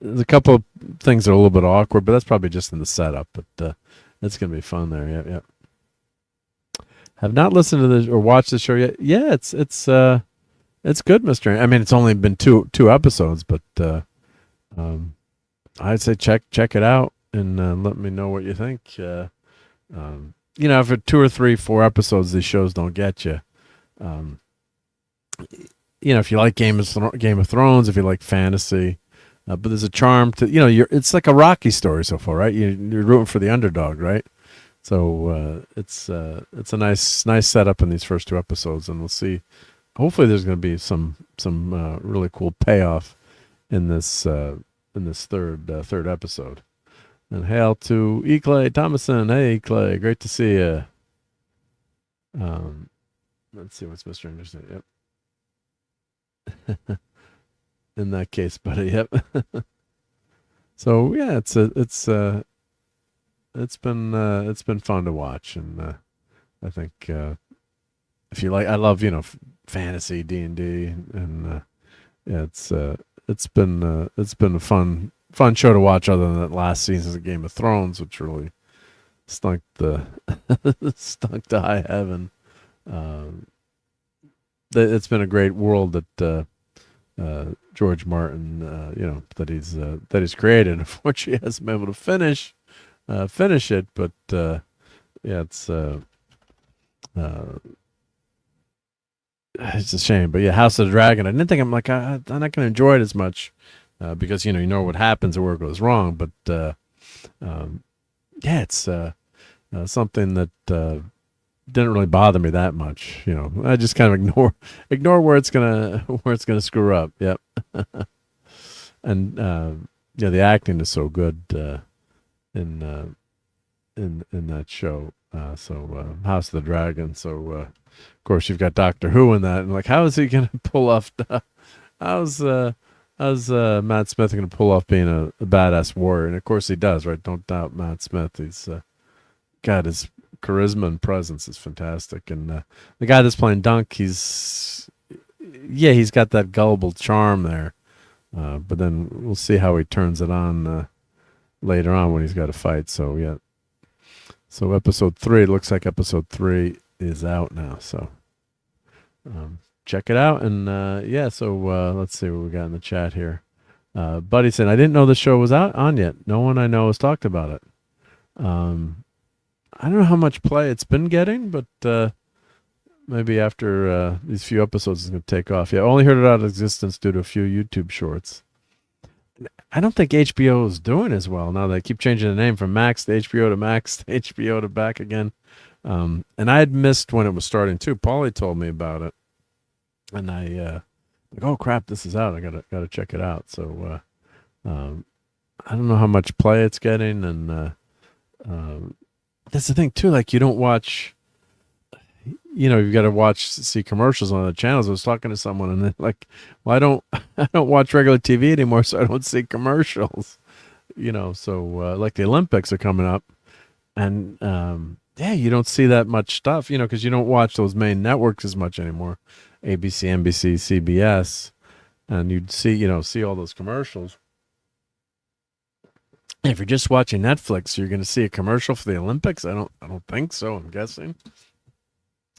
a couple of things that are a little bit awkward, but that's probably just in the setup. But it's going to be fun there. Yeah. Have not listened to this or watched the show yet. Yeah, it's good, Mr. I mean, it's only been two episodes, but I'd say check it out and let me know what you think. For 2 or 3, 4 episodes, these shows don't get you. If you like Game of Thrones, if you like fantasy, but there's a charm to it's like a Rocky story so far, right? You're rooting for the underdog, right? So it's a nice setup in these first 2 episodes, and we'll see. Hopefully, there's going to be some really cool payoff in this third episode. And hail to E. Clay Thomason. Hey, Clay, great to see you. Let's see what's Mr. Anderson. Yep. In that case, buddy. Yep. So yeah, it's been fun to watch, and I think if you like, I love fantasy D&D, and yeah, it's been a fun show to watch. Other than that last season of Game of Thrones, which really stunk stunk to high heaven. It's been a great world that George Martin, that he's created. Unfortunately, he hasn't been able to finish it, but yeah, it's a shame. But yeah, House of the Dragon. I didn't think I'm not going to enjoy it as much because you know what happens or where it goes wrong. But yeah, it's something that didn't really bother me that much. I just kind of ignore where it's gonna screw up. Yep. And the acting is so good in that show. So House of the Dragon. So of course you've got Doctor Who in that, and like, how is he gonna pull off? How's Matt Smith gonna pull off being a badass warrior? And of course he does, right? Don't doubt Matt Smith. He's got his charisma and presence is fantastic, and the guy that's playing Dunk, he's got that gullible charm there, but then we'll see how he turns it on later on when he's got to fight. So yeah, so episode 3, it looks like episode 3 is out now, so check it out. And so let's see what we got in the chat here. Buddy said, I didn't know the show was on yet. No one I know has talked about it. I don't know how much play it's been getting, but maybe after these few episodes it's going to take off. Yeah, I only heard it out of existence due to a few YouTube shorts. I don't think HBO is doing as well now. They keep changing the name from Max to HBO to Max to HBO to back again. And I had missed when it was starting too. Paulie told me about it, and I oh crap, this is out. I gotta check it out. So I don't know how much play it's getting, and that's the thing too. Like, you don't watch, you've got to see commercials on the channels. I was talking to someone, and they're like, well, I don't watch regular TV anymore, so I don't see commercials. So like the Olympics are coming up, and yeah, you don't see that much stuff, because you don't watch those main networks as much anymore, ABC, NBC, CBS, and you'd see all those commercials. If you're just watching Netflix, you're going to see a commercial for the Olympics. I don't think so. I'm guessing.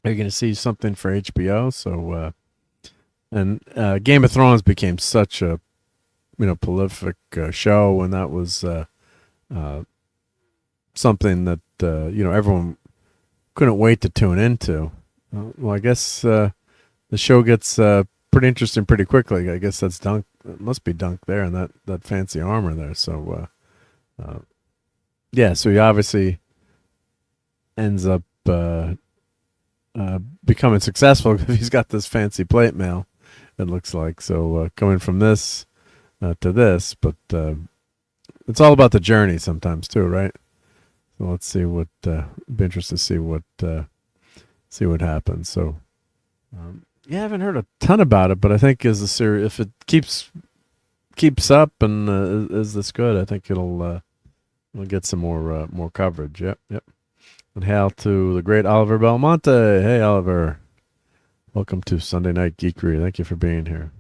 Are you going to see something for HBO? So, and Game of Thrones became such a, prolific show, and that was something that everyone couldn't wait to tune into. Well, I guess the show gets pretty interesting pretty quickly. I guess that's Dunk. It must be Dunk there, and that fancy armor there. So. Yeah, so he obviously ends up becoming successful because he's got this fancy plate mail, it looks like. So coming from this to this, but it's all about the journey sometimes too, right? So let's see what be interested to see what happens. So yeah, I haven't heard a ton about it, but I think as the series, if it keeps up and is this good, I think we'll get some more coverage. Yep. And hail to the great Oliver Belmonte. Hey, Oliver. Welcome to Sunday Night Geekery. Thank you for being here.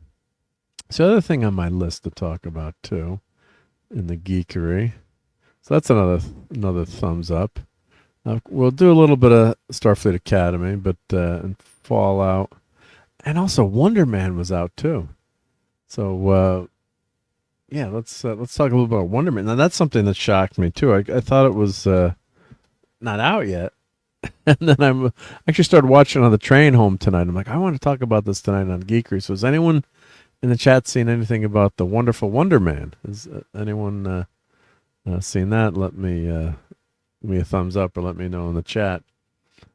So the other thing on my list to talk about too in the geekery. So that's another thumbs up. We'll do a little bit of Starfleet Academy, but and Fallout, and also Wonder Man was out too. So yeah, let's talk a little about Wonder Man. Now that's something that shocked me too. I thought it was not out yet, and then I actually started watching on the train home tonight. I'm like, I want to talk about this tonight on Geekery. So has anyone in the chat seen anything about the wonderful Wonder Man? Has anyone seen that? Let me give me a thumbs up or let me know in the chat.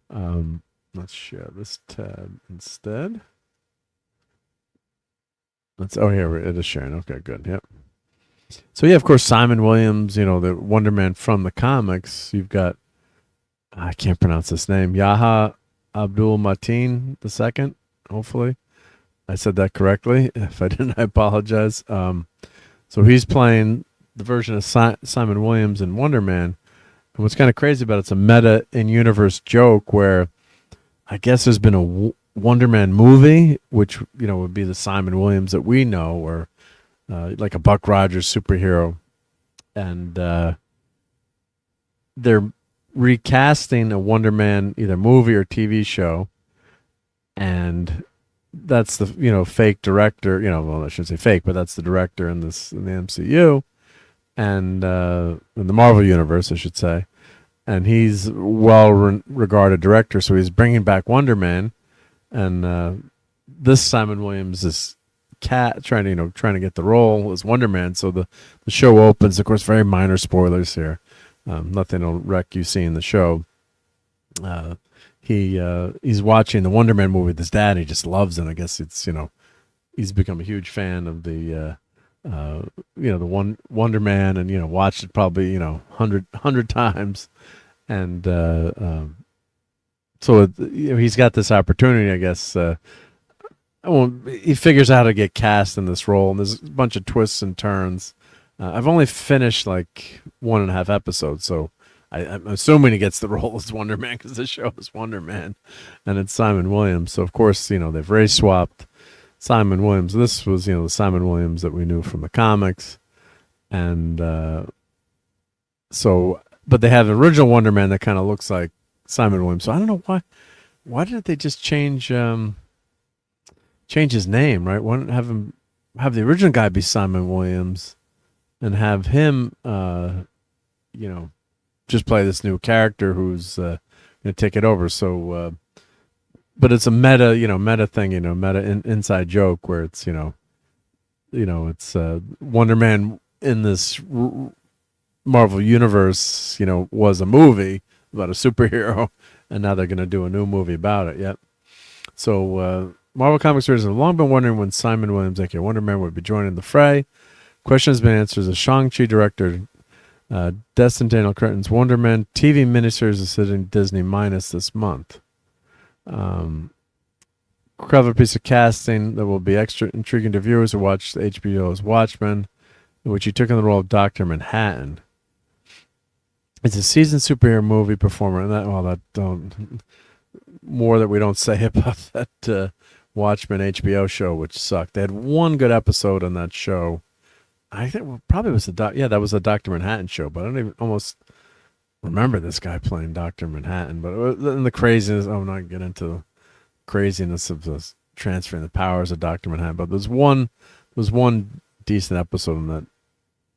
Let's share this tab instead. Here it is sharing. Okay, good. Yep. So yeah, of course, Simon Williams, the Wonder Man from the comics. You've got, I can't pronounce this name, Yaha Abdul Mateen II. Hopefully, I said that correctly. If I didn't, I apologize. So he's playing the version of Simon Williams in Wonder Man. And what's kind of crazy about it's a meta in-universe joke where I guess there's been a Wonder Man movie, which would be the Simon Williams that we know, or like a Buck Rogers superhero, and they're recasting a Wonder Man either movie or TV show, and that's the fake director. Well, I shouldn't say fake, but that's the director in the MCU, and in the Marvel universe, I should say. And he's regarded director, so he's bringing back Wonder Man, and this Simon Williams is trying to get the role as Wonder Man. So the show opens, of course, very minor spoilers here. Nothing will wreck you seeing the show. He's watching the Wonder Man movie with his dad. He just loves it. I guess it's he's become a huge fan of the the Wonder Man, and watched it probably 100 times, and so he's got this opportunity, I guess. He figures out how to get cast in this role, and there's a bunch of twists and turns. I've only finished like 1.5 episodes, so I'm assuming he gets the role as Wonder Man because the show is Wonder Man, and it's Simon Williams. So of course, they've race swapped Simon Williams. This was, the Simon Williams that we knew from the comics, and but they have the original Wonder Man that kind of looks like Simon Williams. So I don't know why didn't they just change his name, right? Why don't have the original guy be Simon Williams, and have him, just play this new character who's going to take it over. So, but it's a meta thing, meta inside joke where it's, it's Wonder Man in this Marvel universe, was a movie about a superhero, and now they're going to do a new movie about it. Yep. So, Marvel Comics readers have long been wondering when Simon Williams, aka Wonder Man, would be joining the fray. Question has been answered as Shang-Chi director Destin Daniel Cretton's Wonder Man TV miniseries is hitting Disney minus this month. Clever piece of casting that will be extra intriguing to viewers who watched HBO's Watchmen, in which he took on the role of Dr. Manhattan. It's a seasoned superhero movie performer, and more that we don't say about that Watchmen HBO show, which sucked. They had one good episode on that show. I think probably was that was the Dr. Manhattan show, but I don't even almost remember this guy playing Dr. Manhattan. But in the craziness, I'm not get into the craziness of this transferring the powers of Dr. Manhattan. But there's one decent episode in that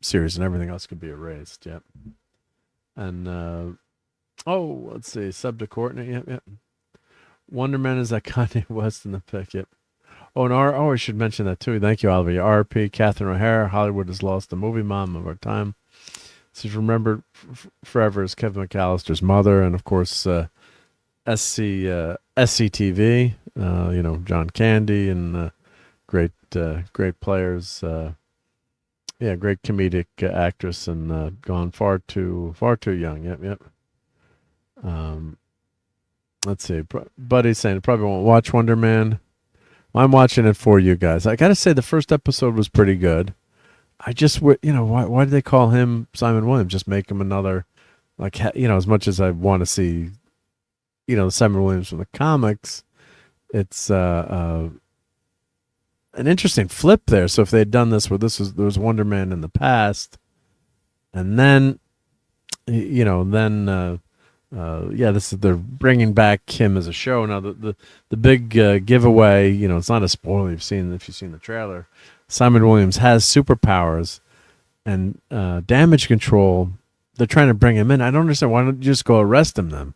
series, and everything else could be erased. Yep. And let's see, Subject Courtney. Yep. Wonder Man is that Kanye West in the pick. Yep. Oh, and I should mention that too. Thank you, Oliver. RP, Catherine O'Hara. Hollywood has lost the movie mom of our time. She's remembered forever as Kevin McAllister's mother, and of course, SCTV. John Candy and great players. Great comedic actress, and gone far too young. Yep. Let's see. Buddy's saying probably won't watch Wonder Man. I'm watching it for you guys. I got to say the first episode was pretty good. I just, why did they call him Simon Williams? Just make him another, as much as I want to see, the Simon Williams from the comics, it's an interesting flip there. So if they had done this where there was Wonder Man in the past, and then, they're bringing back him as a show. Now the big giveaway, it's not a spoiler if you've seen the trailer. Simon Williams has superpowers and damage control. They're trying to bring him in. I don't understand. Why don't you just go arrest him then?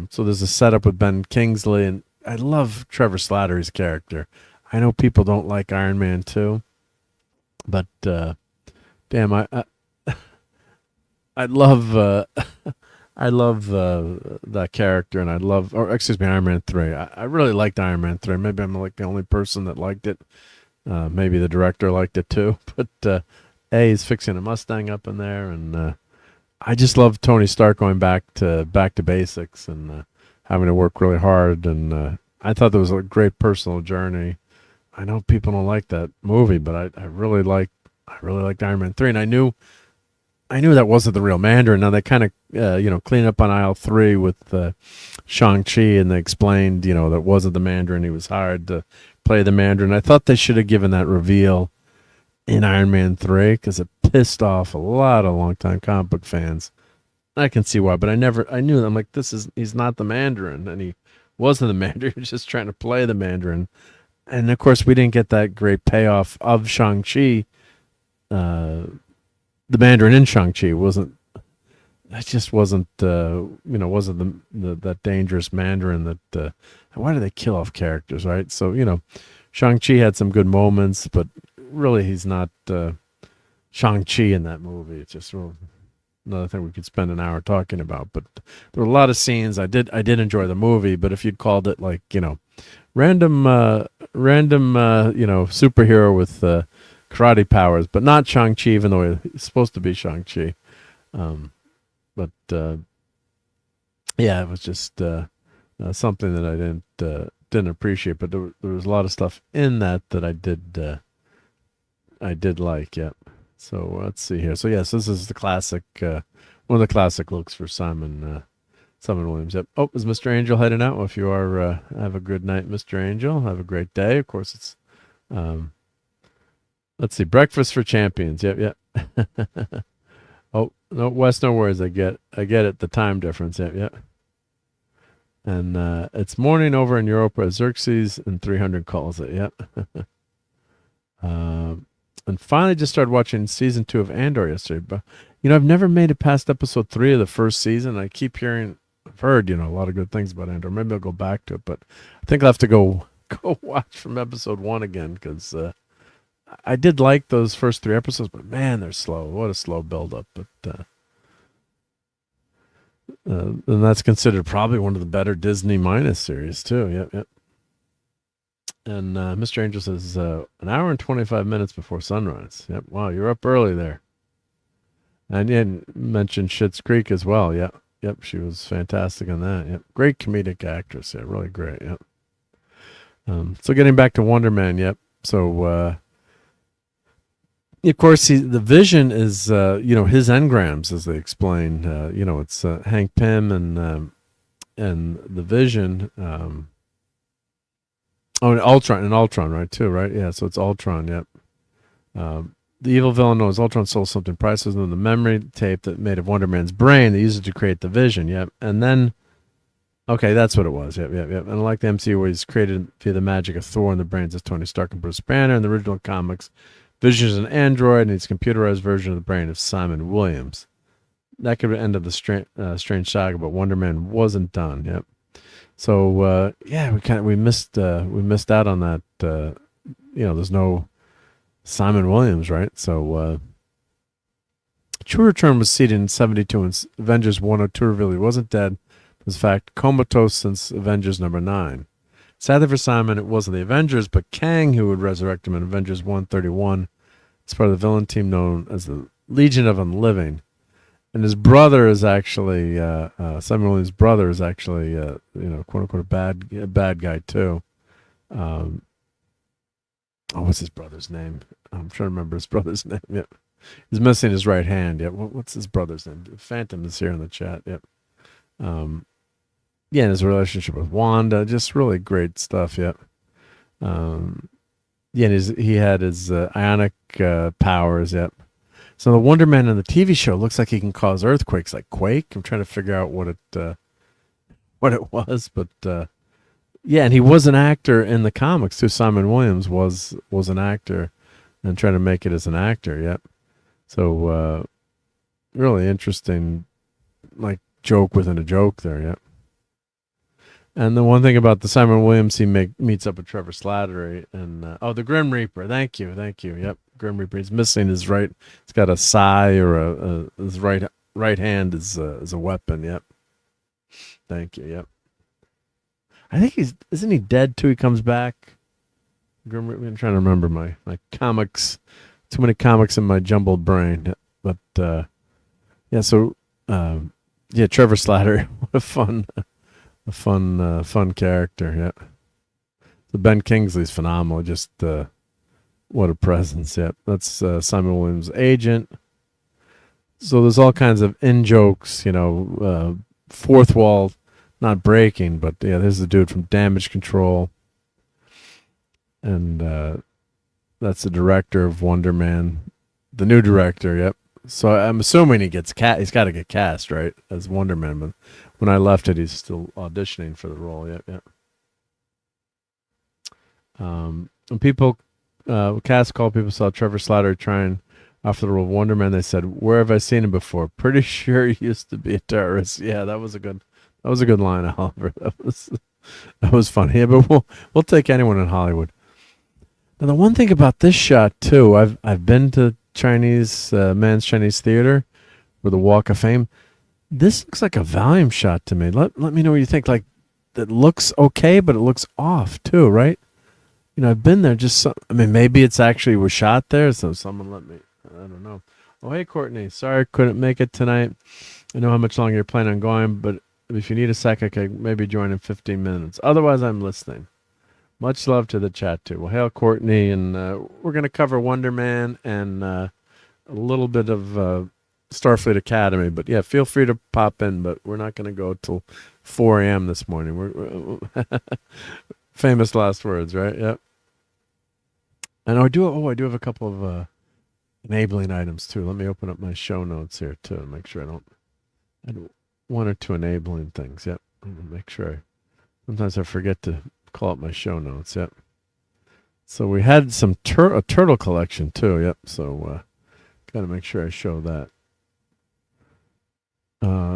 So there's a setup with Ben Kingsley, and I love Trevor Slattery's character. I know people don't like Iron Man 2, but damn, I love I love that character, and Iron Man 3. I really liked Iron Man 3. Maybe I'm like the only person that liked it. Maybe the director liked it too, but is fixing a Mustang up in there, and I just love Tony Stark going back to basics and having to work really hard. And I thought that was a great personal journey. I know people don't like that movie, but I really liked Iron Man 3, and I knew that wasn't the real Mandarin. Now they kind of clean up on aisle 3 with Shang-Chi, and they explained that wasn't the Mandarin. He was hired to play the Mandarin. I thought they should have given that reveal in Iron Man 3 because it pissed off a lot of longtime comic book fans. I can see why, but I knew. I'm like, he's not the Mandarin, and he wasn't the Mandarin. He was just trying to play the Mandarin. And of course, we didn't get that great payoff of Shang-Chi. The Mandarin in Shang-Chi wasn't wasn't that dangerous Mandarin that. Why do they kill off characters, right? So Shang-Chi had some good moments, but really he's not Shang-Chi in that movie. It's just another thing we could spend an hour talking about. But there were a lot of scenes. I did enjoy the movie, but if you'd called it like random superhero with karate powers, but not Shang-Chi, even though he's supposed to be Shang-Chi. But it was just something that I didn't appreciate. But there was a lot of stuff in that I did like. Yeah. So let's see here. So yes, this is the classic, one of the classic looks for Simon Williams. Yep. Oh, is Mr. Angel heading out? Well, if you are, have a good night, Mr. Angel. Have a great day. Of course, it's let's see, Breakfast for Champions. Yep. Oh, no, Wes, no worries. I get it. The time difference. Yep. And it's morning over in Europe as Xerxes and 300 calls it. Yep. And finally just started watching season 2 of Andor yesterday. But, I've never made it past episode 3 of the first season. I've heard, a lot of good things about Andor. Maybe I'll go back to it, but I think I'll have to go watch from episode 1 again because I did like those first 3 episodes, but man, they're slow. What a slow build-up. But and that's considered probably one of the better Disney minus series too. Yep. And Mr. Angel says an hour and 25 minutes before sunrise. Yep. Wow, you're up early there. And you mentioned Schitt's Creek as well. Yep. She was fantastic on that. Yep. Great comedic actress. Yeah, really great. Yep. So getting back to Wonder Man. Yep. So of course the Vision is his engrams, as they explain. It's Hank Pym and the Vision. And Ultron, right, too, right? Yeah, so it's Ultron, yep. The evil villain knows Ultron stole something priceless in the memory tape that made of Wonder Man's brain. They used it to create the Vision, yep. And then, okay, that's what it was, yep. And like the MCU, where he's created via the magic of Thor in the brains of Tony Stark and Bruce Banner. In the original comics, Vision is an android, and he's a computerized version of the brain of Simon Williams. That could be the end of the strange saga, but Wonder Man wasn't done, yep. So we missed out on that. There's no Simon Williams, right? So True Return was seated in 72 in Avengers 102 revealed he wasn't dead. Was in fact comatose since Avengers number 9. Sadly for Simon, it wasn't the Avengers, but Kang who would resurrect him in Avengers 131 as part of the villain team known as the Legion of Unliving. And his brother is actually Simon Williams' brother is actually quote unquote a bad guy too. What's his brother's name? I'm trying to remember his brother's name. Yep, he's missing his right hand. Yep. What's his brother's name? Phantom is here in the chat. Yep. And his relationship with Wanda, just really great stuff. Yep. And he had his ionic powers. Yep. So the Wonder Man in the TV show looks like he can cause earthquakes, like Quake. I'm trying to figure out what it was, but and he was an actor in the comics too. Simon Williams was an actor, and trying to make it as an actor. Yep. So really interesting, like joke within a joke there. Yep. And the one thing about the Simon Williams, he meets up with Trevor Slattery and the Grim Reaper. Thank you. Yep, Grim Reaper. He's missing his right. He's got a sai or his right hand is a weapon. Yep. Thank you. Yep. I think isn't he dead too? He comes back. Grim Reaper. I'm trying to remember my comics too many comics in my jumbled brain. But yeah, so yeah, Trevor Slatter, what a fun character. Yeah, so Ben Kingsley's phenomenal. Just what a presence. Yeah, that's Simon Williams' agent. So there's all kinds of in jokes, fourth wall not breaking, but yeah, there's the dude from Damage Control, and that's the director of Wonder Man, the new director. Yep. So I'm assuming he's got to get cast, right, as Wonder Man. But when I left it, he's still auditioning for the role. Yep. When people cast call, people saw Trevor Slatter trying after the role of Wonder Man. They said, "Where have I seen him before? Pretty sure he used to be a terrorist." Yeah, that was a good line, Oliver. That was funny. Yeah, but we'll take anyone in Hollywood. Now the one thing about this shot too, I've been to Chinese Man's Chinese Theater with the Walk of Fame. This looks like a volume shot to me. Let me know what you think. Like, it looks okay, but it looks off too, right? I've been there. Maybe it's actually was shot there. So someone let me. I don't know. Oh, hey, Courtney. Sorry I couldn't make it tonight. I know how much longer you're planning on going, but if you need a sec, I could maybe join in 15 minutes. Otherwise, I'm listening. Much love to the chat, too. Well, hail, Courtney, and we're going to cover Wonder Man and a little bit of Starfleet Academy. But, yeah, feel free to pop in, but we're not going to go till 4 a.m. this morning. We're famous last words, right? Yep. And I do have a couple of enabling items, too. Let me open up my show notes here, too, and make sure I don't add one or two enabling things. Yep. Make sure. Sometimes I forget to call up my show notes. Yep. So we had some a turtle collection, too. Yep. So got to make sure I show that.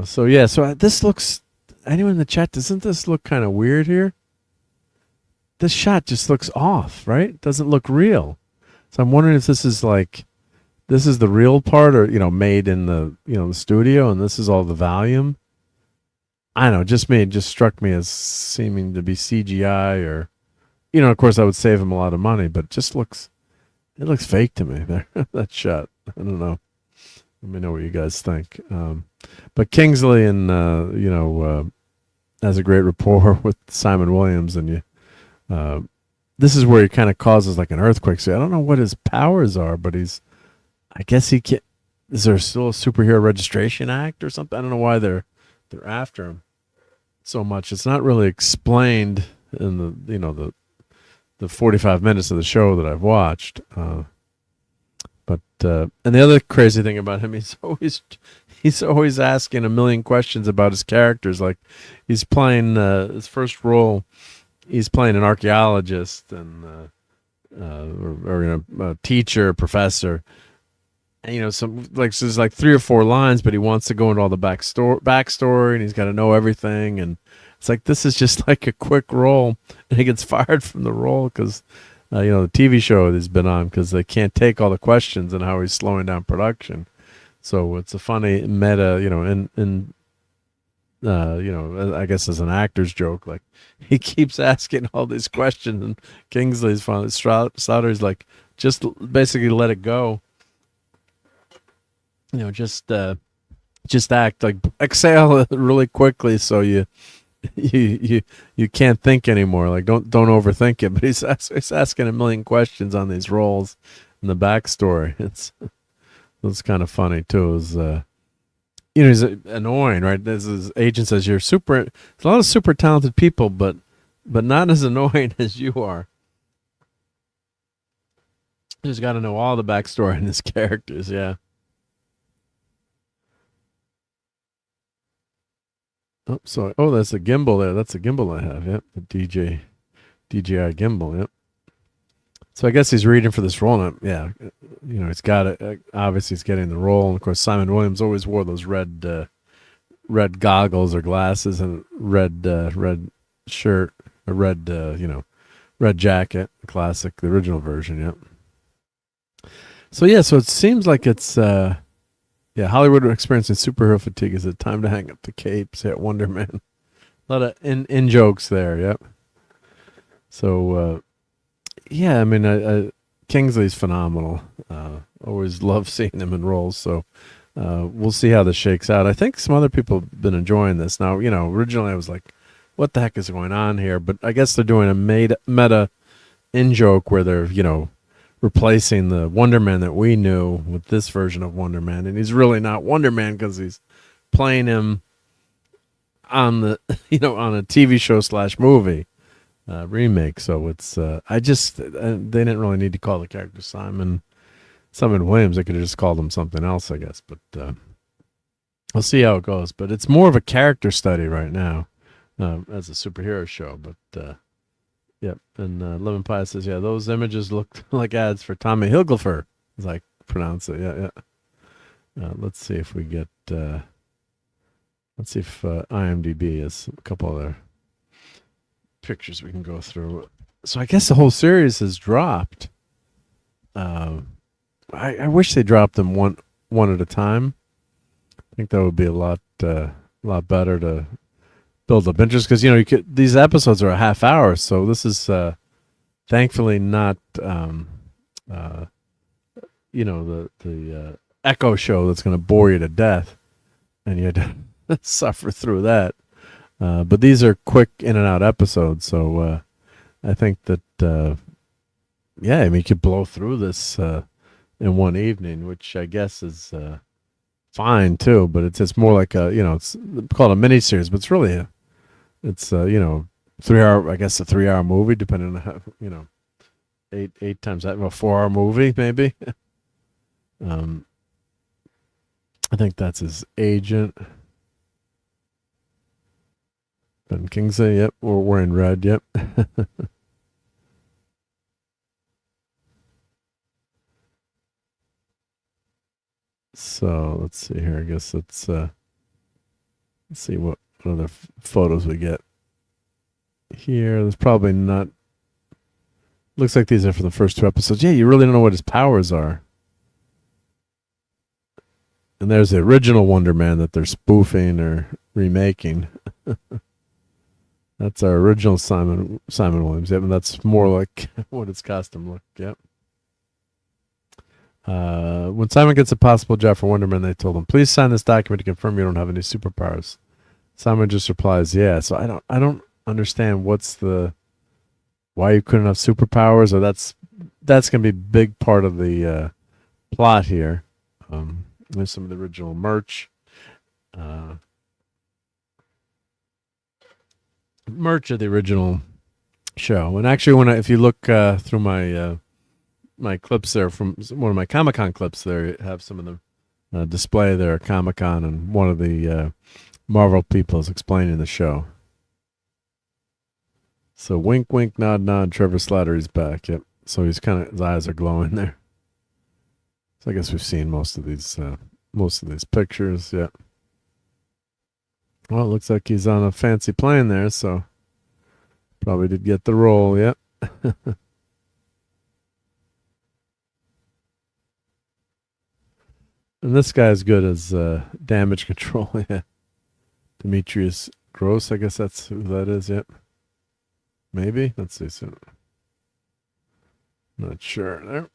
So, yeah. So this looks... Anyone in the chat, doesn't this look kind of weird here? This shot just looks off, right? It doesn't look real. So I'm wondering if this is the real part, or made in the the studio, and this is all the volume. I don't know. It just struck me as seeming to be CGI, or of course I would save him a lot of money, but it looks fake to me there. That shot. I don't know. Let me know what you guys think. But Kingsley and has a great rapport with Simon Williams, and this is where he kind of causes like an earthquake. So I don't know what his powers are, but I guess he can. Is there still a Superhero Registration Act or something? I don't know why they're after him so much. It's not really explained in the 45 minutes of the show that I've watched. But and the other crazy thing about him, he's always asking a million questions about his characters. Like, he's playing his first role. He's playing an archaeologist and or a teacher, professor. And, so there's like 3 or 4 lines, but he wants to go into all the backstory, and he's got to know everything. And it's like, this is just like a quick role, and he gets fired from the role because the TV show he's been on, because they can't take all the questions and how he's slowing down production. So it's a funny meta, I guess as an actor's joke, like, he keeps asking all these questions, and Kingsley's finally, Slaughter's like, just basically let it go. Just act, like, exhale really quickly, so you can't think anymore. Like, don't overthink it. But he's asking a million questions on these roles and the backstory. It's kind of funny too. He's annoying, right? His agent says you're super. There's a lot of super talented people, but not as annoying as you are. You just got to know all the backstory in his characters. Yeah. That's a gimbal there. That's a gimbal I have. Yep, the DJI gimbal. Yep. So I guess he's reading for this role. And yeah, he's got it. Obviously, he's getting the role. And of course, Simon Williams always wore those red goggles or glasses and red shirt, a red jacket. Classic, the original version. Yep. So yeah, so it seems like it's. Yeah, Hollywood experiencing superhero fatigue. Is it time to hang up the capes at Wonder Man? A lot of in jokes there, yep. So, yeah, I mean, Kingsley's phenomenal. always love seeing him in roles. So we'll see how this shakes out. I think some other people have been enjoying this. Now, originally I was like, what the heck is going on here? But I guess they're doing a meta in-joke where they're, replacing the Wonder Man that we knew with this version of Wonder Man. And he's really not Wonder Man because he's playing him on the, on a TV show / movie remake. So it's, they didn't really need to call the character Simon Williams. They could have just called him something else, I guess. But we'll see how it goes. But it's more of a character study right now as a superhero show. But, yep. And Lemon Pie says, yeah, those images look like ads for Tommy Hilfiger, as I pronounce it. Yeah. Let's see if we get, let's see if IMDb has a couple other pictures we can go through. So I guess the whole series has dropped. I wish they dropped them one at a time. I think that would be a lot better to build up interest, because these episodes are a half hour, so this is thankfully not the Echo show that's going to bore you to death, and you had to suffer through that. But these are quick in and out episodes, so I think that you could blow through this in one evening, which I guess is fine too. But it's more like it's called a miniseries, but it's really it's 3 hour, I guess, a 3 hour movie, depending on how, eight times that, a 4 hour movie maybe. I think that's his agent, Ben Kingsley. Yep, we're wearing red. Yep. So let's see here. I guess let's see what other photos we get here. There's probably not. Looks like these are for the first 2 episodes. Yeah, you really don't know what his powers are. And there's the original Wonder Man that they're spoofing or remaking. That's our original Simon Williams. Yep, and that's more like what his costume looked. Yep. When Simon gets a possible job for Wonder Man, they told him, "Please sign this document to confirm you don't have any superpowers." Simon just replies, "Yeah." So I don't understand why you couldn't have superpowers, or that's gonna be a big part of the plot here. There's some of the original merch. Merch of the original show. And actually, if you look through my clips there from one of my Comic-Con clips, there have some of them display there at Comic-Con, and one of the Marvel people is explaining the show. So wink, wink, nod, nod. Trevor Slattery's back. Yep. So his eyes are glowing there. So I guess we've seen most of these pictures. Yeah. Well, it looks like he's on a fancy plane there, so probably did get the role. Yep. And this guy's good as damage control. Yeah. Demetrius Gross, I guess that's who that is. Yep. Maybe. Let's see. So, not sure there.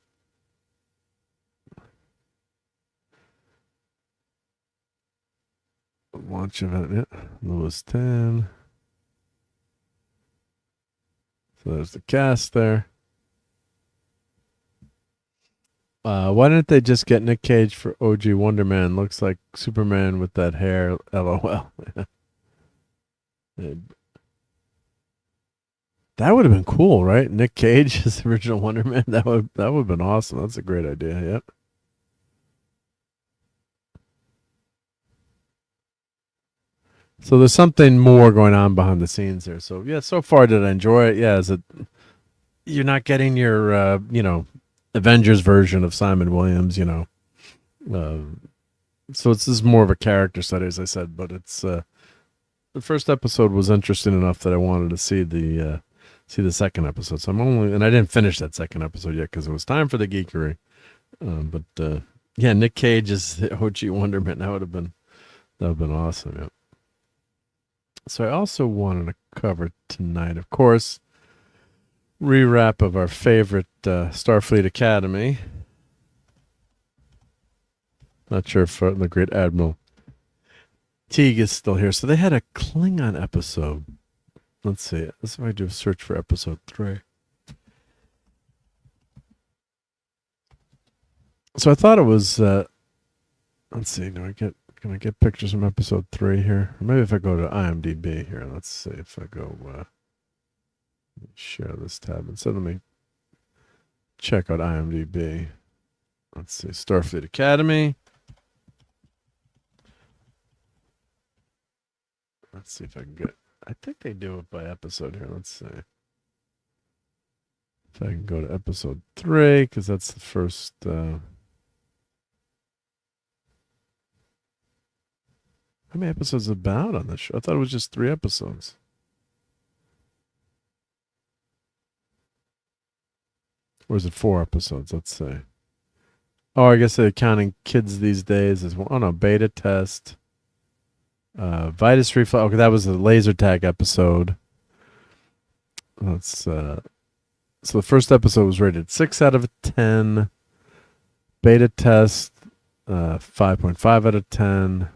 Launch event, yeah. Lewis 10. So there's the cast there. Why didn't they just get Nick Cage for OG Wonder Man? Looks like Superman with that hair. LOL. That would have been cool, right? Nick Cage as the original Wonder Man. That would have been awesome. That's a great idea. Yep. So there's something more going on behind the scenes there. So yeah, so far did I enjoy it? Yeah, you're not getting your Avengers version of Simon Williams, so this is more of a character study, as I said, but it's the first episode was interesting enough that I wanted to see the second episode. So and I didn't finish that second episode yet because it was time for the geekery. But yeah, Nick Cage is the OG Wonder Man. That would have been awesome. Yep. So I also wanted to cover tonight, of course, rewrap of our favorite Starfleet Academy. Not sure if the great Admiral Teague is still here. So they had a Klingon episode. Let's see. Let's see if I do a search for episode 3. So I thought it was. Let's see. Can I get pictures from episode 3 here? Or maybe if I go to IMDb here. Let's see if I go. Share this tab instead. Let me check out IMDb. Let's see. Starfleet Academy. Let's see if I can get. I think they do it by episode here. Let's see. If I can go to episode 3, because that's the first. How many episodes about on this show? I thought it was just 3 episodes. Or is it 4 episodes? Let's see. Oh, I guess they're counting kids these days as well. Oh no, beta test. Vitus Reflex. Okay, that was the laser tag episode. Let's. So the first episode was rated 6 out of 10. Beta test, 5.5 out of 10.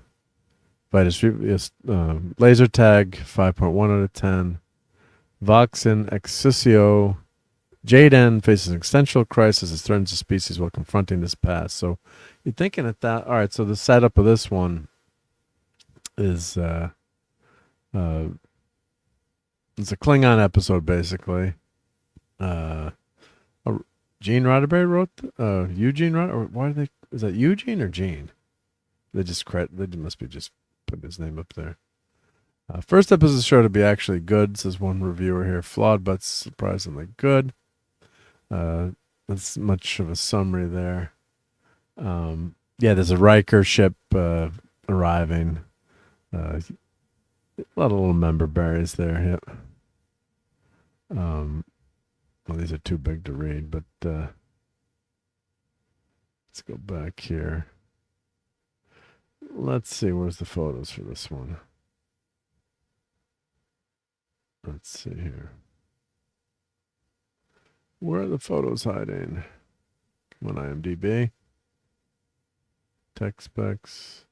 Vitus laser tag, 5.1 out of 10. Voxen Excisio. Jaden faces an existential crisis as threatens the species while confronting this past. So you're thinking at that. All right, so the setup of this one is it's a Klingon episode basically. Gene Roddenberry wrote Eugene Rod, or why do they? Is that Eugene or Gene? They must be just putting his name up there. First episode of the show to be actually good, says one reviewer here. Flawed but surprisingly good. That's much of a summary there. Yeah, there's a Riker ship arriving. A lot of little member berries there. Yep. Well, these are too big to read, but let's go back here. Let's see, where's the photos for this one? Let's see here. Where are the photos hiding? Come on, IMDb. Tech specs.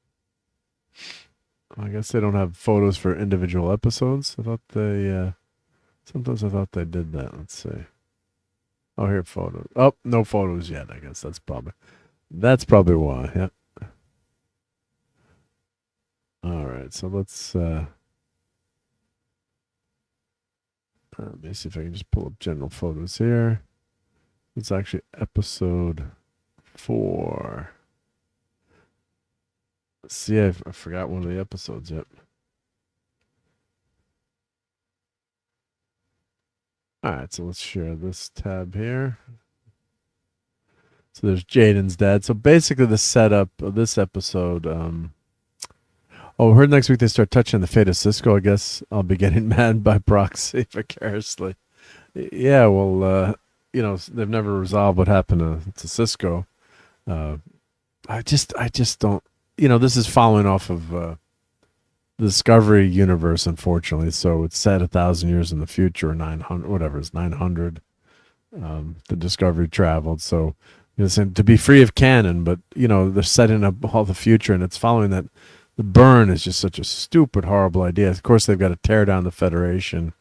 I guess they don't have photos for individual episodes. I thought they, sometimes I thought they did that. Let's see. Oh, here, photos. Oh, no photos yet, I guess. That's probably why, yeah. All right, so let's, let me see if I can just pull up general photos here. It's actually episode 4. See, I forgot one of the episodes yet. All right, so let's share this tab here. So there's Jaden's dad. So basically the setup of this episode, we heard next week they start touching the fate of Cisco. I guess I'll be getting mad by proxy vicariously. Yeah, well, they've never resolved what happened to Cisco. I just don't. This is following off of the Discovery universe, unfortunately. So it's set 1,000 years in the future, 900, whatever it's 900. The Discovery traveled, so to be free of canon, but they're setting up all the future, and it's following that. The burn is just such a stupid, horrible idea. Of course, they've got to tear down the Federation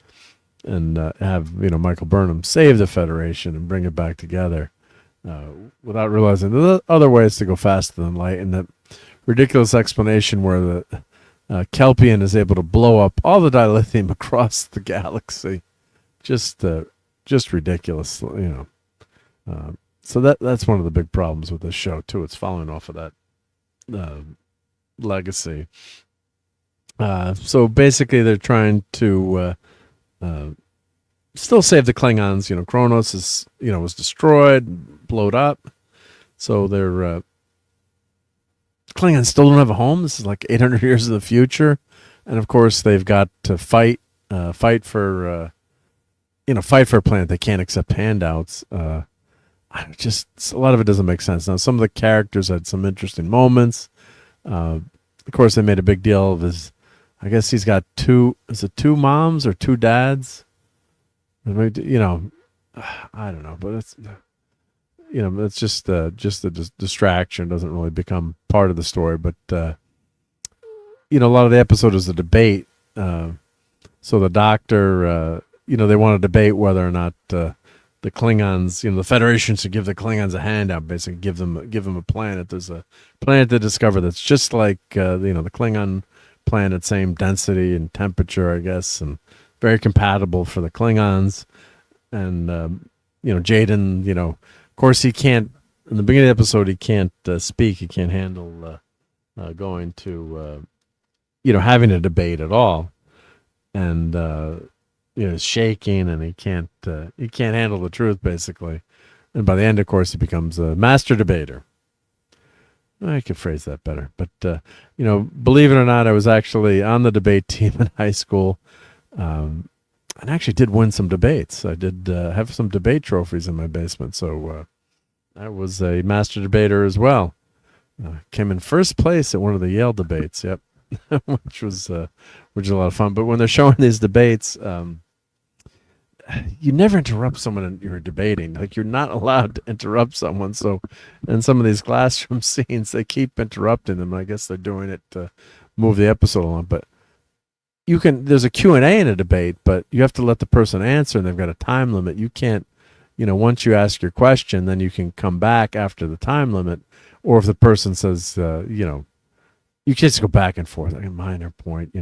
and have Michael Burnham save the Federation and bring it back together, without realizing there's other ways to go faster than light. And that ridiculous explanation where the Kelpian is able to blow up all the dilithium across the galaxy, just ridiculous. So that's one of the big problems with this show too. It's following off of that legacy. So basically they're trying to still save the Klingons. Kronos is was destroyed, blowed up, so they're Klingons still don't have a home. This is like 800 years in the future, and of course they've got to fight for a planet. They can't accept handouts. Just a lot of it doesn't make sense. Now some of the characters had some interesting moments. Of course, they made a big deal of his. I guess he's got 2 moms or 2 dads? I don't know, but it's just a distraction. It doesn't really become part of the story. But a lot of the episode is a debate. So the Doctor, they want to debate whether or not the Klingons, the Federation should give the Klingons a handout, basically give them a planet. There's a planet they discover that's just like the Klingon planet, same density and temperature, I guess, and very compatible for the Klingons. And Jaden, of course he can't. In the beginning of the episode, he can't speak. He can't handle going to having a debate at all, and shaking, and he can't handle the truth, basically. And by the end, of course, he becomes a master debater. I could phrase that better, but believe it or not, I was actually on the debate team in high school, and actually did win some debates. I did have some debate trophies in my basement, so I was a master debater as well. Came in first place at one of the Yale debates. Yep. which was a lot of fun. But when they're showing these debates, you never interrupt someone you're debating. Like, you're not allowed to interrupt someone. So in some of these classroom scenes, they keep interrupting them. I guess they're doing it to move the episode along. But there's a Q&A in a debate, but you have to let the person answer, and they've got a time limit. You can't, once you ask your question, then you can come back after the time limit. Or if the person says, you can just go back and forth, like a minor point,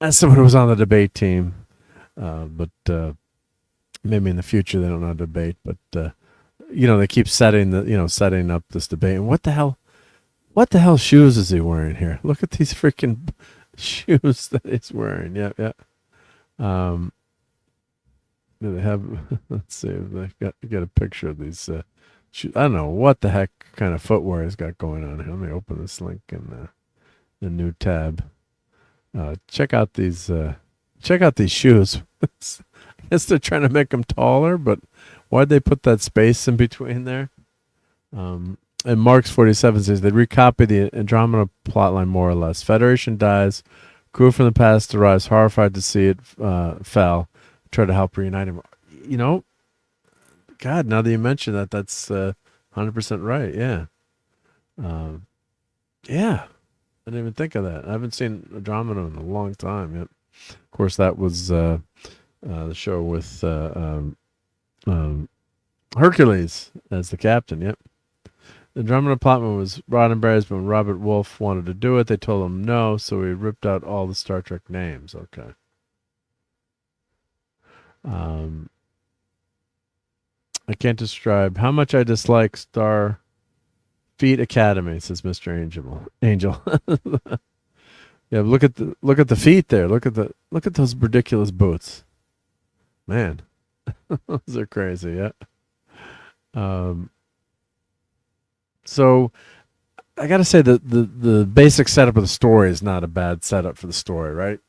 as someone who was on the debate team. But maybe in the future they don't know how to debate. But they keep setting up this debate. And what the hell shoes is he wearing here? Look at these freaking shoes that he's wearing. Yeah. Do they have? Let's see if they've got a picture of these. I don't know what the heck kind of footwear he's got going on here. Let me open this link in the new tab. Check out these shoes. I guess they're trying to make them taller, but why'd they put that space in between there? And Mark's 47 says they recopy the Andromeda plotline more or less. Federation dies. Crew from the past arrives, horrified to see it fell. Try to help reunite him. God, now that you mention that, that's 100% right. Yeah. Yeah. I didn't even think of that. I haven't seen Andromeda in a long time yet. Of course, that was the show with Hercules as the captain. Yep. The Andromeda plotman was Roddenberry's, but when Robert Wolfe wanted to do it, they told him no, so he ripped out all the Star Trek names. Okay. I can't describe how much I dislike Starfleet Academy, says Mr. Angel. Yeah, look at the feet there. Look at those ridiculous boots. Man, those are crazy. Yeah. So I got to say that the basic setup of the story is not a bad setup for the story, right?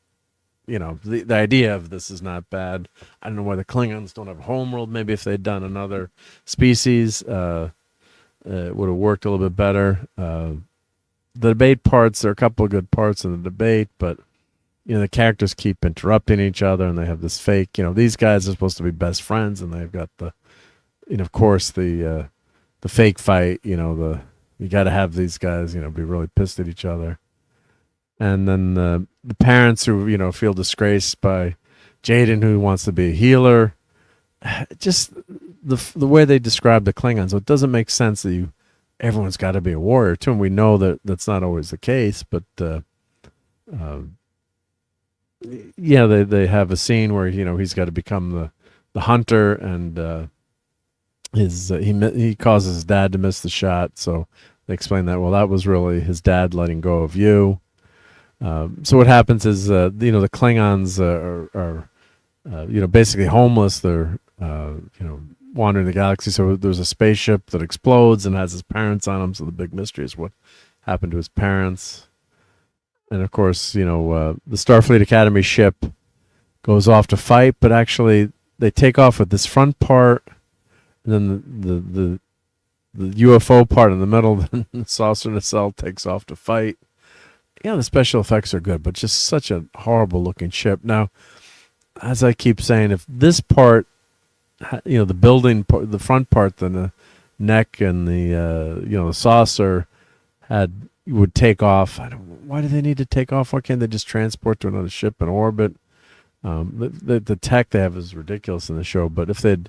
The idea of this is not bad. I don't know why the Klingons don't have a homeworld. Maybe if they'd done another species, it would have worked a little bit better. The debate parts, there are a couple of good parts in the debate, but the characters keep interrupting each other, and they have this fake. These guys are supposed to be best friends, and they've got the, of course, the fake fight. You got to have these guys, be really pissed at each other. And then the parents who, feel disgraced by Jaden, who wants to be a healer. Just the way they describe the Klingons, so it doesn't make sense that everyone's got to be a warrior too. And we know that that's not always the case, but they have a scene where he's got to become the hunter, and he causes his dad to miss the shot. So they explain that that was really his dad letting go of you. So what happens is, the Klingons are basically homeless. They're, wandering the galaxy. So there's a spaceship that explodes and has his parents on them. So the big mystery is what happened to his parents. And of course, the Starfleet Academy ship goes off to fight, but actually they take off with this front part, and then the UFO part in the middle, then the saucer nacelle takes off to fight. The special effects are good, but just such a horrible looking ship. Now, as I keep saying, if this part the building part, the front part, the neck and the the saucer would take off. Why do they need to take off? Why can't they just transport to another ship in orbit? The tech they have is ridiculous in the show, but if they'd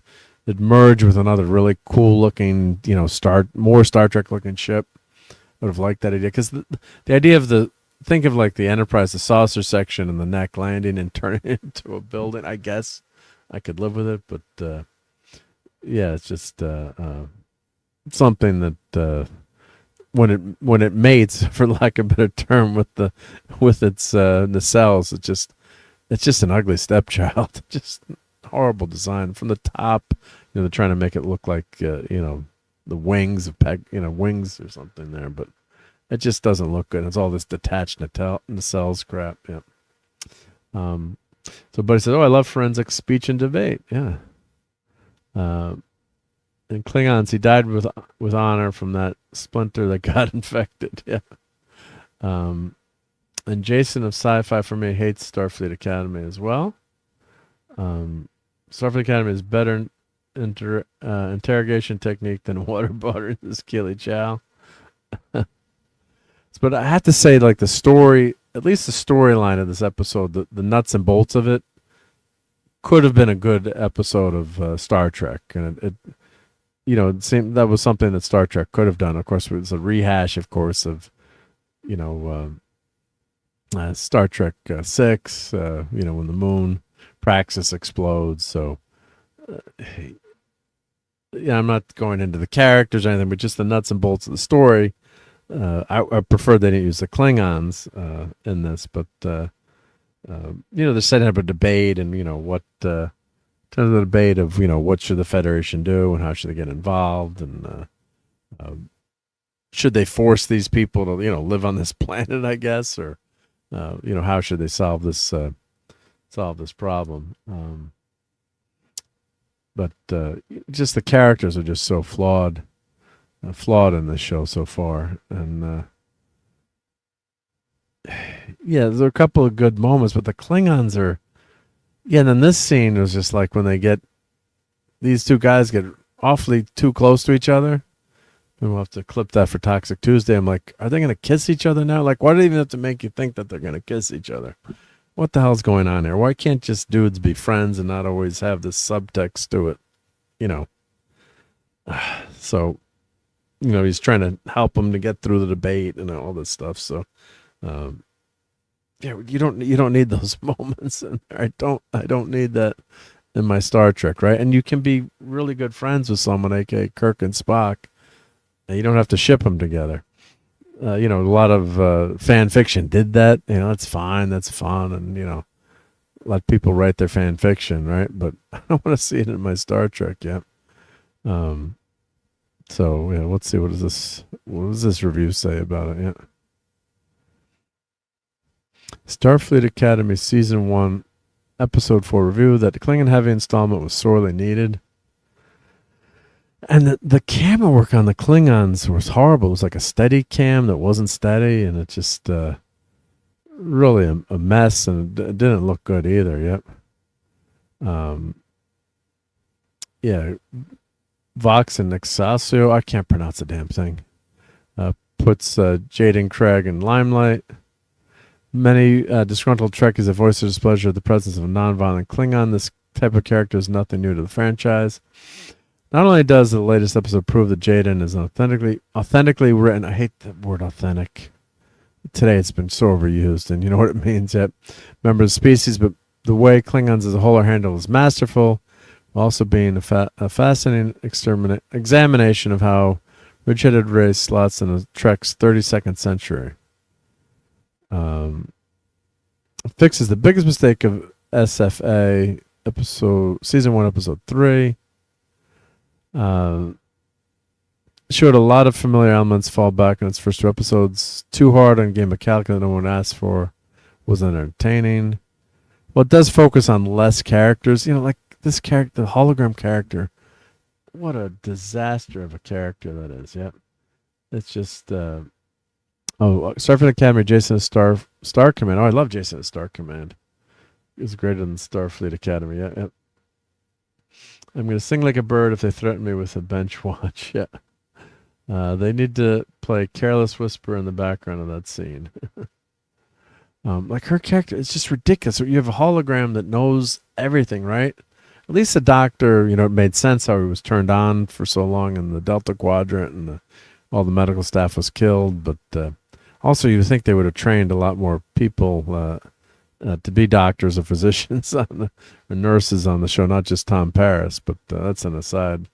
merge with another really cool looking, more Star Trek looking ship, I would have liked that idea. Because the idea of think of like the Enterprise, the saucer section and the neck landing and turning it into a building. I guess I could live with it, but yeah, it's just something that when it mates, for lack of a better term, with its nacelles, it's just an ugly stepchild. Just horrible design from the top. They're trying to make it look like the wings of wings or something there, but it just doesn't look good. It's all this detached nacelles crap. Yeah. So Buddy said, "Oh, I love forensic speech and debate." Yeah. And Klingons, he died with honor from that splinter that got infected. Yeah. And Jason of Sci-Fi for me hates Starfleet Academy as well. Starfleet Academy is better interrogation technique than water butter in this Keely Chow. But I have to say, like, the story, at least the storyline of this episode, the nuts and bolts of it, could have been a good episode of Star Trek. And it seemed that was something that Star Trek could have done. Of course, it was a rehash, of course, of, Star Trek 6, when the moon Praxis explodes. So, I'm not going into the characters or anything, but just the nuts and bolts of the story. I prefer they didn't use the Klingons in this, but they're setting up a debate, and what the debate of what should the Federation do and how should they get involved, and should they force these people to live on this planet, I guess, or how should they solve this problem? But just the characters are just so flawed in this show so far, and there are a couple of good moments, but the Klingons are, and then this scene was just like when these two guys get awfully too close to each other, and we'll have to clip that for Toxic Tuesday. I'm like, are they going to kiss each other now? Like, why do they even have to make you think that they're going to kiss each other? What the hell's going on here? Why can't just dudes be friends and not always have this subtext to it? So, he's trying to help them to get through the debate and all this stuff. So, you don't need those moments in there. I don't need that in my Star Trek, right? And you can be really good friends with someone, aka Kirk and Spock, and you don't have to ship them together. A lot of fan fiction did that. That's fine, that's fun, and let people write their fan fiction, right? But I don't want to see it in my Star Trek yet. So let's see, what does this review say about it? Yeah. Starfleet Academy Season 1, Episode 4 review. That Klingon heavy installment was sorely needed. And the camera work on the Klingons was horrible. It was like a steady cam that wasn't steady, and it just really a mess, and it didn't look good either. Yep. Vox and Excelsior, I can't pronounce a damn thing, puts Jaden Craig in limelight. Many disgruntled Trekkies have voiced their displeasure at the presence of a non-violent Klingon. This type of character is nothing new to the franchise. Not only does the latest episode prove that Jaden is authentically written, I hate the word authentic. Today it's been so overused, and you know what it means yet. Member of the species, but the way Klingons as a whole are handled is masterful, while also being a fascinating examination of how ridge-headed race slots in Trek's 32nd century. Fixes the biggest mistake of SFA season 1, episode 3. Showed a lot of familiar elements fall back in its first 2 episodes. Too hard on a game of calculus no one asked for. Was entertaining. Well, it does focus on less characters. Like this character, the hologram character. What a disaster of a character that is. Yep. It's just... Starfleet Academy, Jason Star Command. Oh, I love Jason Star Command. He was greater than Starfleet Academy. Yeah. I'm going to sing like a bird if they threaten me with a bench watch. Yeah. They need to play Careless Whisper in the background of that scene. Like her character, it's just ridiculous. You have a hologram that knows everything, right? At least the doctor, it made sense how he was turned on for so long in the Delta Quadrant and all the medical staff was killed. But also, you would think they would have trained a lot more people to be doctors or physicians or nurses on the show, not just Tom Paris. But that's an aside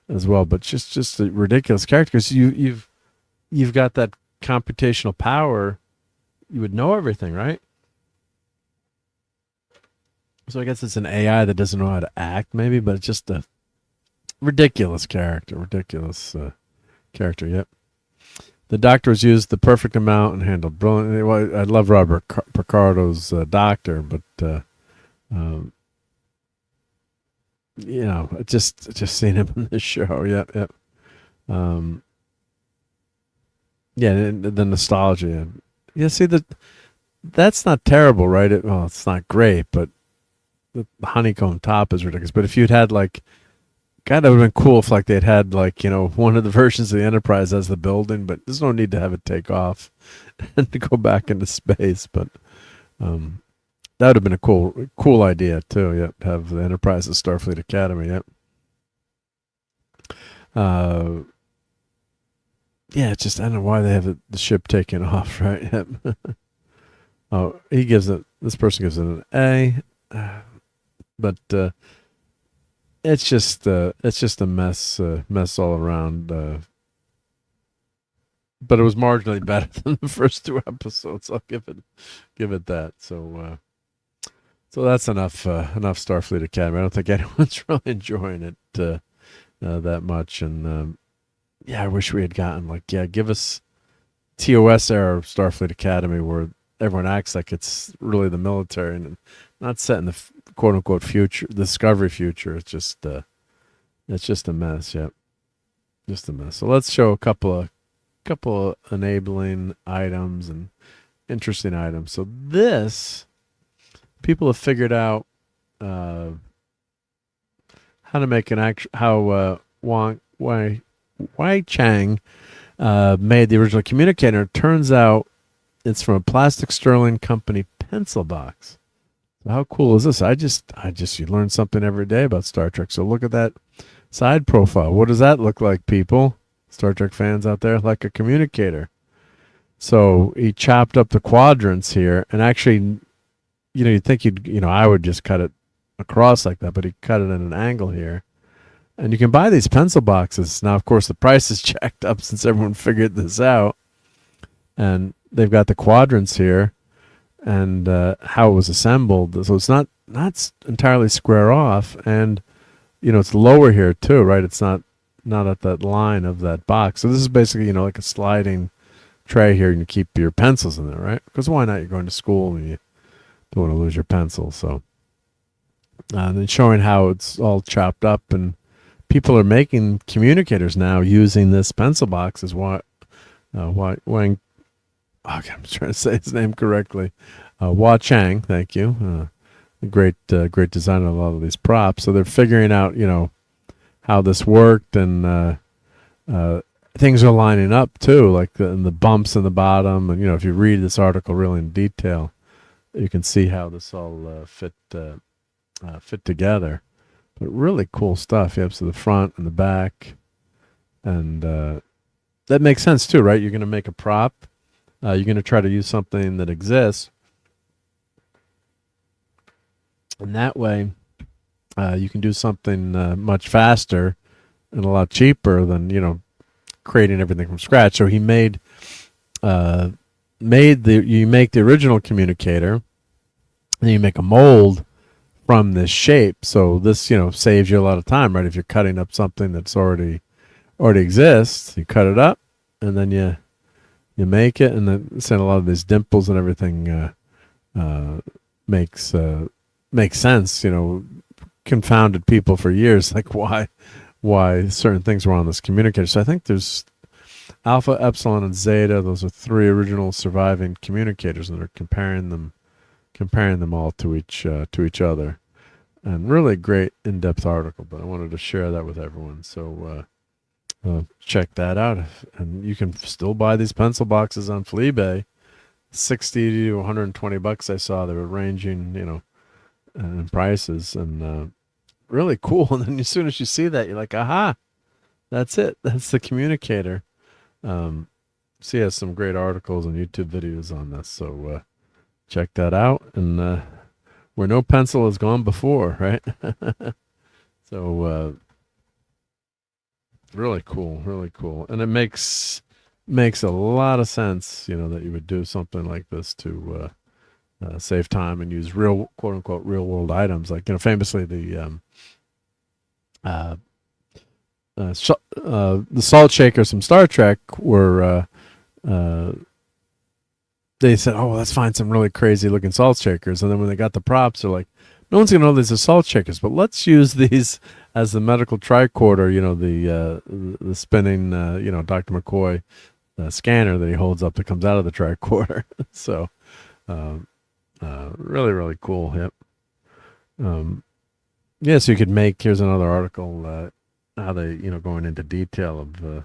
as well. But just a ridiculous character because you've got that computational power. You would know everything, right? So I guess it's an AI that doesn't know how to act, maybe, but it's just a ridiculous character. Yep. The doctor was used the perfect amount and handled brilliantly. Well, I love Robert Picardo's doctor, but just seeing him in this show. Yep. And the nostalgia. Yeah, see that's not terrible, right? It's not great, but the honeycomb top is ridiculous. But if you'd had God, that would have been cool if they'd had one of the versions of the Enterprise as the building, but there's no need to have it take off and to go back into space. But that would have been a cool idea too. Yep, have the Enterprise at Starfleet Academy. Yep. Yeah, it's just I don't know why they have the ship taken off, right? Yep. Oh, this person gives it an A, but it's just a mess all around. But it was marginally better than the first 2 episodes. I'll give it that. So that's enough Starfleet Academy. I don't think anyone's really enjoying it that much, and I wish we had gotten give us TOS era of Starfleet Academy where everyone acts like it's really the military and not set in the quote unquote future, Discovery future. It's just a mess. Yep. Just a mess. So let's show a couple of enabling items and interesting items. So people have figured out how to make Wei Chang made the original communicator. It turns out it's from a Plastic Sterling Company pencil box. So how cool is this? You learn something every day about Star Trek. So look at that side profile. What does that look like, people? Star Trek fans out there, like a communicator. So he chopped up the quadrants here, and actually, you'd think I would just cut it across like that, but he cut it at an angle here. And you can buy these pencil boxes. Now, of course, the price is jacked up since everyone figured this out. And they've got the quadrants here and how it was assembled. So it's not entirely square off. And, it's lower here too, right? It's not at that line of that box. So this is basically, like a sliding tray here, and you keep your pencils in there, right? Because why not? You're going to school and you don't want to lose your pencil. So, and then showing how it's all chopped up, and people are making communicators now using this pencil box. Is Wang. Okay, I'm trying to say his name correctly. Hua Chang, thank you. Great design of a lot of these props. So they're figuring out, how this worked, and things are lining up too, like the bumps in the bottom. And if you read this article really in detail, you can see how this all fit together. But really cool stuff. Yep. So the front and the back, and that makes sense too, right? You're going to make a prop. You're going to try to use something that exists, and that way, you can do something much faster and a lot cheaper than creating everything from scratch. So he you make the original communicator, and you make a mold from this shape. So this saves you a lot of time, right? If you're cutting up something that's already exists, you cut it up, and then you make it, and then send a lot of these dimples and everything makes sense. Confounded people for years, like why certain things were on this communicator. So I think there's Alpha, Epsilon, and Zeta. Those are 3 original surviving communicators, and they're comparing them all to each other. and really great in-depth article. But I wanted to share that with everyone. So check that out. And you can still buy these pencil boxes on Fleabay. 60 to 120 bucks. I saw they were ranging, in prices, and really cool. And then as soon as you see that, you're like, aha, that's it. That's the communicator. So he has some great articles and YouTube videos on this. So check that out. And where no pencil has gone before, right? So really cool, really cool. And it makes a lot of sense, that you would do something like this to save time and use real, quote unquote, real world items. Like, famously the salt shakers from Star Trek were, they said, oh, let's find some really crazy looking salt shakers. And then when they got the props, they're like, no one's going to know these are salt shakers, but let's use these as the medical tricorder, the spinning, Dr. McCoy scanner that he holds up that comes out of the tricorder. So really, really cool. Yep. So you could make, here's another article, how they, going into detail of the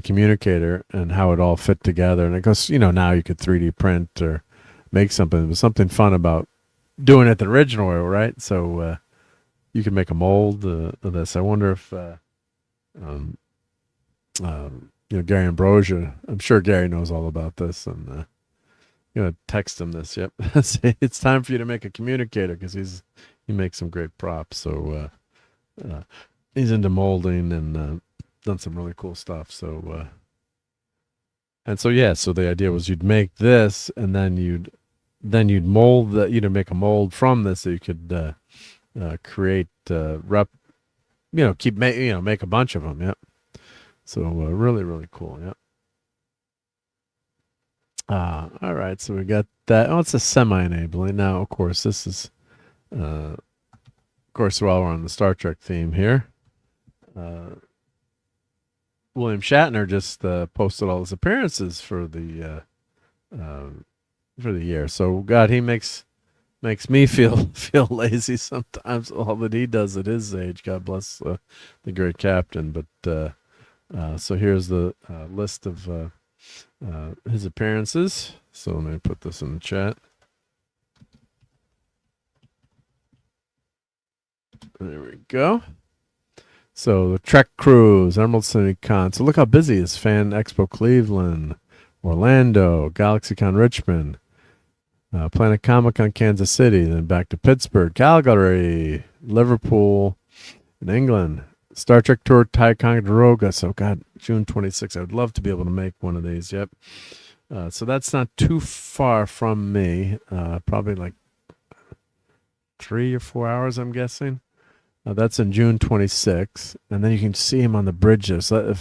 communicator and how it all fit together. And it goes, now you could 3D print or make something. There's something fun about doing it the original way, right? So you can make a mold of this. I wonder if Gary Ambrosia, I'm sure Gary knows all about this, and I'm gonna text him this. Yep. It's time for you to make a communicator, because he makes some great props. So he's into molding and done some really cool stuff. So so the idea was you'd make this, and then you'd mold that, make a mold from this, so you could create make a bunch of them. Yep. So really, really cool. Yep. All right. So we got that. Oh, it's a semi-enabling. Now, of course, this is, while we're on the Star Trek theme here, William Shatner just posted all his appearances for the year. So God, he makes me feel lazy sometimes. All that he does at his age. God bless the great captain. But so here's the list of his appearances. So let me put this in the chat. There we go. So the Trek Cruise, Emerald City Con. So look how busy it is. Fan Expo Cleveland, Orlando, GalaxyCon Richmond, Planet Comic Con Kansas City, then back to Pittsburgh, Calgary, Liverpool, in England, Star Trek Tour Ticonderoga. So God, June 26th. I would love to be able to make one of these. Yep. So that's not too far from me. Probably like 3 or 4 hours, I'm guessing. That's in June 26th, and then you can see him on the bridge there. So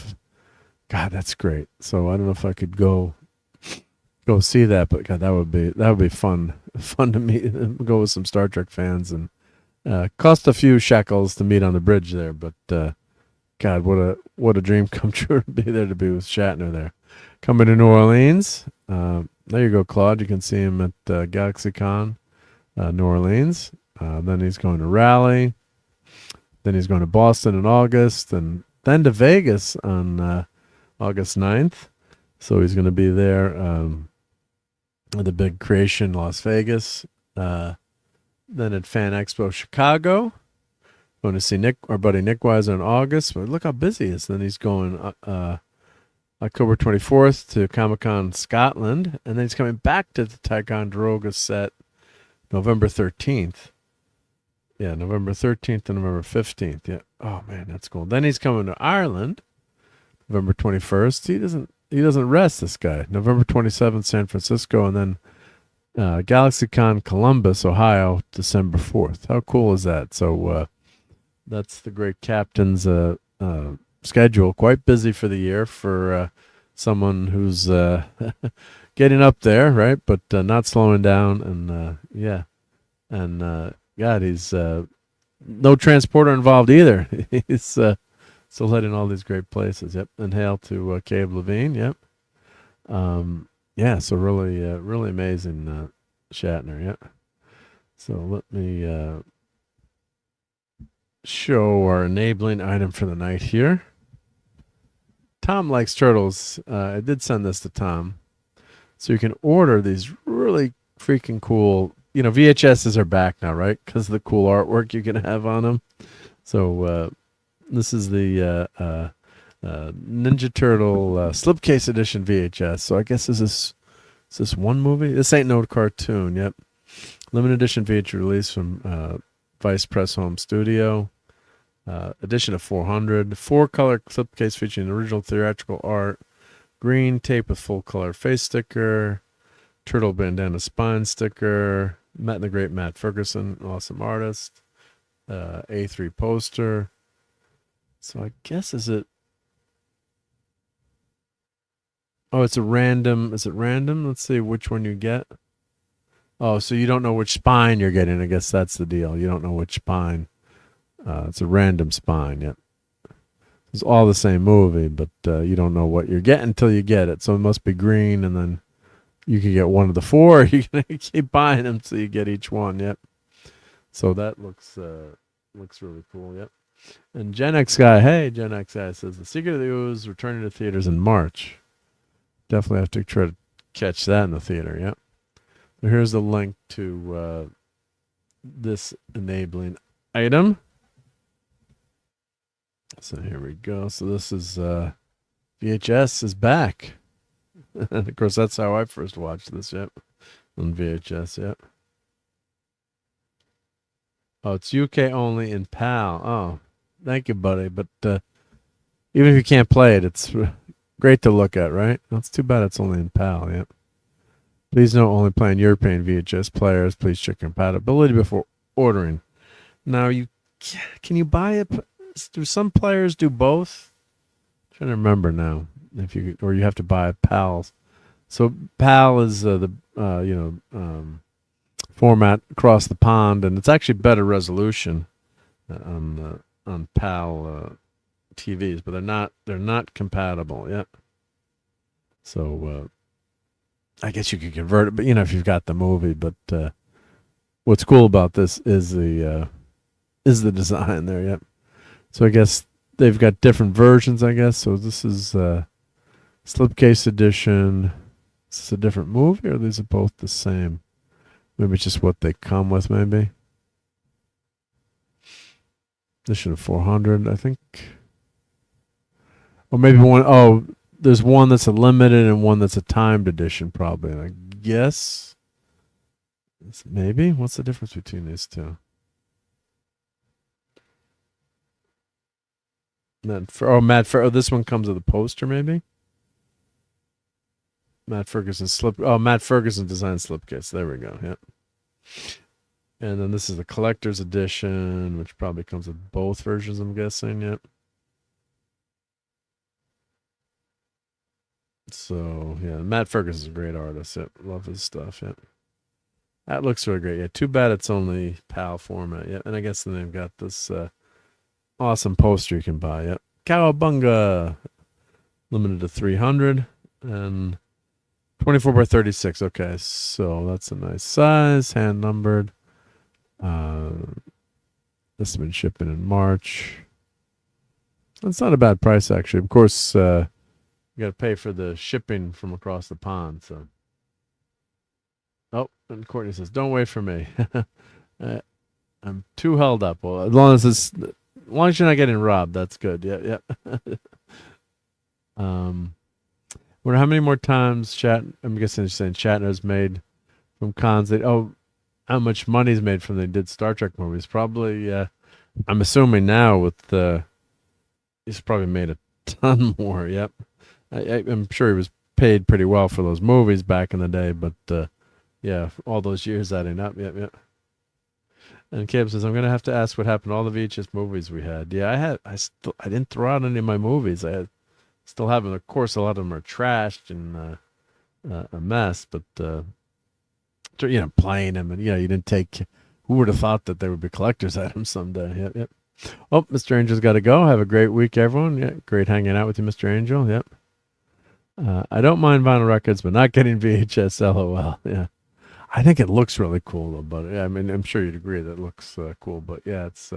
God, that's great. So I don't know if I could go see that, but God, that would be fun to meet, go with some Star Trek fans, and cost a few shekels to meet on the bridge there. But God, what a dream come true to be there, to be with Shatner there. Coming to New Orleans, there you go, Claude. You can see him at GalaxyCon New Orleans. Then he's going to Raleigh. Then he's going to Boston in August, and then to Vegas on August 9th. So he's going to be there at the big Creation Las Vegas. Then at Fan Expo Chicago. Going to see our buddy Nick Weiser in August. But look how busy he is. Then he's going October 24th to Comic-Con Scotland. And then he's coming back to the Ticonderoga set November 13th. Yeah, November 13th and November 15th. Yeah. Oh man, that's cool. Then he's coming to Ireland, November 21st. He doesn't rest, this guy. November 27th, San Francisco, and then GalaxyCon Columbus, Ohio, December 4th. How cool is that? So that's the great captain's schedule. Quite busy for the year for someone who's getting up there, right? But not slowing down, and yeah, and God, he's no transporter involved either. He's still heading all these great places. Yep, and hail to Cabe Levine. Yep. Yeah, so really amazing Shatner. Yep. So let me show our enabling item for the night here. Tom likes turtles. I did send this to Tom. So you can order these really freaking cool, VHSs are back now, right? Because of the cool artwork you can have on them. So this is the Ninja Turtle slipcase edition VHS. So I guess is this one movie? This ain't no cartoon. Yep. Limited edition VHS release from Vice Press Home Studio. Edition of 400. 4-color slipcase featuring original theatrical art. Green tape with full color face sticker. Turtle bandana spine sticker. Met the great Matt Ferguson, awesome artist. A3 poster. So I guess is it? Oh, it's a random. Is it random? Let's see which one you get. Oh, so you don't know which spine you're getting. I guess that's the deal. You don't know which spine. It's a random spine. Yep. It's all the same movie, but you don't know what you're getting until you get it. So it must be green, and then you can get one of the 4. Or you can keep buying them so you get each one. Yep. So that looks really cool. Yep. And Gen X Guy, hey, Gen X Guy says The Secret of the Ooze returning to theaters in March. Definitely have to try to catch that in the theater. Yep. So here's the link to this enabling item. So here we go. So this is VHS is back. And of course, that's how I first watched this. Yep, on VHS. Yep. Oh, it's UK only in PAL. Oh, thank you, buddy. But even if you can't play it, it's great to look at, right? It's too bad it's only in PAL. Yep. Please note only playing European VHS players. Please check compatibility before ordering. Now, can you buy it? Do some players do both? I'm trying to remember now. If you or you have to buy PALs. So PAL is the format across the pond, and it's actually better resolution on PAL TVs, but they're not compatible yet. So I guess you could convert it, but if you've got the movie. But what's cool about this is the design there. Yep. So I guess they've got different versions, I guess. So this is slipcase edition. Is this a different movie, or are these both the same? Maybe it's just what they come with, maybe. Edition of 400, I think. Or maybe one. Oh, there's one that's a limited and one that's a timed edition, probably. I guess. Maybe. What's the difference between these two? This one comes with a poster, maybe. Matt Ferguson designed slipcase. There we go. Yep. And then this is the collector's edition, which probably comes with both versions, I'm guessing. Yep. So yeah, Matt Ferguson's a great artist. Yep. Love his stuff. Yep. That looks really great. Yeah. Too bad it's only PAL format. Yep. And I guess then they've got this awesome poster you can buy. Yep. Cowabunga. Limited to 300 and 24 by 36. Okay, so that's a nice size, hand numbered. This has been shipping in March. That's not a bad price, actually. Of course, you got to pay for the shipping from across the pond. So, oh, and Courtney says, "Don't wait for me. I'm too held up." Well, as long as you're not getting robbed, that's good. Yeah. Wonder how many more times I'm guessing they're saying Shatner's made from cons. How much money's made from they did Star Trek movies? Probably. I'm assuming now he's probably made a ton more. Yep. I'm sure he was paid pretty well for those movies back in the day, but yeah, all those years adding up. Yep. And Caleb says, I'm gonna have to ask what happened to all the VHS movies we had. Yeah, I didn't throw out any of my movies. Still have them. Of course, a lot of them are trashed and a mess, but playing them, and you didn't take. Who would have thought that they would be collector's items someday? Yep. Oh, Mr. Angel's got to go. Have a great week, everyone. Yeah, great hanging out with you, Mr. Angel. Yep. I don't mind vinyl records, but not getting VHS. LOL. Yeah. I think it looks really cool, though. But I mean, I'm sure you'd agree that it looks cool. But yeah, it's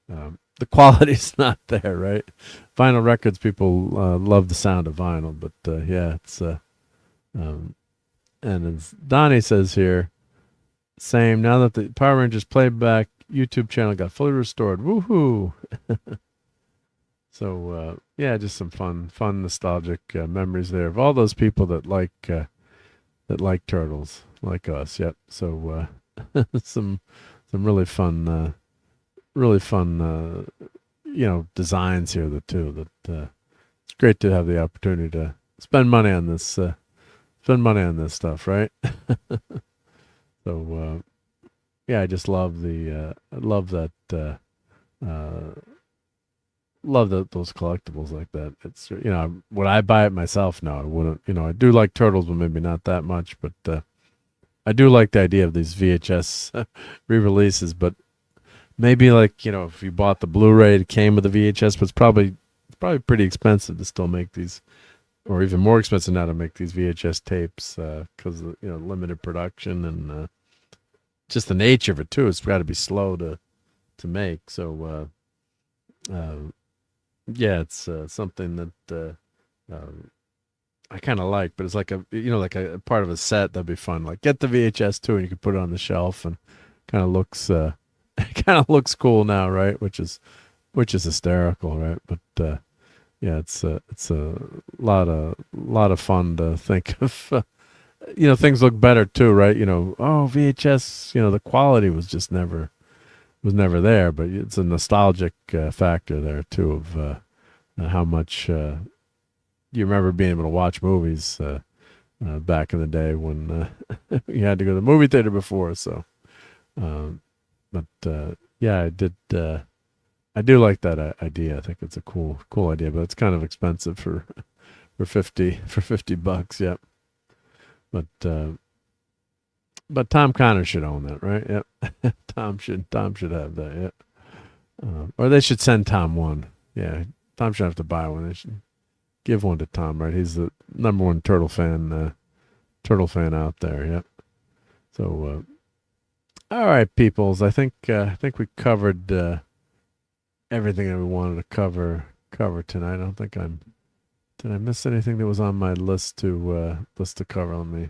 the quality's not there, right? Vinyl records, people love the sound of vinyl, but yeah, it's and as Donnie says here, same. Now that the Power Rangers playback YouTube channel got fully restored, woohoo! So yeah, just some fun nostalgic memories there of all those people that like turtles, like us. Yep. So some really fun designs here that it's great to have the opportunity to spend money on this stuff, right? So yeah, I just love those collectibles like that. It's, would I buy it myself? No, I wouldn't. I do like turtles, but maybe not that much. But I do like the idea of these VHS re-releases. But maybe if you bought the Blu-ray, it came with the VHS, but it's probably pretty expensive to still make these, or even more expensive now to make these VHS tapes because of limited production and just the nature of it too. It's got to be slow to make. So yeah, it's something that I kind of like, but it's like a part of a set that'd be fun. Like get the VHS too, and you can put it on the shelf, and kind of looks cool now, right? Which is hysterical, right? But yeah, it's a lot of fun to think of. Things look better too, right? VHS, the quality was just never there, but it's a nostalgic factor there too of how much you remember being able to watch movies back in the day when you had to go to the movie theater before. So, but yeah, I do like that idea. I think it's a cool idea, but it's kind of expensive for $50. Yep. But Tom Connor should own that, right? Yep. Tom should have that. Yep. Or they should send Tom one. Yeah. Tom should have to buy one. They should give one to Tom, right? He's the number one turtle fan out there. Yep. So, all right, peoples. I think we covered everything that we wanted to cover tonight. I don't think did I miss anything that was on my list to cover? Let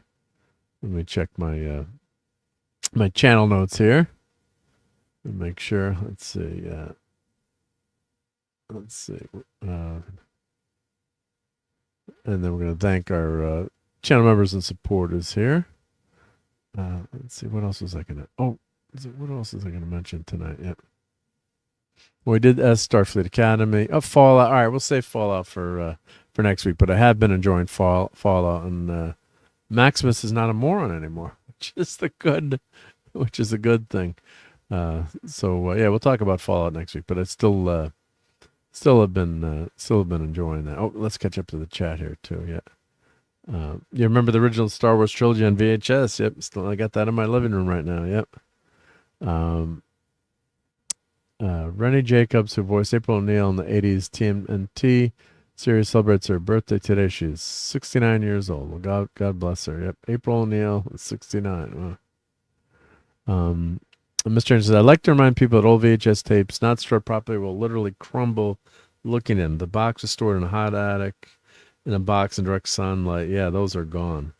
me check my my channel notes here and make sure. Let's see. And then we're going to thank our channel members and supporters here. Let's see. What else was I going to? What else was I going to mention tonight? Yep. Well, we did Starfleet Academy. Fallout. All right, we'll save Fallout for next week. But I have been enjoying Fallout, and Maximus is not a moron anymore, which is a good thing. So yeah, we'll talk about Fallout next week. But I still have been enjoying that. Oh, let's catch up to the chat here too. Yeah. You remember the original Star Wars trilogy on VHS? Yep. I got that in my living room right now. Yep. Rennie Jacobs, who voiced April O'Neil in the 80s TMNT series, celebrates her birthday today. She's 69 years old. Well, God bless her. Yep. April O'Neil is 69. Wow. Mr. Anderson says, I like to remind people that old VHS tapes not stored properly will literally crumble looking in. The box was stored in a hot attic, in a box in direct sunlight. Yeah, those are gone.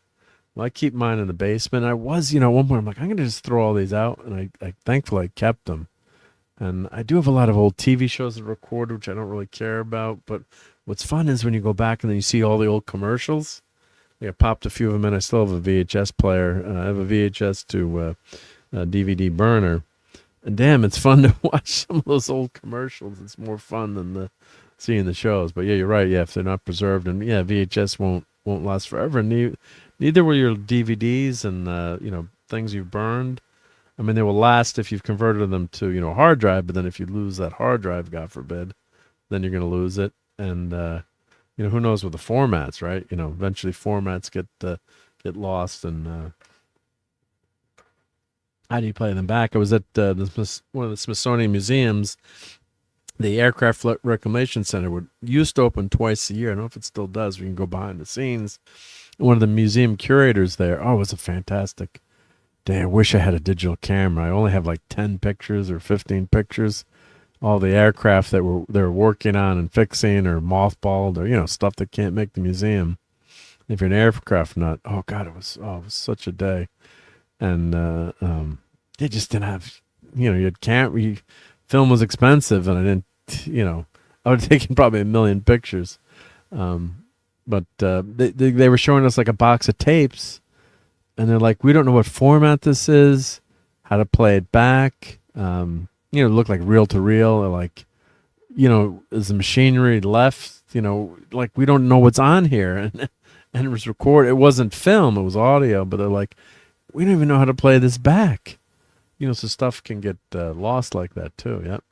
Well, I keep mine in the basement. I was, at one point, I'm like, I'm going to just throw all these out. And I thankfully I kept them. And I do have a lot of old TV shows to record, which I don't really care about. But what's fun is when you go back and then you see all the old commercials. I popped a few of them in. I still have a VHS player. I have a VHS to DVD burner. And damn, it's fun to watch some of those old commercials. It's more fun than seeing the shows. But yeah, you're right. Yeah, if they're not preserved, and yeah, VHS won't last forever. Neither will your DVDs and things you've burned. I mean, they will last if you've converted them to a hard drive. But then if you lose that hard drive, God forbid, then you're going to lose it. And who knows with the formats, right? Eventually formats get lost, and how do you play them back? I was at one of the Smithsonian museums. The Aircraft Reclamation Center used to open twice a year. I don't know if it still does. We can go behind the scenes. One of the museum curators there, it was a fantastic day. I wish I had a digital camera. I only have like 10 pictures or 15 pictures. all the aircraft that they're working on and fixing or mothballed or stuff that can't make the museum. If you're an aircraft nut, oh god, it was such a day, and they just didn't have, you had film was expensive, and I didn't, I would have taken probably 1 million pictures, but they were showing us like a box of tapes, and they're like, we don't know what format this is, how to play it back, it looked like reel to reel, or like, is the machinery left, like we don't know what's on here, and it was recorded. It wasn't film, it was audio, but they're like, we don't even know how to play this back. So stuff can get lost like that too, yep.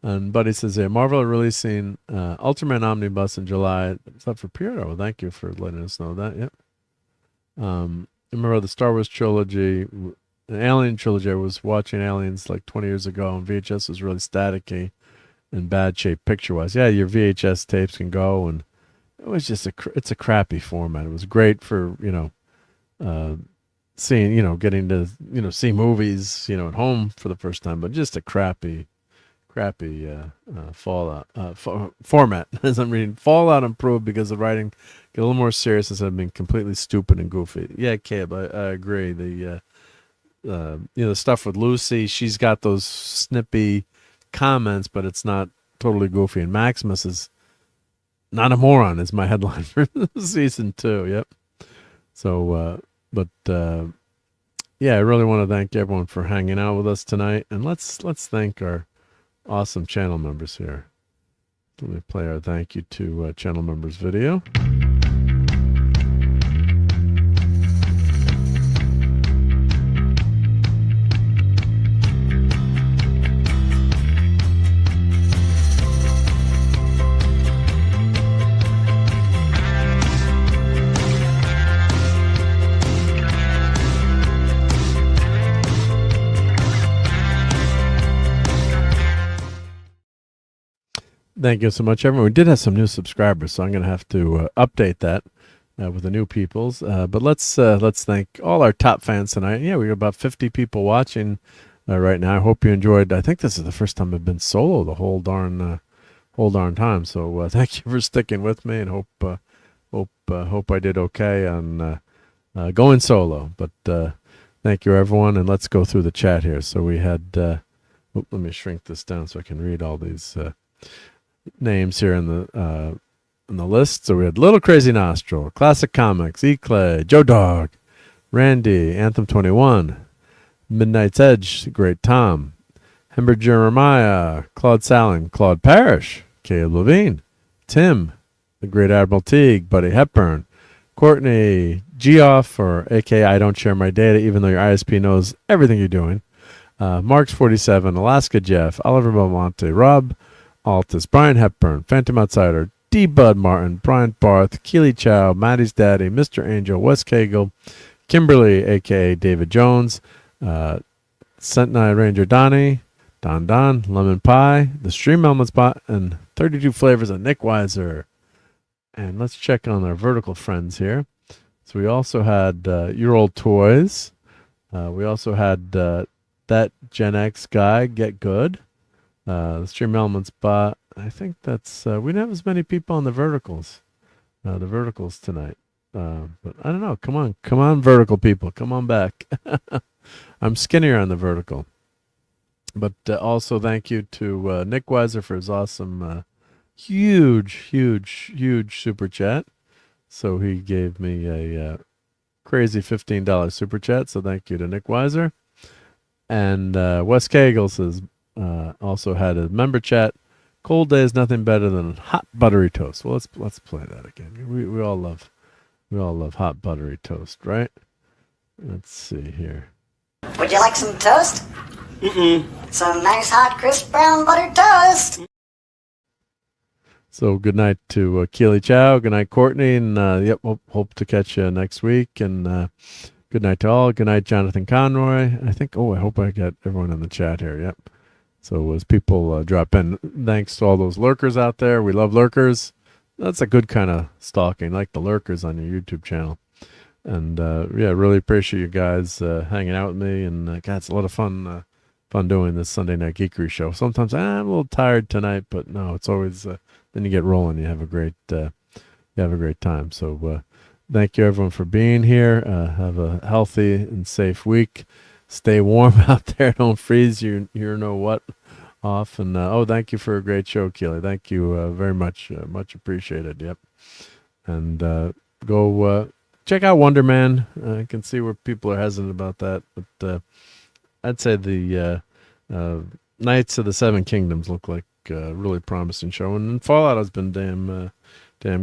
And Buddy says, Marvel are releasing Ultraman Omnibus in July. It's up for pre-order. Well, thank you for letting us know that, yep. Remember the Star Wars trilogy, the Alien trilogy. I was watching Aliens like 20 years ago, and VHS was really staticky and bad shape picture-wise. Yeah, your VHS tapes can go, and it was just it's a crappy format. It was great for, seeing, getting to, see movies, at home for the first time, but just a crappy Fallout format. As I'm reading, Fallout improved because the writing got a little more serious instead of being completely stupid and goofy. Yeah, Caleb, I agree. The the stuff with Lucy, she's got those snippy comments, but it's not totally goofy. And Maximus is not a moron, is my headline for season 2. Yep. So, yeah, I really want to thank everyone for hanging out with us tonight, and let's thank our awesome channel members here. Let me play our thank you to channel members video. Thank you so much, everyone. We did have some new subscribers, so I'm going to have to update that with the new peoples. But let's thank all our top fans tonight. Yeah, we got about 50 people watching right now. I hope you enjoyed. I think this is the first time I've been solo the whole darn time. So thank you for sticking with me, and hope I did okay on going solo. But thank you, everyone, and let's go through the chat here. So we had. Let me shrink this down so I can read all these. Names here in the list. So we had Little Crazy Nostril, Classic Comics, E-Clay, Joe Dog, Randy, Anthem 21, Midnight's Edge, Great Tom, Hember Jeremiah, Claude Salling, Claude Parrish, Caleb Levine, Tim, the Great Admiral Teague, Buddy Hepburn, Courtney, Geoff, or aka I don't share my data even though your ISP knows everything you're doing, Marks 47, Alaska Jeff, Oliver Belmonte, RobAltis, Brian Hepburn, Phantom Outsider, D. Bud Martin, Brian Barth, Keely Chow, Maddie's Daddy, Mr. Angel, Wes Cagle, Kimberly, a.k.a. David Jones, Sentinel Ranger Donnie, Don, Lemon Pie, The Stream Element Spot, and 32 Flavors of Nick Weiser. And let's check on our vertical friends here. So we also had Your Old Toys. We also had That Gen X Guy, Get Good. The Stream Element Spot. I think that's we didn't have as many people on the verticals tonight, but I don't know. Come on, vertical people, come on back. I'm skinnier on the vertical, but also thank you to Nick Weiser for his awesome, huge super chat. So he gave me a crazy $15 super chat. So thank you to Nick Weiser, and Wes Cagle says. Also had a member chat. Cold day is nothing better than hot buttery toast. Well, let's play that again. We all love hot buttery toast, right? Let's see here. Would you like some toast? Some nice hot crisp brown buttered toast. So good night to Keely Chow. Good night, Courtney, and hope to catch you next week. And good night to all. Good night, Jonathan Conroy. I hope I got everyone in the chat here. Yep. So as people drop in, thanks to all those lurkers out there. We love lurkers. That's a good kind of stalking, like the lurkers on your YouTube channel. And really appreciate you guys hanging out with me. And God, it's a lot of fun fun doing this Sunday Night Geekery show. Sometimes I'm a little tired tonight, but no, it's always then you get rolling. You have a great time. So thank you everyone for being here. Have a healthy and safe week. Stay warm out there. Don't freeze your know what off. And thank you for a great show, Keely. Thank you very much. Much appreciated. Yep. And go check out Wonder Man. I can see where people are hesitant about that, but I'd say the Knights of the Seven Kingdoms look like a really promising show, and Fallout has been damn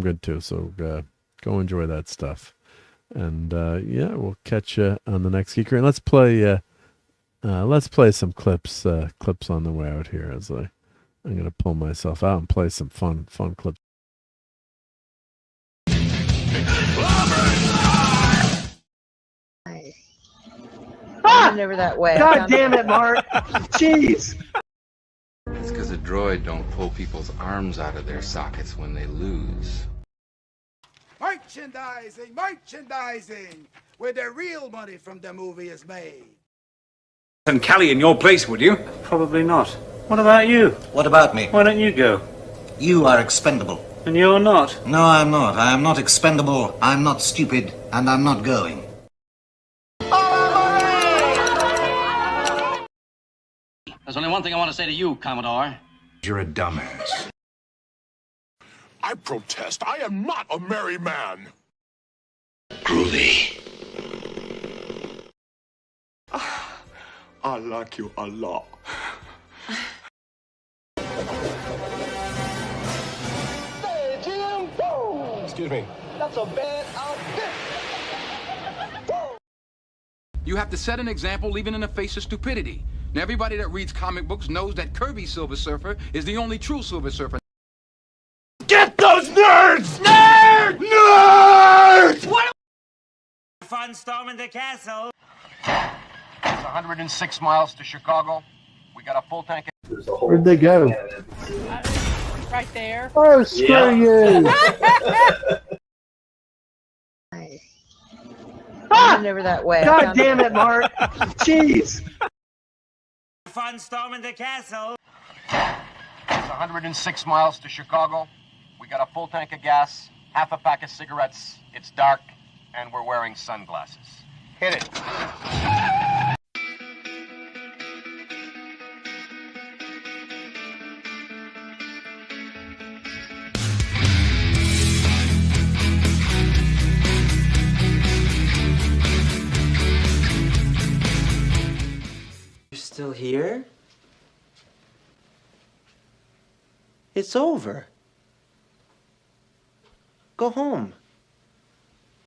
good too. So go enjoy that stuff. And we'll catch you on the next Geeker. And let's play some clips on the way out here. I'm gonna pull myself out and play some fun clips. Never that way. God damn it, Mark. Jeez. It's because a droid don't pull people's arms out of their sockets when they lose. Merchandising, where the real money from the movie is made. And Callie in your place, would you? Probably not. What about you? What about me? Why don't you go? You are expendable. And you're not? No, I'm not. I am not expendable. I'm not stupid. And I'm not going. There's only one thing I want to say to you, Commodore. You're a dumbass. I protest. I am not a merry man. Groovy. I like you a lot. Hey, Jim. Whoa. Excuse me. That's a bad outfit. You have to set an example even in the face of stupidity. Now, everybody that reads comic books knows that Kirby's Silver Surfer is the only true Silver Surfer. Get those nerds! Nerds! What? Fun storming the castle. It's 106 miles to Chicago. We got a full tank. Where'd they go? Right there. Oh, screw you! Never that way. God damn it, Mark. Jeez. Fun storming the castle. It's 106 miles to Chicago. We got a full tank of gas, half a pack of cigarettes. It's dark, and we're wearing sunglasses. Hit it. You're still here? It's over. Go home.